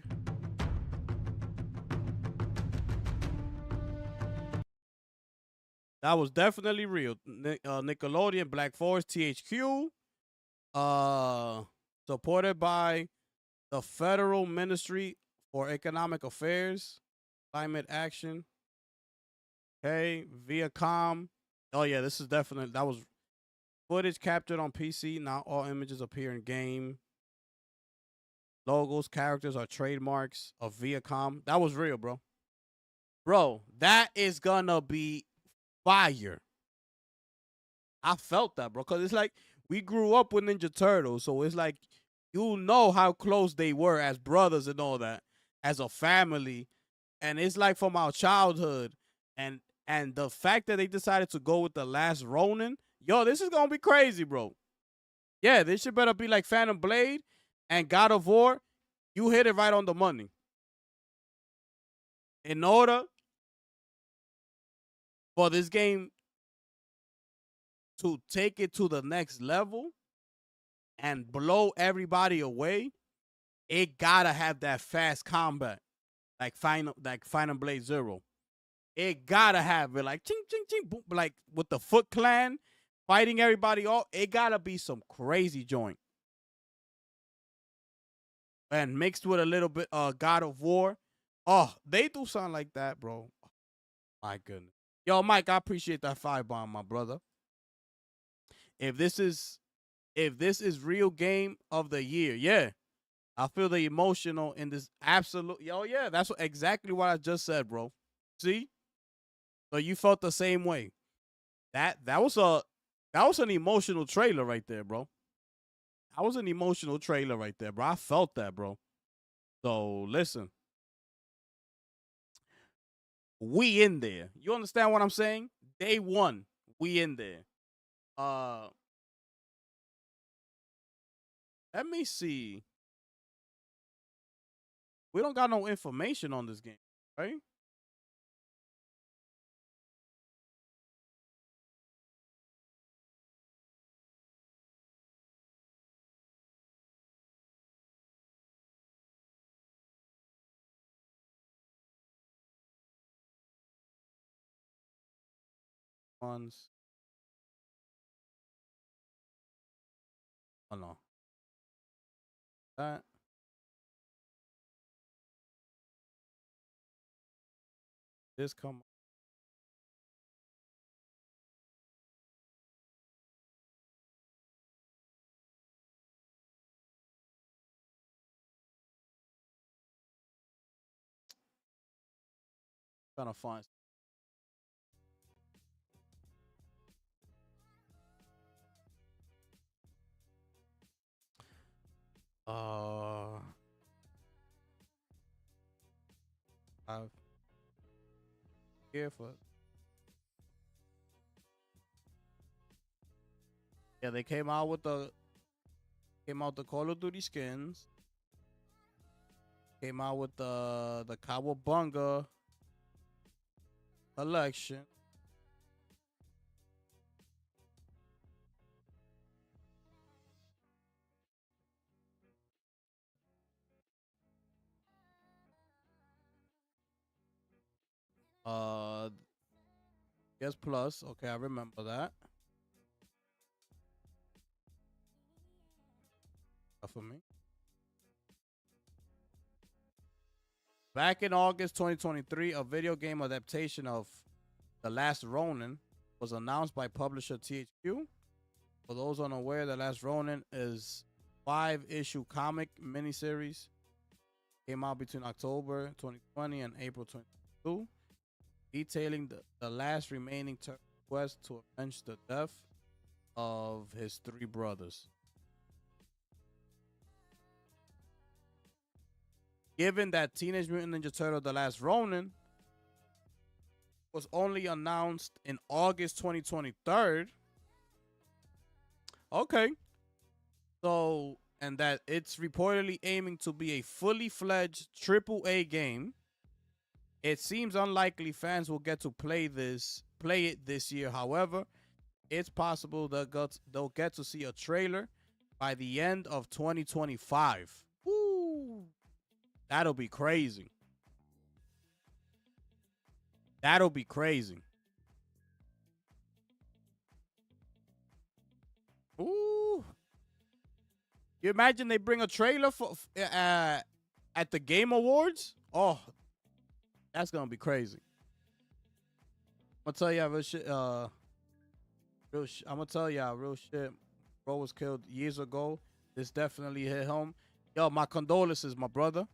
That was definitely real. Nickelodeon, Black Forest, THQ, supported by the Federal Ministry for Economic Affairs, Climate Action. Okay, Viacom. Oh yeah, this is definitely, that was footage captured on PC. Not all images appear in game. Logos, characters are trademarks of Viacom. That was real, bro. Bro, that is gonna be fire. I felt that, bro, because it's like we grew up with Ninja Turtles, so it's like you know how close they were as brothers and all that, as a family, and it's like from our childhood, and the fact that they decided to go with The Last Ronin, yo, this is gonna be crazy, bro. Yeah, this shit better be like Phantom Blade and God of War. You hit it right on the money. In order for this game to take it to the next level and blow everybody away, it gotta have that fast combat, like Final Blade Zero. It gotta have it like ching ching ching, boom, like with the Foot Clan fighting everybody off. It gotta be some crazy joint. And mixed with a little bit God of War. Oh, they do something like that, bro. Oh, my goodness. Yo, Mike, I appreciate that firebomb, my brother. If this is real game of the year, yeah. I feel the emotional in this absolute. Yo, yeah, that's exactly what I just said, bro. See? So you felt the same way. That was an emotional trailer right there, bro. That was an emotional trailer right there, bro. I felt that, bro. So listen. We in there. You understand what I'm saying? Day one, we in there. Let me see. We don't got no information on this game, right? Ones. Oh no. That. This come. Trying to find. I've here for. Yeah, they came out with the Call of Duty skins. Came out with the Cowabunga collection. PS Plus. Okay, I remember that. For me. Back in August 2023, a video game adaptation of The Last Ronin was announced by publisher THQ. For those unaware, The Last Ronin is a 5-issue comic miniseries. Came out between October 2020 and April 2022, detailing the last remaining quest to avenge the death of his 3 brothers. Given that Teenage Mutant Ninja Turtle The Last Ronin was only announced in August 2023. Okay. So, and that it's reportedly aiming to be a fully fledged AAA game, it seems unlikely fans will get to play it this year. However, it's possible they'll get to see a trailer by the end of 2025. Woo! That'll be crazy. That'll be crazy. Ooh. You imagine they bring a trailer for at the Game Awards? Oh, that's gonna be crazy. I'm gonna tell y'all real shit. I'm gonna tell y'all real shit. Bro was killed years ago. This definitely hit home. Yo, my condolences, my brother.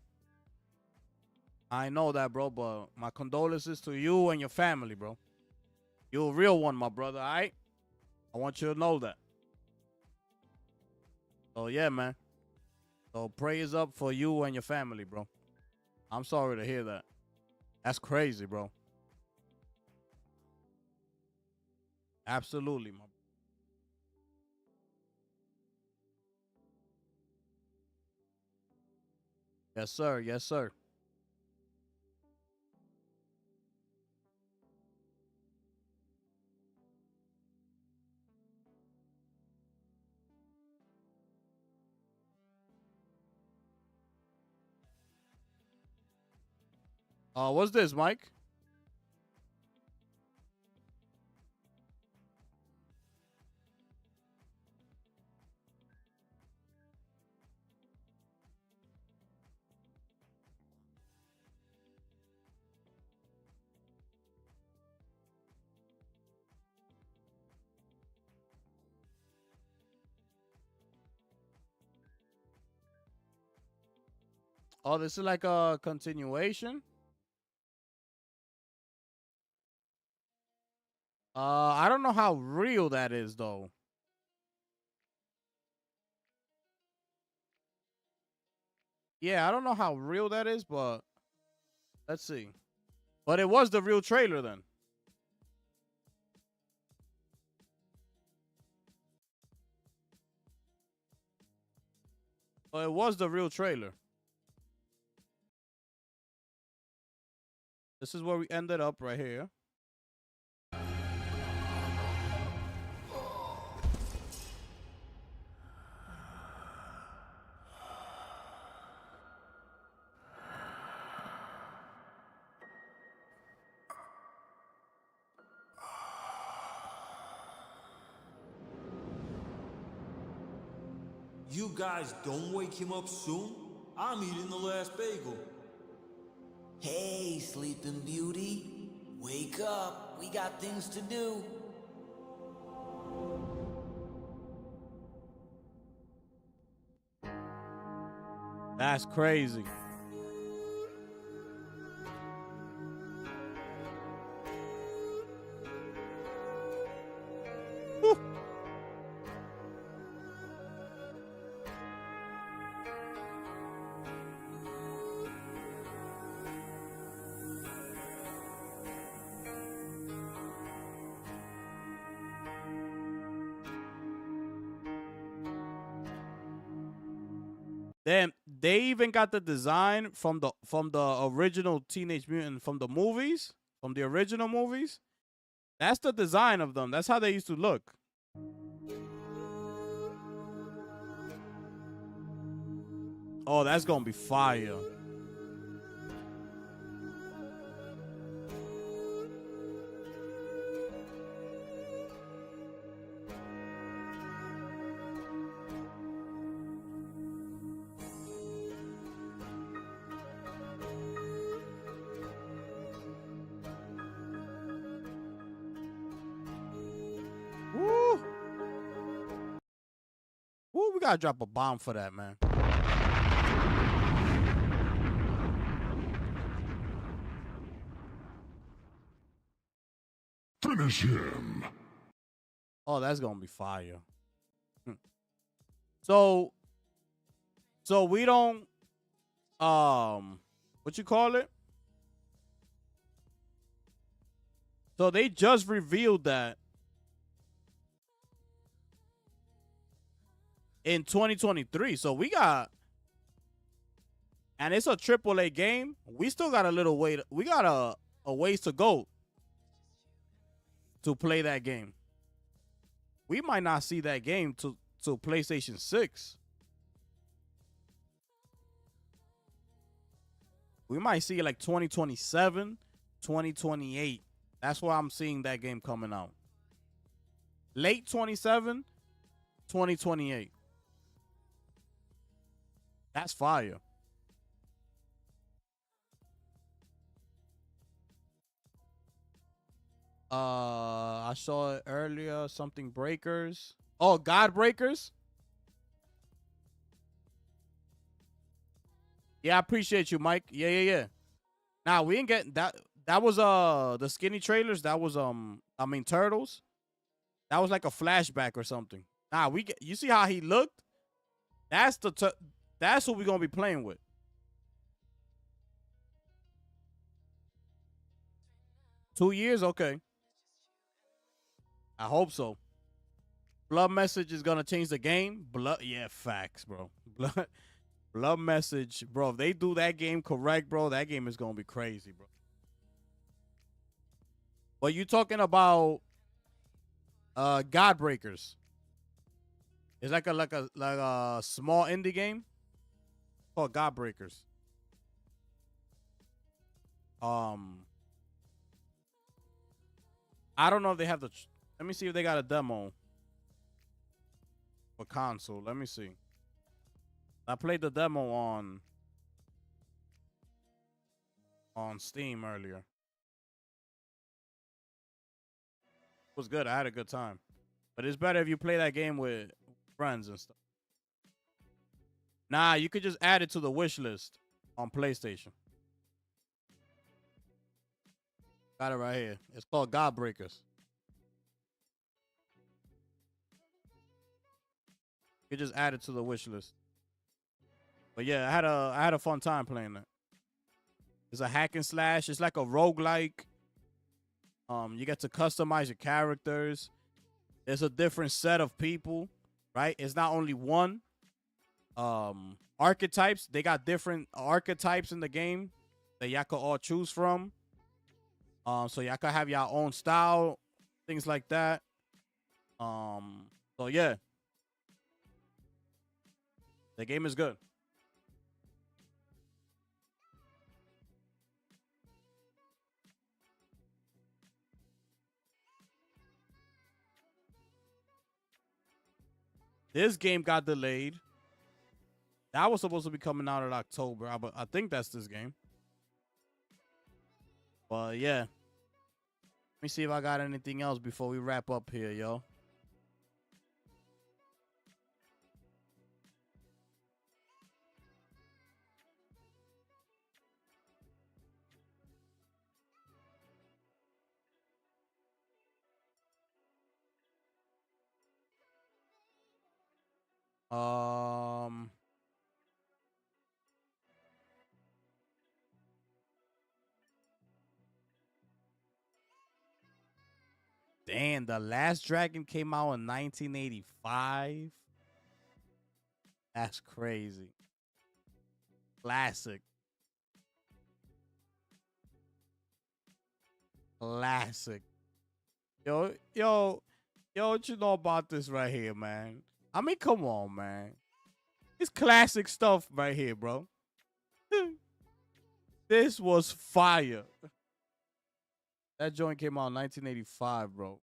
I know that, bro, but my condolences to you and your family, bro. You're a real one, my brother, all right? I want you to know that. So, yeah, man. So, prayers up for you and your family, bro. I'm sorry to hear that. That's crazy, bro. Absolutely, my brother. Yes, sir. Yes, sir. What's this, Mike? Oh, this is like a continuation. I don't know how real that is, though. Yeah, I don't know how real that is, but let's see. But it was the real trailer then. But it was the real trailer. This is where we ended up right here. You guys don't wake him up soon? I'm eating the last bagel. Hey, Sleeping Beauty. Wake up. We got things to do. That's crazy. Woo. Damn, they even got the design from the original Teenage Mutant from the movies, from the original movies. That's the design of them. That's how they used to look. Oh, that's gonna be fire. we gotta drop a bomb for that, man. Finish him. Oh, that's gonna be fire. So we don't what you call it? So they just revealed that in 2023. So we got, and it's a AAA game. We still got a little way. We got a ways to go to play that game. We might not see that game to PlayStation 6. We might see it like 2027, 2028. That's why I'm seeing that game coming out. Late 27, 2028. That's fire. I saw it earlier. Something Breakers. Oh, God Breakers. Yeah, I appreciate you, Mike. Yeah. Nah, we ain't getting that. That was the skinny trailers. That was Turtles. That was like a flashback or something. Nah, we get. You see how he looked? That's that's what we're gonna be playing with. Two years, okay. I hope so. Blood Message is gonna change the game. Yeah, facts, bro. Blood Message, bro. If they do that game correct, bro, that game is gonna be crazy, bro. But you talking about Godbreakers? It's like a small indie game called Godbreakers. I don't know if they have the. Let me see if they got a demo for console. Let me see. I played the demo on Steam earlier. It was good. I had a good time. But it's better if you play that game with friends and stuff. Nah, you could just add it to the wish list on PlayStation. Got it right here. It's called Godbreakers. You just add it to the wish list. But yeah, I had a fun time playing that. It's a hack and slash. It's like a roguelike. You get to customize your characters. There's a different set of people, right? It's not only one. Archetypes. They got different archetypes in the game that y'all can all choose from. So y'all can have your own style, things like that. So yeah. The game is good. This game got delayed. That was supposed to be coming out in October. I think that's this game. But yeah. Let me see if I got anything else before we wrap up here, yo. Damn, The Last Dragon came out in 1985. That's crazy. Classic. Classic. Yo, what you know about this right here, man? I mean, come on, man. It's classic stuff right here, bro. This was fire. That joint came out in 1985, bro.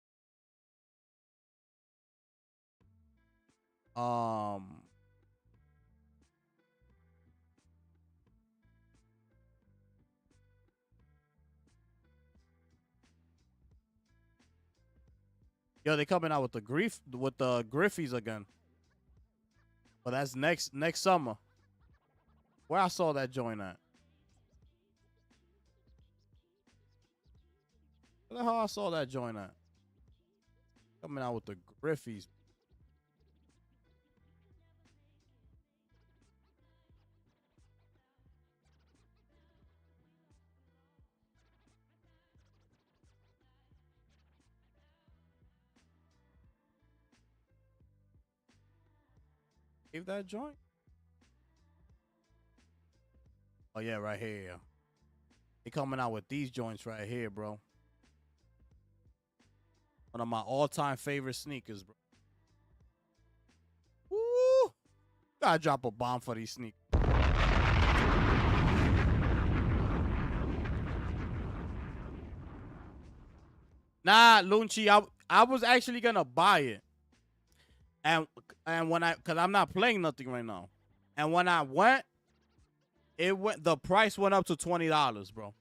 Yo, they coming out with the Griffies again. But that's next summer. Where I saw that joint at? Where the hell I saw that joint at? Coming out with the Griffies. Give that joint? Oh yeah, right here. They coming out with these joints right here, bro. One of my all-time favorite sneakers, bro. Woo! Gotta drop a bomb for these sneakers. Nah, Lunchi, I was actually gonna buy it. And when cause I'm not playing nothing right now. And when I went, the price went up to $20, bro.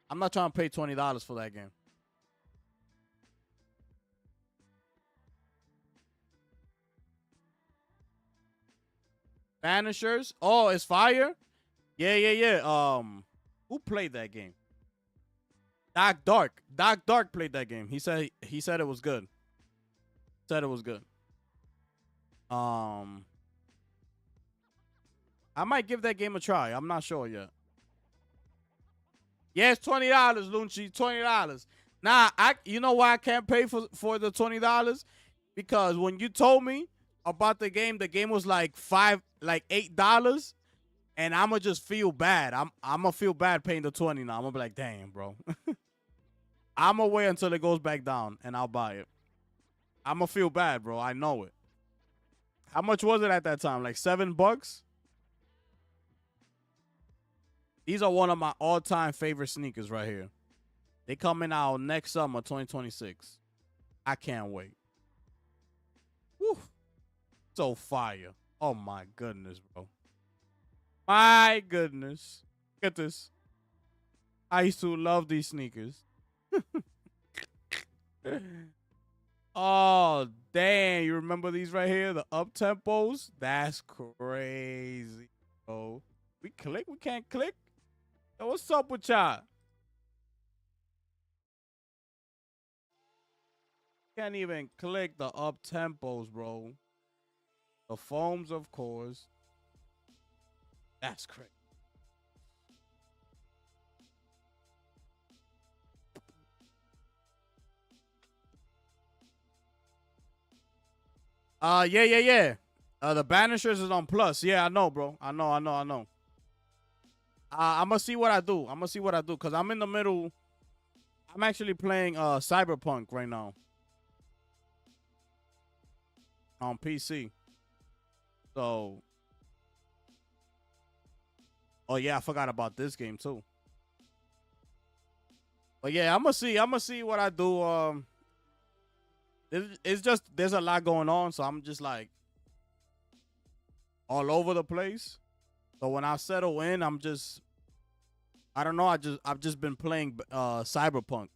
I'm not trying to pay $20 for that game. Banishers? Oh, it's fire? Yeah. Who played that game? Doc Dark played that game. He said it was good. Said it was good. I might give that game a try. I'm not sure yet. Yeah, it's $20, Lunchi. $20. Nah, you know why I can't pay for the $20? Because when you told me about the game was like $8, and I'ma just feel bad. I'ma feel bad paying the $20 now. I'm gonna be like, damn, bro. I'ma wait until it goes back down and I'll buy it. I'ma feel bad, bro. I know it. How much was it at that time? Like $7? These are one of my all-time favorite sneakers right here. They coming out next summer, 2026. I can't wait. Woo. So fire. Oh my goodness, bro. My goodness. Look at this. I used to love these sneakers. Oh, damn. You remember these right here? The up-tempos? That's crazy, bro. We click? We can't click? Yo, what's up with y'all? Can't even click the up-tempos, bro. The foams, of course. That's crazy. Yeah. The Banishers is on Plus. Yeah, I know, bro. I know. I'm gonna see what I do. Because I'm in the middle. I'm actually playing Cyberpunk right now. On PC. So. Oh, yeah, I forgot about this game, too. But, yeah, I'm gonna see what I do. It's just, there's a lot going on, so I'm just, like, all over the place. So when I settle in, I don't know, I've just been playing Cyberpunk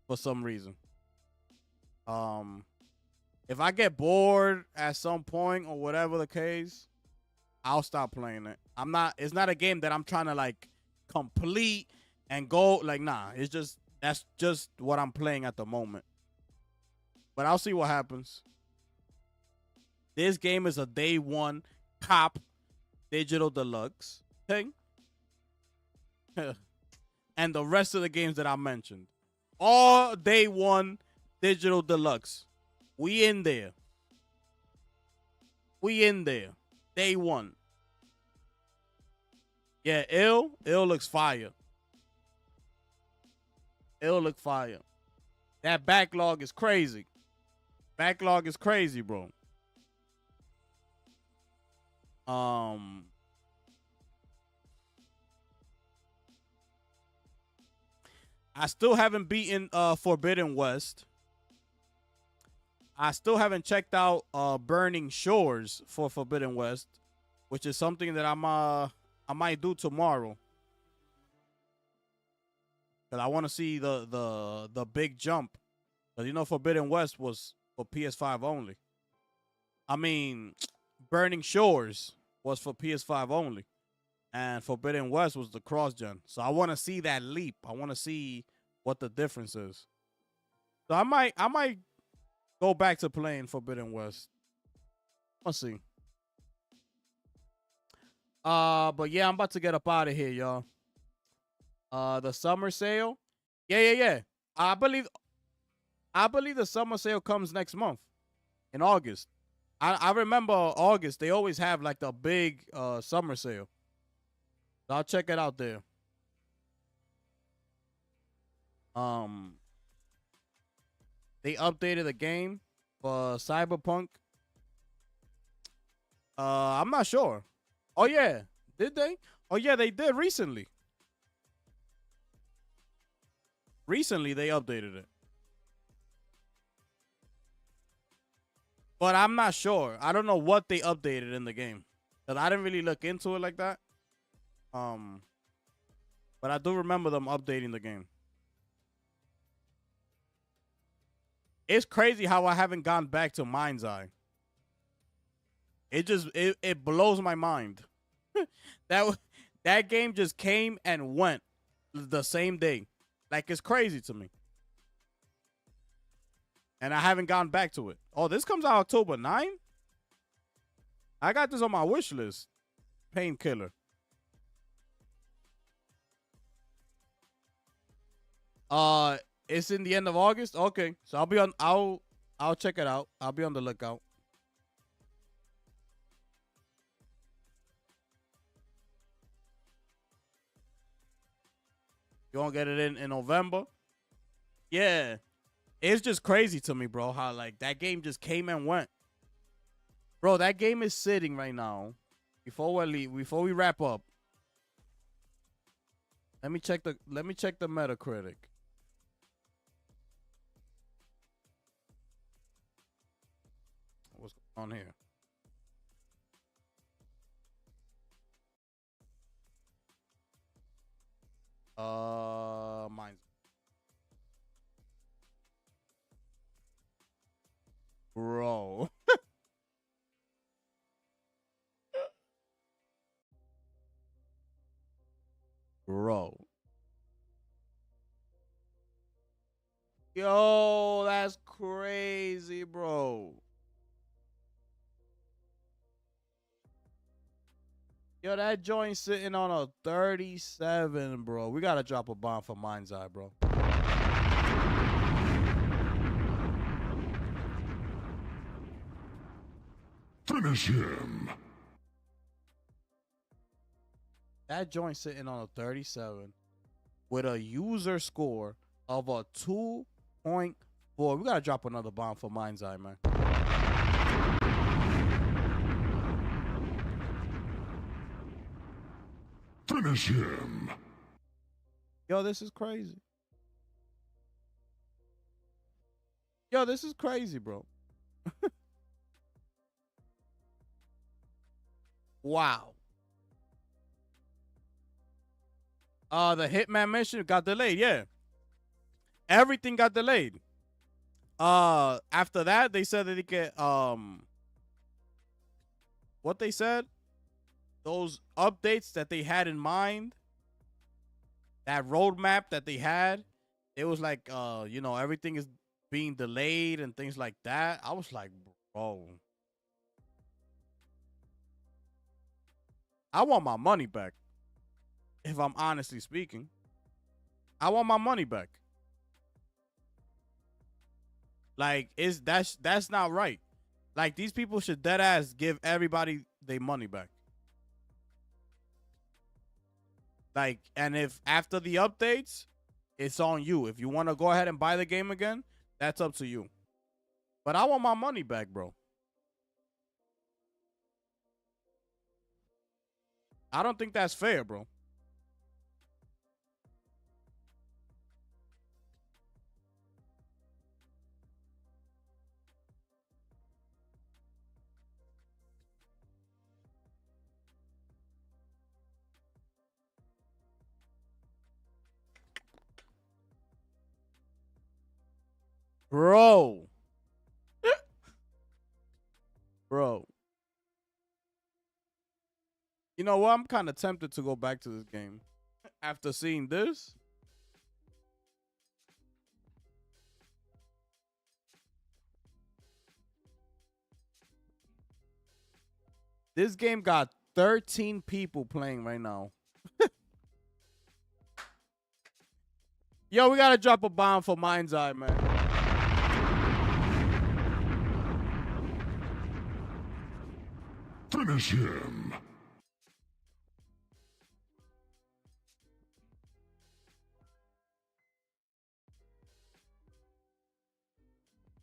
for some reason. If I get bored at some point or whatever the case, I'll stop playing it. It's not a game that I'm trying to like complete and go like, nah, that's just what I'm playing at the moment. But I'll see what happens. This game is a day one cop digital deluxe thing. And the rest of the games that I mentioned. All day one digital deluxe. We in there. Day one. Yeah, Ill looks fire. Look fire. That backlog is crazy. Bro. I still haven't beaten Forbidden West. I still haven't checked out Burning Shores for Forbidden West, which is something that I might do tomorrow. Cause I want to see the big jump. Cause you know Forbidden West was for PS5 only. I mean, Burning Shores was for PS5 only, and Forbidden West was the cross-gen. So I want to see that leap. I want to see what the difference is. So I might go back to playing Forbidden West. Let's see. But yeah, I'm about to get up out of here, y'all. The summer sale. Yeah. I believe the summer sale comes next month in August. I remember August, they always have like the big summer sale. So I'll check it out there. They updated the game for Cyberpunk. I'm not sure. Oh yeah, did they? Oh yeah, they did recently. Recently they updated it. But I'm not sure. I don't know what they updated in the game. Cause I didn't really look into it like that. But I do remember them updating the game. It's crazy how I haven't gone back to Mind's Eye. It blows my mind. That game just came and went the same day. Like, it's crazy to me. And I haven't gone back to it. Oh, this comes out October 9? I got this on my wish list. Painkiller. It's in the end of August. Okay, so I'll check it out. I'll be on the lookout. You won't get it in November? Yeah. It's just crazy to me, bro, how like that game just came and went. Bro, that game is sitting right now. Before we wrap up. Let me check the Metacritic. What's going on here? Mine's bro. Bro. Yo, that's crazy, bro. Yo, that joint sitting on a 37, bro. We gotta drop a bomb for Mind's Eye, bro. Finish him. That joint sitting on a 37 with a user score of a 2.4. We gotta drop another bomb for Mind's Eye, man. Finish him. Yo, this is crazy. Yo, this is crazy, bro. Wow. The Hitman mission got delayed, yeah. Everything got delayed. After that, they said that they could, what they said? Those updates that they had in mind, that roadmap that they had, it was like, everything is being delayed and things like that. I was like, bro, I want my money back. If I'm honestly speaking, I want my money back. Like, that's not right. Like, these people should dead ass give everybody their money back. Like, and if after the updates, it's on you. If you want to go ahead and buy the game again, that's up to you. But I want my money back, bro. I don't think that's fair, bro. Bro. Bro. You know what? I'm kind of tempted to go back to this game after seeing this. This game got 13 people playing right now. Yo, we gotta drop a bomb for Mind's Eye, man. Finish him.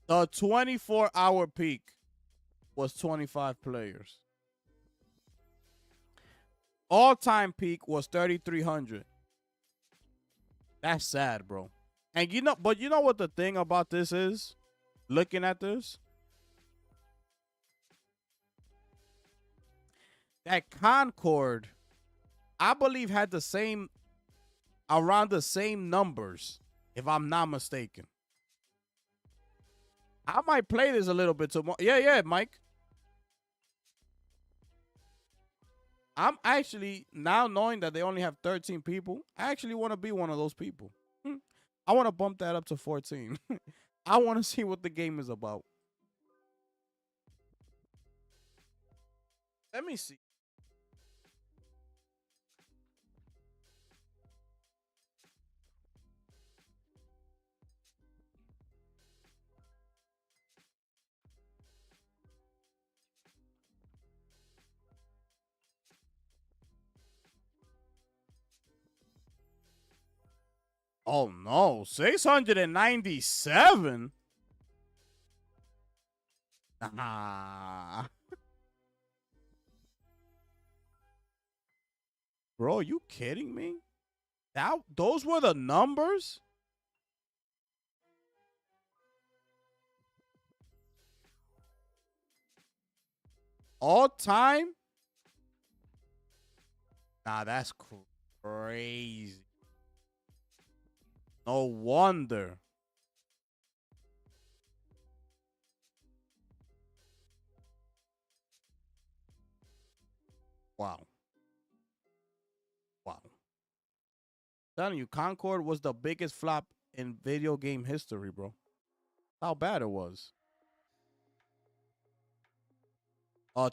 The 24-hour peak was 25 players. All-time peak was 3,300. That's sad, bro. And you know what the thing about this is? Looking at this, that Concord, I believe, had around the same numbers, if I'm not mistaken. I might play this a little bit tomorrow. Yeah, Mike. I'm actually, now knowing that they only have 13 people, I actually want to be one of those people. I want to bump that up to 14. I want to see what the game is about. Let me see. Oh no, 697? Nah. Bro, you kidding me? Those were the numbers? All time? Nah, that's crazy. No wonder. Wow. Wow. Telling you, Concord was the biggest flop in video game history, bro. How bad it was.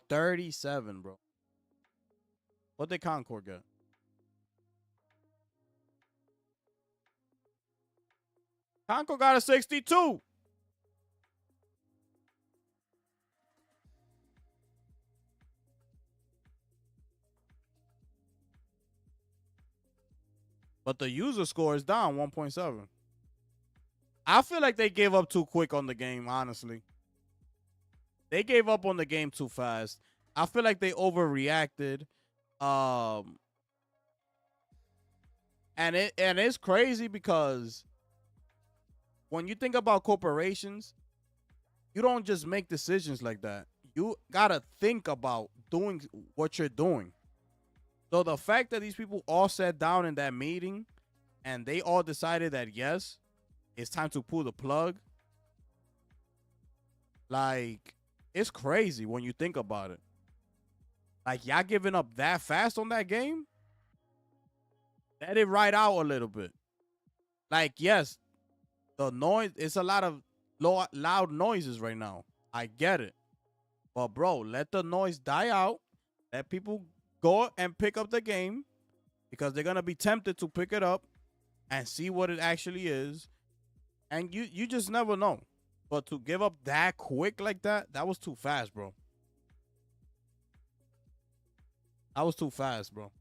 37, bro. What did Concord get? Concord got a 62. But the user score is down 1.7. I feel like they gave up too quick on the game, honestly. They gave up on the game too fast. I feel like they overreacted. And it's crazy because when you think about corporations, you don't just make decisions like that. You gotta think about doing what you're doing. So the fact that these people all sat down in that meeting and they all decided that, yes, it's time to pull the plug. Like, it's crazy when you think about it. Like, y'all giving up that fast on that game? Let it ride out a little bit. Like, yes, the noise, it's a lot of loud noises right now. I get it. But, bro, let the noise die out. Let people go and pick up the game because they're going to be tempted to pick it up and see what it actually is. And you just never know. But to give up that quick like that was too fast, bro. That was too fast, bro.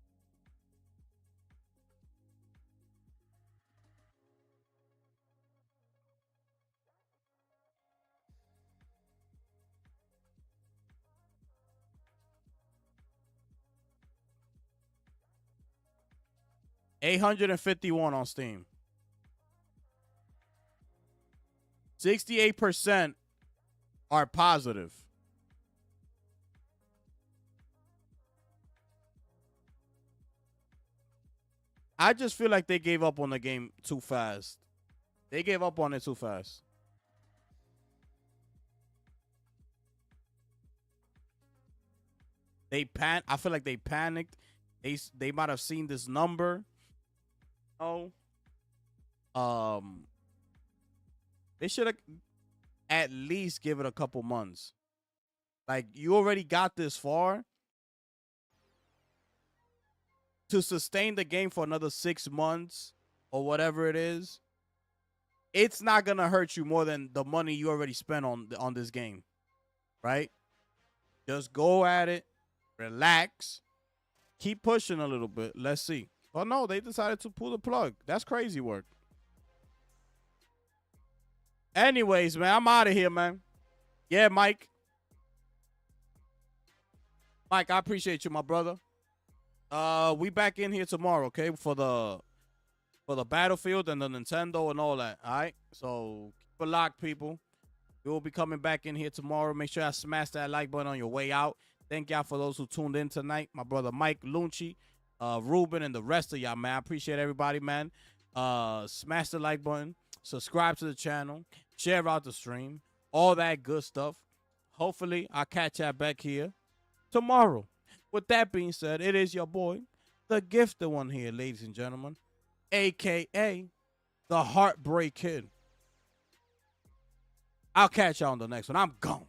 $851 on Steam. 68% are positive. I just feel like they gave up on the game too fast. They gave up on it too fast. I feel like they panicked. They might have seen this number. Oh, they should have at least give it a couple months. Like, you already got this far. To sustain the game for another 6 months or whatever it is, it's not gonna hurt you more than the money you already spent on this game, right? Just go at it, relax, keep pushing a little bit. Let's see. Oh no, they decided to pull the plug. That's crazy work. Anyways, man, I'm out of here, man. Yeah, Mike. Mike, I appreciate you, my brother. We back in here tomorrow, okay? For the Battlefield and the Nintendo and all that. All right. So keep it locked, people. We will be coming back in here tomorrow. Make sure I smash that like button on your way out. Thank y'all for those who tuned in tonight. My brother Mike Lunchi, Ruben, and the rest of y'all, man. I appreciate everybody, man. Smash the like button. Subscribe to the channel. Share out the stream. All that good stuff. Hopefully, I'll catch y'all back here tomorrow. With that being said, it is your boy, the gifted one here, ladies and gentlemen, a.k.a. the Heartbreak Kid. I'll catch y'all on the next one. I'm gone.